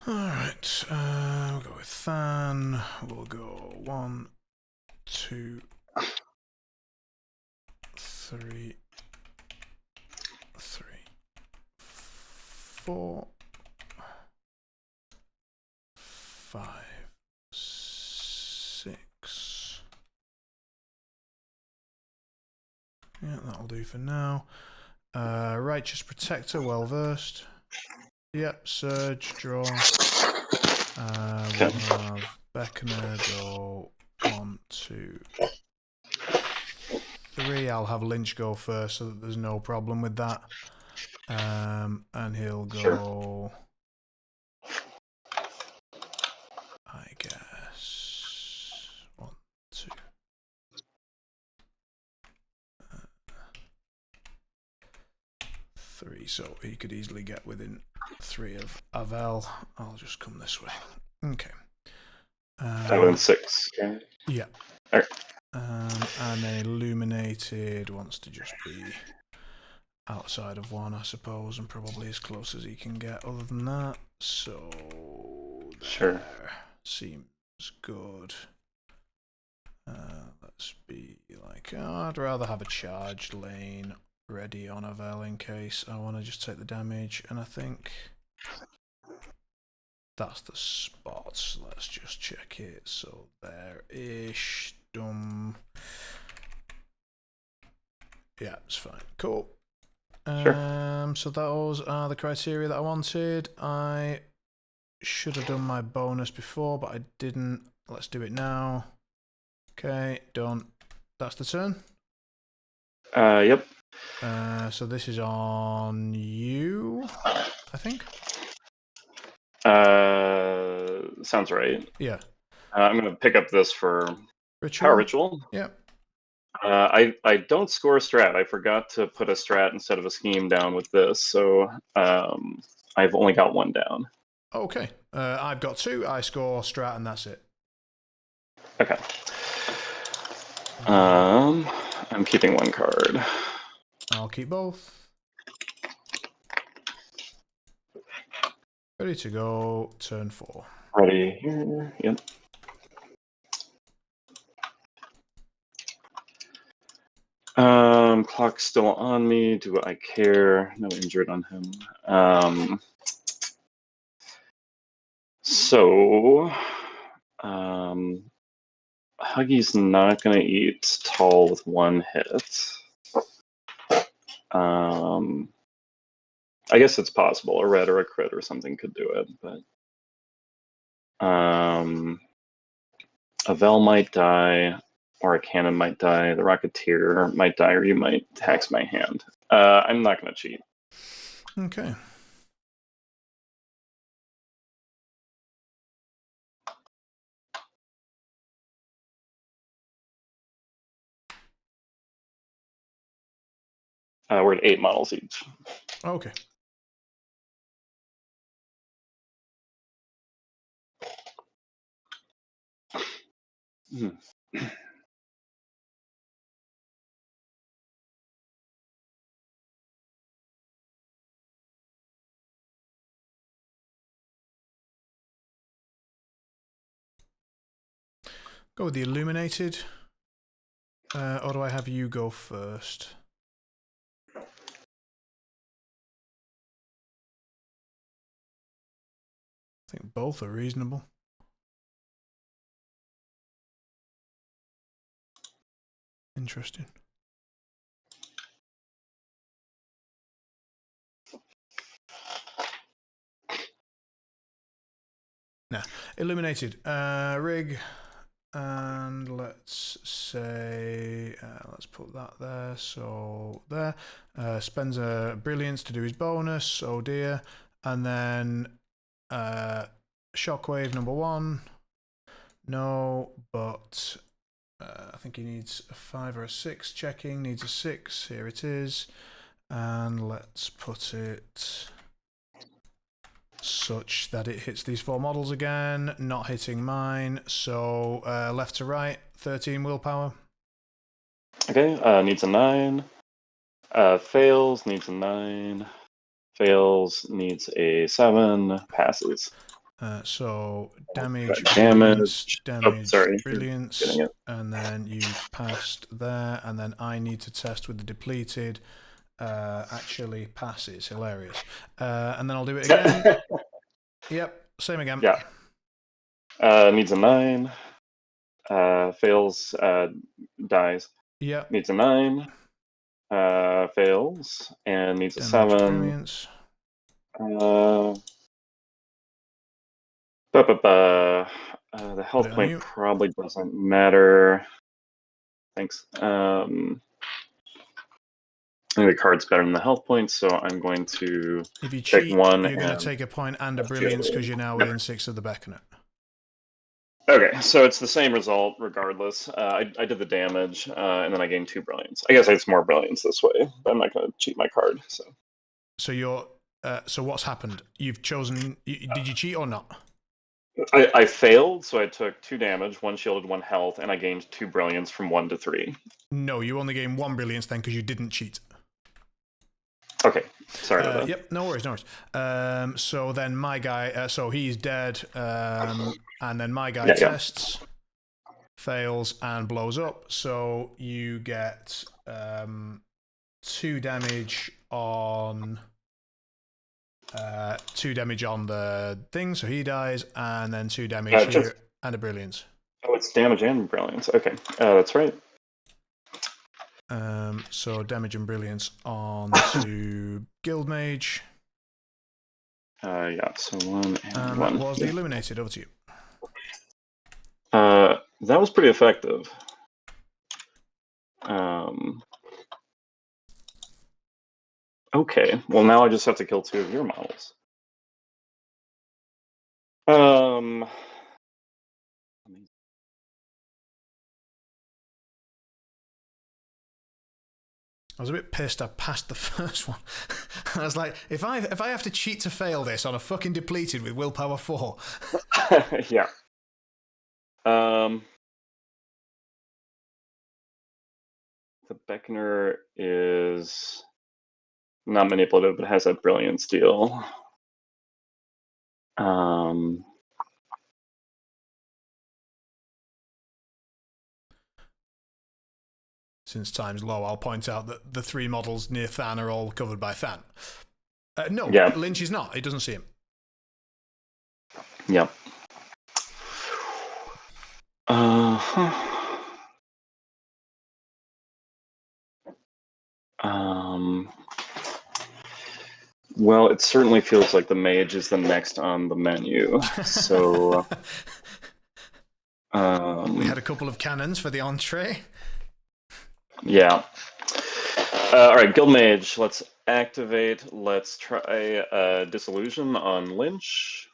Alright, we'll go with Than. We'll go 1, 2, 3, 4, 5, 6. Yeah, that'll do for now. Righteous Protector, well versed. Yep, Surge, draw. We'll have Beckoner go 1, 2, 3. I'll have Lynch go first so that there's no problem with that. And he'll go, I guess, 1, 2. 3, so he could easily get within 3 of Avel. I'll just come this way. Okay. 5 and 6. Okay. Yeah. All right. And then Illuminated wants to just be outside of 1, I suppose, and probably as close as he can get other than that. So there. Sure. Seems good. Let's be like, I'd rather have a charged lane ready on Avel in case I want to just take the damage, and I think that's the spot. Let's just check it. So there-ish. Yeah, it's fine. Cool. Sure. So those are the criteria that I wanted. I should have done my bonus before, but I didn't. Let's do it now. Okay, done. That's the turn. Yep. So this is on you, I think. Sounds right. Yeah. I'm gonna pick up this for Ritual. Power Ritual. Yep. I don't score strat. I forgot to put a strat instead of a scheme down with this, so I've only got 1 down. Okay. I've got 2. I score strat, and that's it. Okay. I'm keeping 1 card. I'll keep both. Ready to go. Turn 4. Ready here. Yep. Clock's still on me. Do I care? No injured on him. Huggy's not going to eat Tull with one hit. I guess it's possible. A red or a crit or something could do it, but a Vel might die, or a cannon might die. The Rocketeer might die, or you might tax my hand. I'm not going to cheat. Okay. We're at 8 models each. Okay. Go with the Illuminated. Or do I have you go first? I think both are reasonable. Interesting. Nah. Illuminated. Rig. And let's say, let's put that there. So there. Spends a brilliance to do his bonus. Oh dear. And then Shockwave number 1. No, but I think he needs a 5 or a 6 checking. Needs a 6. Here it is. And let's put it such that it hits these 4 models again, not hitting mine. So left to right, 13 willpower. Okay, needs a 9. Fails, needs a 9. Fails, needs a 7. Passes. So damage, Damage. brilliance, and then you've passed there, and then I need to test with the depleted. Actually passes. Hilarious. And then I'll do it again. Yep, same again. Yeah. Needs a 9. Fails, dies. Yep. Needs a 9. Fails, and needs a Damage, 7. brilliance. The health point probably doesn't matter. Thanks. I think the card's better than the health points, so I'm going to if you take cheat, 1. You're going to take a point and a brilliance because you're now within 6 of the beckonet. Okay, so it's the same result regardless. I did the damage, and then I gained 2 brilliance. I guess it's more brilliance this way, but I'm not going to cheat my card. So you're. So what's happened? You've chosen. Did you cheat or not? I failed, so I took 2 damage, 1 shielded, 1 health, and I gained 2 brilliance from 1 to 3. No, you only gained 1 brilliance then because you didn't cheat. Okay, sorry about that. Yep, no worries, no worries. So then my guy, so he's dead, and then my guy tests, fails, and blows up. So you get 2 damage on 2 damage on the thing, so he dies, and then 2 damage here and a brilliance. Oh, it's damage and brilliance. Okay, that's right. So damage and brilliance on to Guildmage. Yeah, so 1 and 1. That was the Illuminated. Over to you. That was pretty effective. Okay, well now I just have to kill 2 of your models. I was a bit pissed I passed the first one. I was like, if I have to cheat to fail this on a fucking depleted with willpower 4. Yeah. The Beckoner is not manipulative, but has that brilliance deal. Since time's low, I'll point out that the 3 models near Than are all covered by Than. No, Yeah. Lynch is not. He doesn't see him. Yep. Well, it certainly feels like the mage is the next on the menu. So we had a couple of cannons for the entree. Yeah. All right, guild mage. Let's activate. Let's try disillusion on Lynch.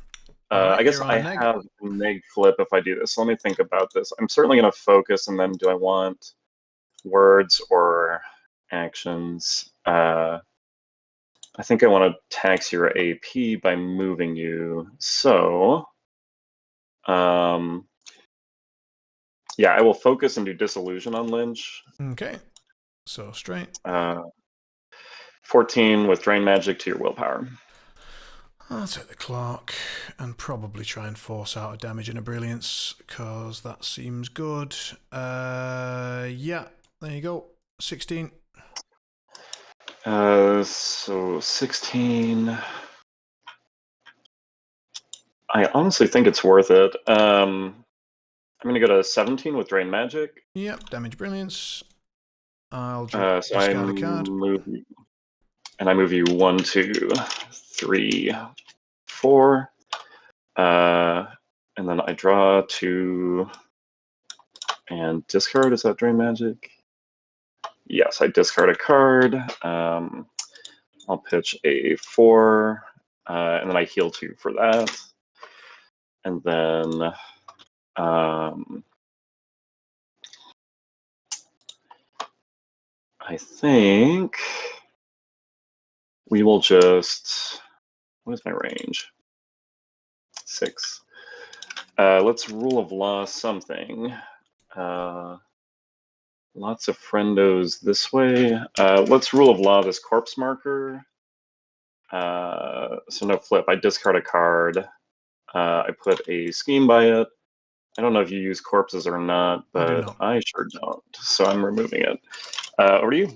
Right, I guess you're on I a neg. have neg flip if I do this. Let me think about this. I'm certainly going to focus, and then do I want words or actions? I think I want to tax your AP by moving you. So, yeah, I will focus and do disillusion on Lynch. Okay, so straight. 14 with drain magic to your willpower. I'll take the clock and probably try and force out a damage and a brilliance because that seems good. Yeah, there you go. 16. So 16. I honestly think it's worth it. I'm going to go to 17 with drain magic. Yep, damage brilliance. I'll So discard a card. I move you 1, 2, 3, 4. And then I draw 2 and discard. Is that drain magic? Yes, I discard a card. I'll pitch a 4, and then I heal 2 for that. And then I think we will just, what is my range? 6. Let's rule of law something. Lots of friendos this way. Let's rule of law this corpse marker. So no flip. I discard a card. I put a scheme by it. I don't know if you use corpses or not, but I sure don't. So I'm removing it. Over to you.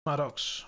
Maddox.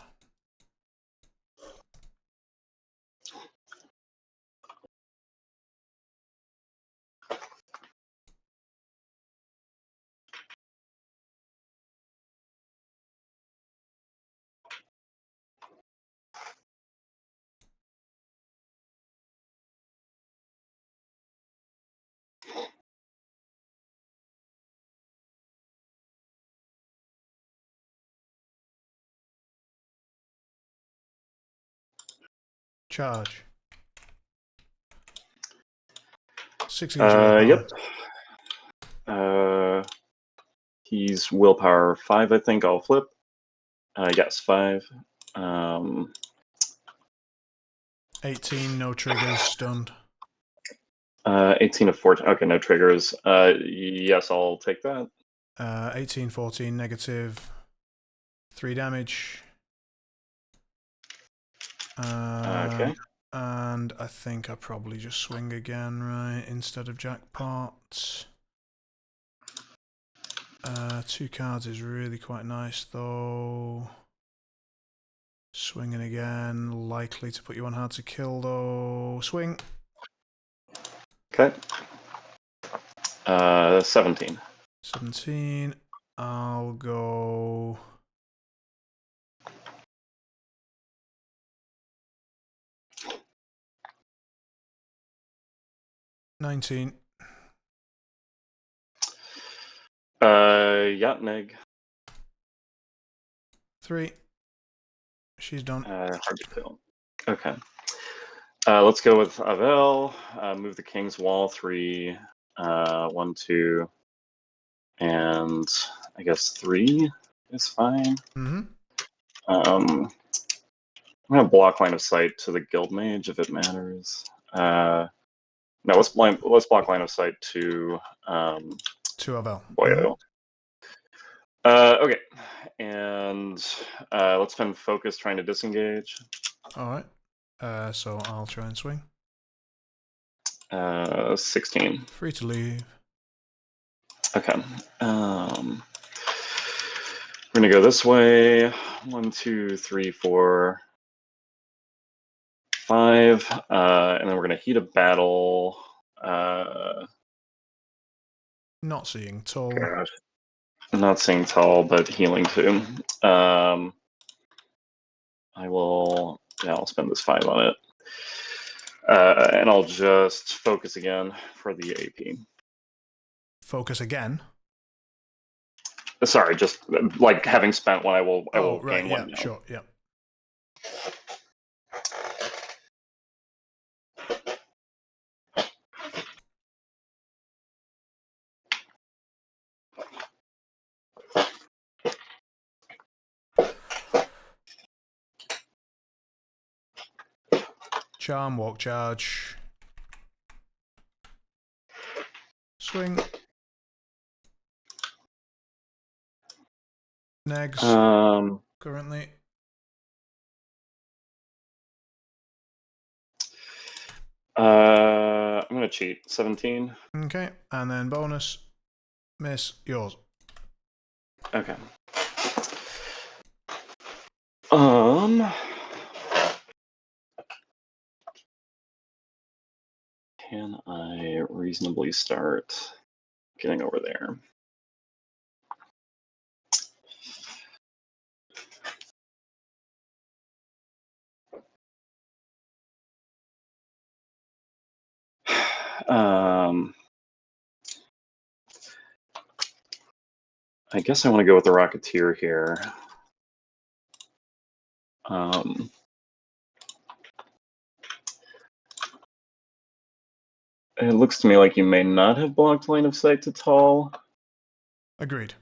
Charge. 6 against your willpower. Yep. He's willpower 5, I think. I'll flip. Yes, 5. 18, no triggers, stunned. 18 of 14. Okay, no triggers. Yes, I'll take that. 18, 14, negative. 3 damage. Okay. And I think I probably just swing again, right, instead of jackpot. 2 cards is really quite nice, though. Swinging again, likely to put you on hard to kill, though. Swing. Okay. 17. 17. I'll go... 19. Yeah, neg. 3. She's done. Hard to kill. Okay. Let's go with Avel. Move the king's wall 3. 1, 2, and I guess 3 is fine. Mm-hmm. I'm gonna block line of sight to the guild mage if it matters. No, let's block line of sight to Avel. Boyo. Okay, and let's spend focus trying to disengage. All right. So I'll try and swing. 16. Free to leave. Okay. We're gonna go this way. 1, 2, 3, 4, 5, and then we're gonna heat a battle. Not seeing Tull. God. I'm not seeing Tull, but healing too. I'll spend this 5 on it. And I'll just focus again for the AP. Focus again. Sorry, just like having spent one, I will right, gain yeah, 1 now. Sure, yeah. Charm, walk, charge. Swing. Negs. Currently. I'm gonna cheat. 17. Okay, and then bonus. Miss, yours. Okay. Can I reasonably start getting over there? I guess I want to go with the Rocketeer here. It looks to me like you may not have blocked line of sight to Tull. Agreed.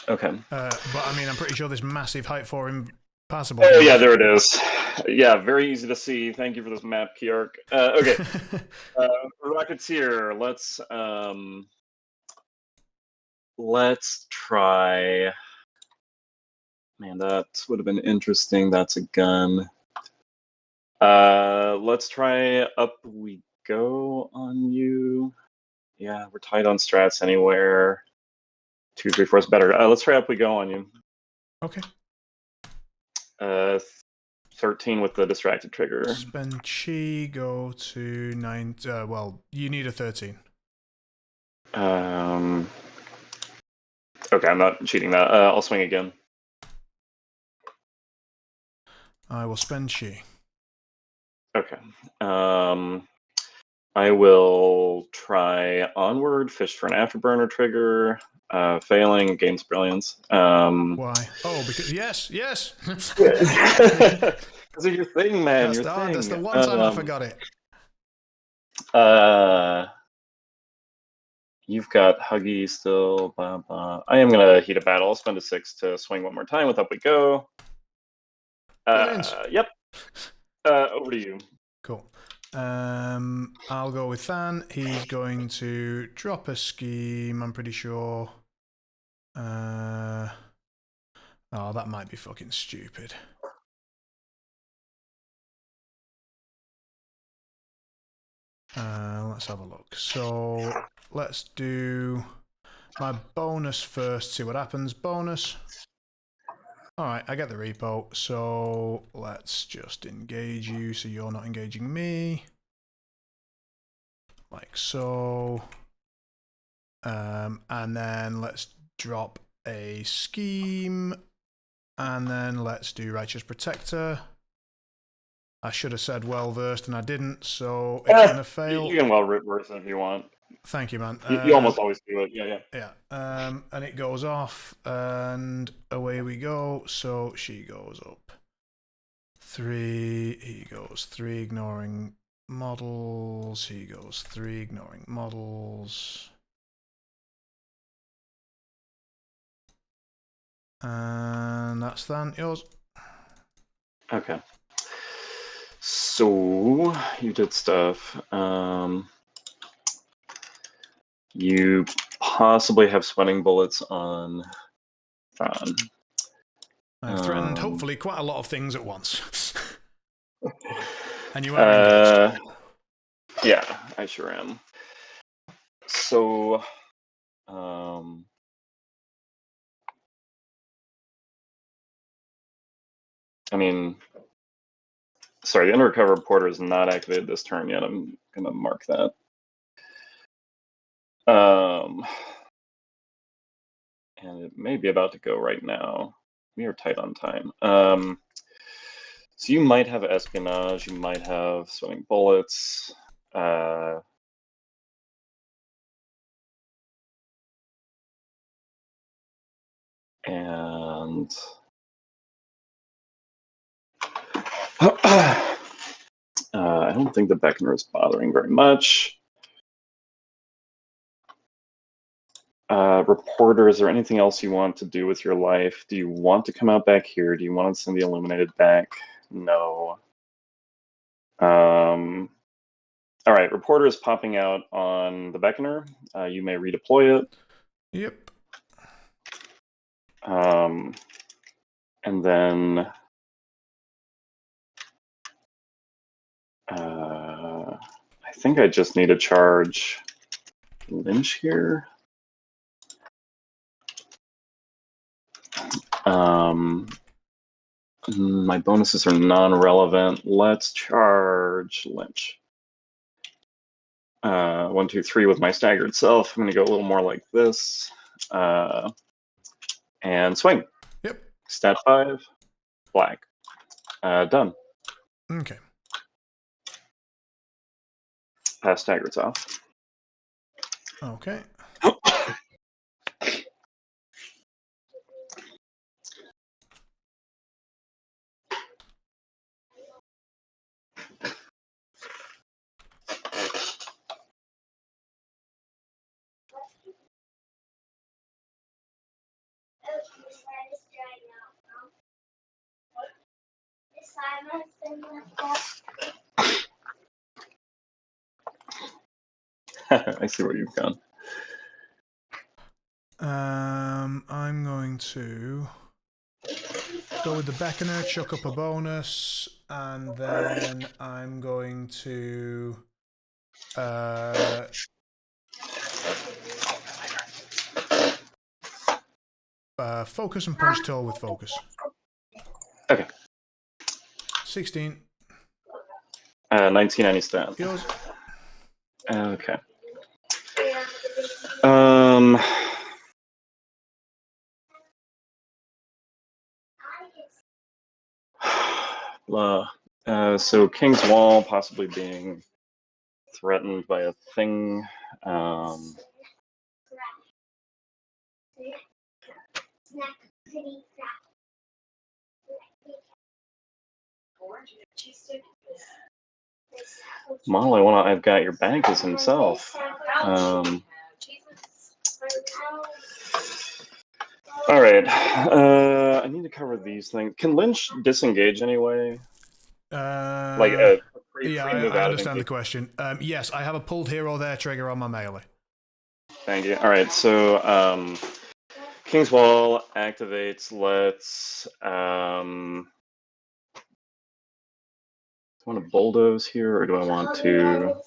Okay. But I mean, I'm pretty sure this massive height 4 impassable. Oh yeah, there it is. Yeah, very easy to see. Thank you for this map, Kiark. Okay. Rocketeer, let's try. Man, that would have been interesting. That's a gun. Let's try Up We Go on you. Yeah, we're tight on strats anywhere. 2, 3, 4 is better. Let's try Up We Go on you. Okay. 13 with the distracted trigger. Spend chi, go to 9. Well, you need a 13. Okay, I'm not cheating that. I'll swing again. I will spend chi. Okay. I will try Onward, fish for an afterburner trigger. Failing, gains brilliance. Why? Oh, because yes. Because of your thing, man. That's the one time I forgot it. You've got Huggy still. Blah, blah. I am gonna heat a battle. I'll spend a 6 to swing one more time with Up We Go. Yep. Over to you. Cool. I'll go with Than. He's going to drop a scheme, I'm pretty sure. Oh, that might be fucking stupid. Let's have a look. So let's do my bonus first, see what happens. Bonus. Alright, I get the repo, so let's just engage you so you're not engaging me. Like so. And then let's drop a scheme. And then let's do Righteous Protector. I should have said well versed and I didn't, so it's going to fail. You can well reverse it if you want. Thank you, man. You almost always do it. Yeah. Yeah. And it goes off, and away we go. So she goes up 3. He goes 3, ignoring models. He goes 3, ignoring models. And that's then yours. Okay. So you did stuff. You possibly have sweating bullets on Thrawn. I've threatened, hopefully, quite a lot of things at once. And you are engaged. Yeah, I sure am. So, I mean, sorry, the undercover reporter is not activated this turn yet. I'm gonna mark that. And it may be about to go right now. We are tight on time. So you might have espionage, you might have swimming bullets. And I don't think the Beckoner is bothering very much. Reporter, is there anything else you want to do with your life? Do you want to come out back here? Do you want to send the Illuminated back? No. All right, reporter is popping out on the Beckoner. You may redeploy it. Yep. And then I think I just need to charge Lynch here. My bonuses are non-relevant. Let's charge Lynch. 1, 2, 3 with my staggered self. I'm going to go a little more like this. And swing. Yep. Stat 5. Black. Done. Okay. Staggered's off. Okay. I see what you've done. I'm going to go with the Beckoner, chuck up a bonus, and then I'm going to focus and punch Tull with focus. Okay. 16. 19 any stat. Yours. Okay. So King's Wall possibly being threatened by a thing. Mal, I've got your back as himself. All right. I need to cover these things. Can Lynch disengage anyway? Like a yeah, I understand the question. Yes, I have a pulled hero there trigger on my melee. Thank you. All right, so King's Wall activates. Let's. Do I want to bulldoze here, or do I want to?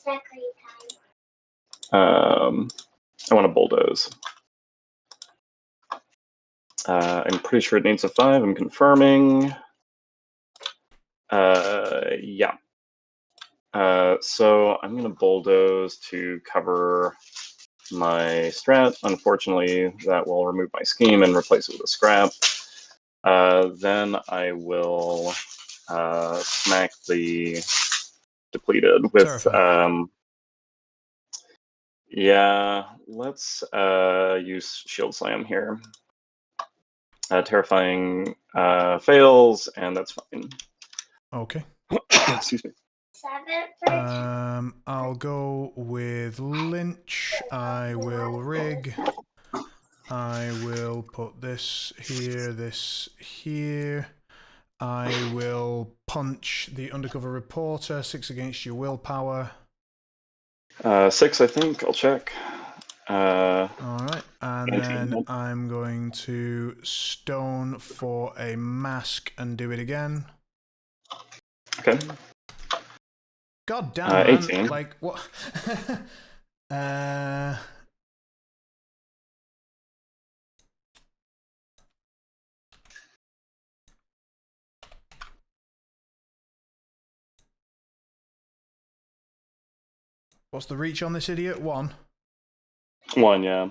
I want to bulldoze. I'm pretty sure it needs a 5. I'm confirming. Yeah. So I'm going to bulldoze to cover my strat. Unfortunately, that will remove my scheme and replace it with a scrap. Then I will smack the depleted with Yeah, let's use Shield Slam here. Terrifying fails, and that's fine. Okay. Excuse me. I'll go with Lynch. I will rig. I will put this here. I will punch the undercover reporter. 6 against your willpower. 6, I think. I'll check. Alright, and 19, then yep. I'm going to stone for a mask and do it again. Okay. God damn, man. 18. Like, what? What's the reach on this idiot? 1. 1, yeah.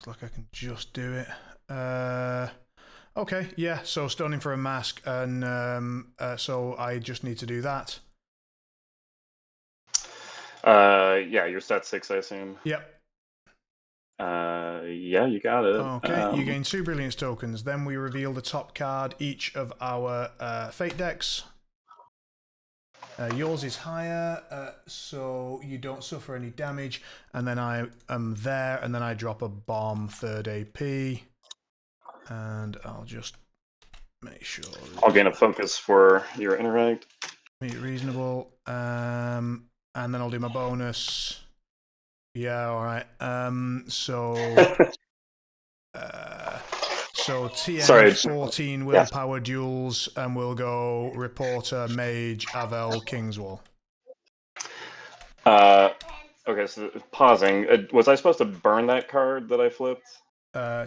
Looks like I can just do it. Okay, yeah, so stoning for a mask, and so I just need to do that. Yeah, you're stat 6, I assume. Yep. Yeah, you got it. Okay, you gain 2 brilliance tokens. Then we reveal the top card each of our fate decks. Yours is higher, so you don't suffer any damage. And then I am there, and then I drop a bomb 3rd AP. And I'll just make sure. I'll gain a focus for your interact. Make it reasonable. And then I'll do my bonus. Yeah, alright. So TN 14 willpower duels, and we'll go Reporter, Mage, Avel, Kingswall. Okay, so pausing. Was I supposed to burn that card that I flipped?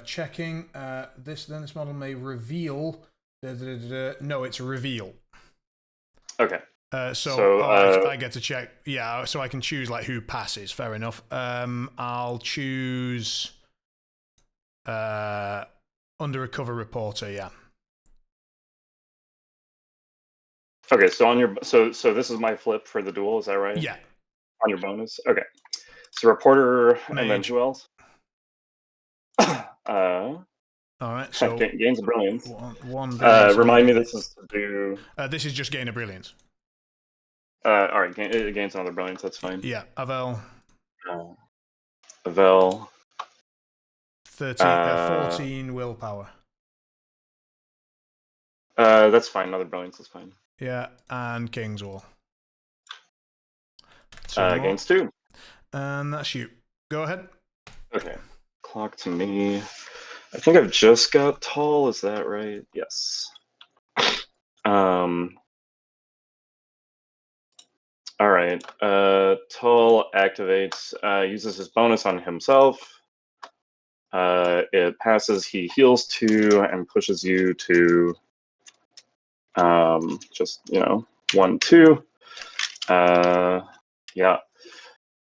Checking. This model may reveal. No, it's reveal. Okay. I get to check. Yeah, so I can choose like who passes. Fair enough. I'll choose Undercover Reporter. Yeah. Okay, so on your so this is my flip for the duel. Is that right? Yeah. On your bonus. Okay. So Reporter, Mage. and then who else? All right. So gains of brilliance. One brilliance. Remind me, this is to do. This is just gain a brilliance. All right, it gains another brilliance. That's fine. Yeah, Avel. Avel. 14 willpower. That's fine. Another brilliance is fine. Yeah, and Kingswall. Gains 2. And that's you. Go ahead. Okay. Clock to me. I think I've just got Tull. Is that right? Yes. All right. Tull activates. Uses his bonus on himself. It passes. He heals 2 and pushes you to just 1, 2. Yeah.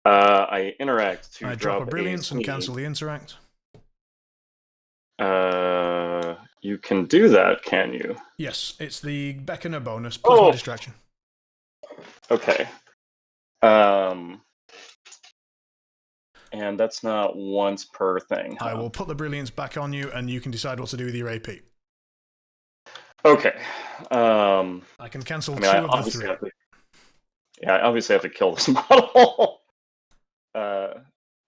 I interact to drop a brilliance and cancel the interact. You can do that, can you? Yes, it's the Beckoner bonus plus my distraction. Okay. And that's not once per thing. Huh? I will put the brilliance back on you, and you can decide what to do with your AP. Okay. I can cancel 2 of the 3. I obviously have to kill this model.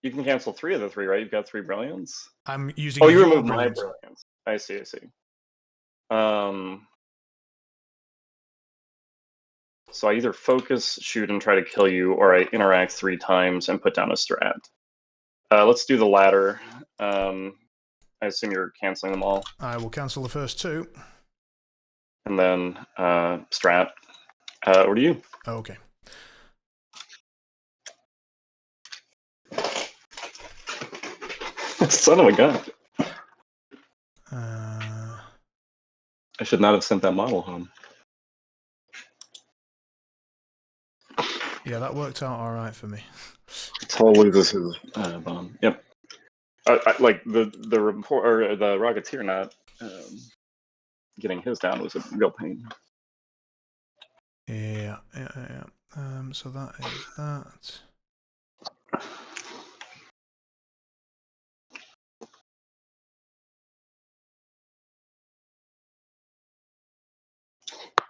You can cancel 3 of the 3, right? You've got 3 brilliance. I'm using. Oh, you removed my brilliance. I see. So I either focus, shoot, and try to kill you, or I interact 3 times and put down a strat. Let's do the latter. I assume you're canceling them all. I will cancel the first 2. And then strat. Over to you. Okay. Son of a gun. I should not have sent that model home. Yeah, that worked out all right for me. Tull loses his bomb. Yep. like the report or the Rocketeer not getting his down was a real pain. Yeah. So that is that.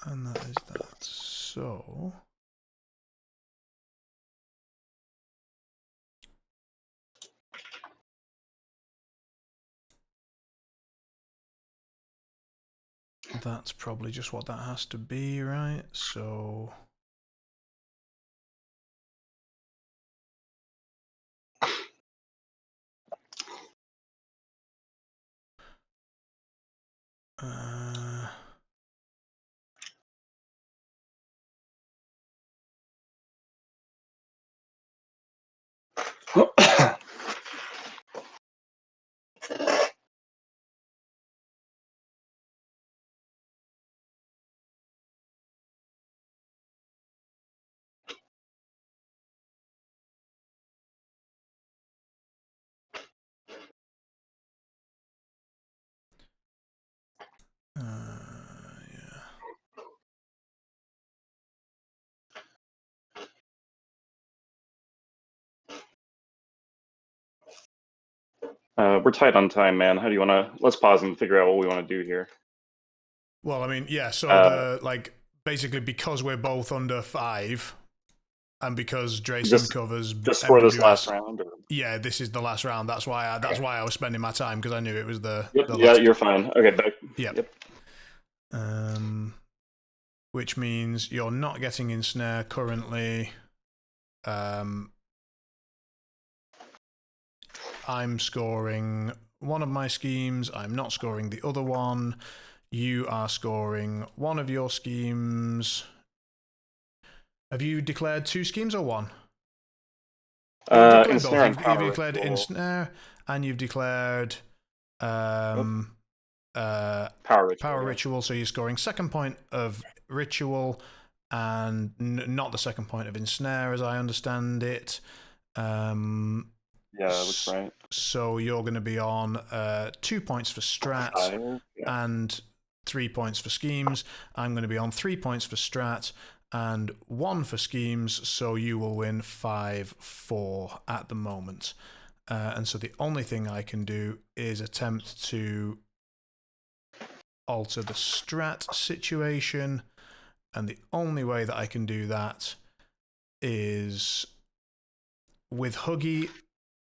And that is that. So that's probably just what that has to be, right? So yeah. We're tight on time, man. How do you want to? Let's pause and figure out what we want to do here. Well, I mean, yeah. So basically because we're both under 5, and because Draysen covers just for this MWS, last round. Or? Yeah, this is the last round. That's why I was spending my time, because I knew it was the Yep, the yeah, last. you're fine. Okay, back. Yep. Which means you're not getting Ensnare currently. I'm scoring one of my schemes. I'm not scoring the other one. You are scoring one of your schemes. Have you declared 2 schemes or 1? You've declared Ensnare both. and You've declared Ensnare, and you've declared Power Ritual. So you're scoring 2nd point of Ritual, and not the 2nd point of Ensnare, as I understand it. Yeah, that's right. So you're going to be on 2 points for strat and 3 points for schemes. I'm going to be on 3 points for strat and 1 for schemes, so you will win 5-4 at the moment. And so the only thing I can do is attempt to alter the strat situation, and the only way that I can do that is with Huggy,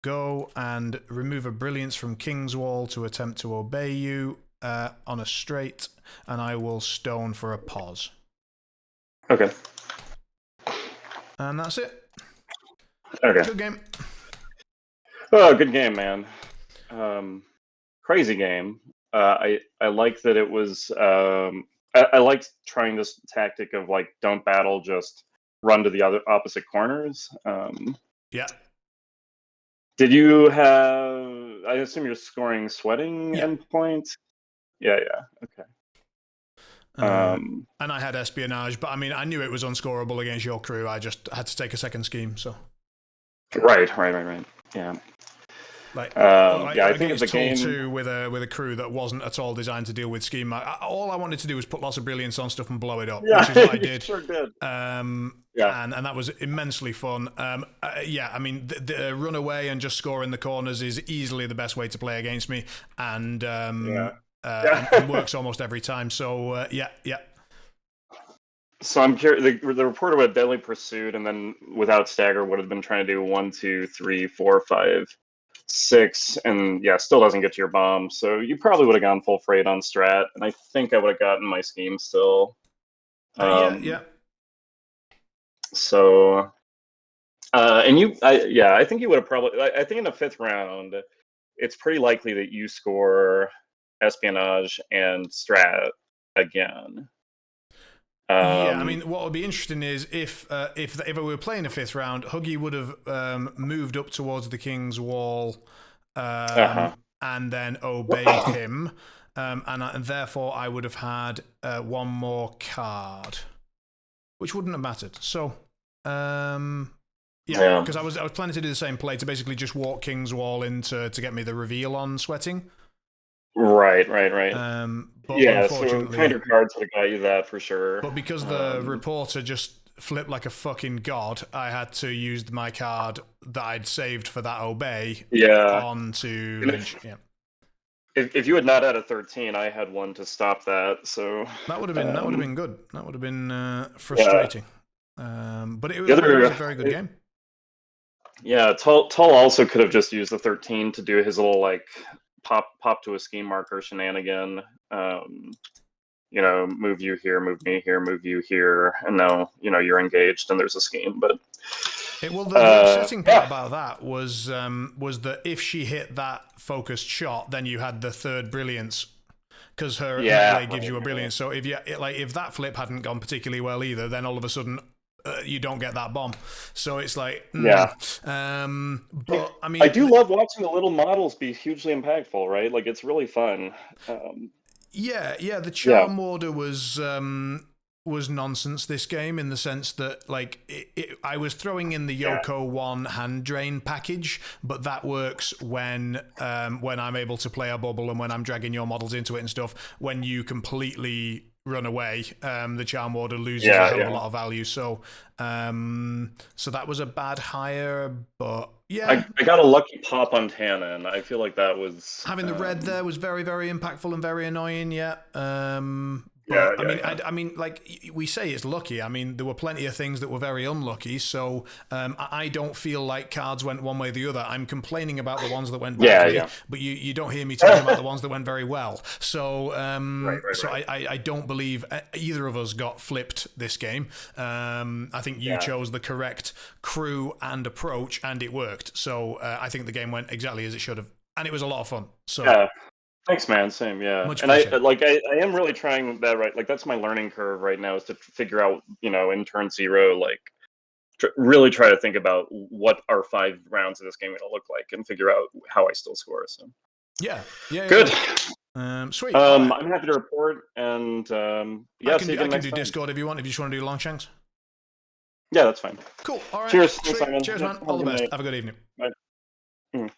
go and remove a brilliance from King's Wall to attempt to obey you on a straight, and I will stone for a pause. Okay. And that's it. Okay. Good game. Oh, good game, man. Crazy game. I like that it was. I liked trying this tactic of like don't battle, just run to the other opposite corners. Yeah. Did you have? I assume you're scoring sweating endpoint. Yeah. Okay. And I had Espionage, but I mean, I knew it was unscorable against your crew. I just had to take a 2nd scheme. So. Right. Yeah. I think it's a game Tull2 with a crew that wasn't at all designed to deal with scheme. All I wanted to do was put lots of brilliance on stuff and blow it up, which is what I did. Sure did. And that was immensely fun. I mean, the run away and just score in the corners is easily the best way to play against me, and and works almost every time. So yeah. So I'm curious. The reporter with Deadly Pursuit, and then without stagger would have been trying to do 1, 2, 3, 4, 5, 6, and still doesn't get to your bomb. So you probably would have gone full freight on strat, and I think I would have gotten my scheme still. Yeah. So, I think you would have probably. I think in the 5th round, it's pretty likely that you score Espionage and strat again. I mean, what would be interesting is if we were playing a 5th round, Huggy would have moved up towards the King's Wall and then obeyed him, and therefore I would have had 1 more card, which wouldn't have mattered. So, Yeah, because I was planning to do the same play to basically just walk King's Wall in to get me the reveal on sweating. Right. But Yeah, so unfortunately, kinder cards would have got you that for sure. But because the reporter just flipped like a fucking god, I had to use my card that I'd saved for that obey onto Lynch. Yeah. If you had not had a 13, I had one to stop that. So that would have been good. That would have been frustrating. But it was a very good game. Yeah, Tull also could have just used the 13 to do his little like pop to a scheme marker shenanigan. You know, move you here, move me here, move you here, and now you're engaged and there's a scheme. But the upsetting part about that was that if she hit that focused shot, then you had the third brilliance because her melee gives you a brilliance. So if that flip hadn't gone particularly well either, then all of a sudden you don't get that bomb. So it's like but I mean, I do love watching the little models be hugely impactful, right? Like it's really fun. The charm order was nonsense this game in the sense that like I was throwing in the Yoko 1 hand drain package, but that works when I'm able to play a bubble and when I'm dragging your models into it and stuff. When you completely run away, the charm order loses a hell of a lot of value. So that was a bad hire, but I got a lucky pop on Tana, and I feel like that was having the red there was very, very impactful and very annoying. I mean, like we say, it's lucky. I mean, there were plenty of things that were very unlucky. So I don't feel like cards went one way or the other. I'm complaining about the ones that went badly, but you don't hear me talking about the ones that went very well. So I don't believe either of us got flipped this game. I think you chose the correct crew and approach, and it worked. So I think the game went exactly as it should have, and it was a lot of fun. So. Yeah. Thanks, man. Same, yeah. Much and I am really trying that, right? Like that's my learning curve right now is to figure out, in turn 0, like really try to think about what our 5 rounds of this game are going to look like and figure out how I still score. So good. Sweet. I'm happy to report, and I can do Discord if you want. If you just want to do Longshanks. Yeah, that's fine. Cool. All right. Cheers. Cheers, man. All the best. Have a good evening. Bye.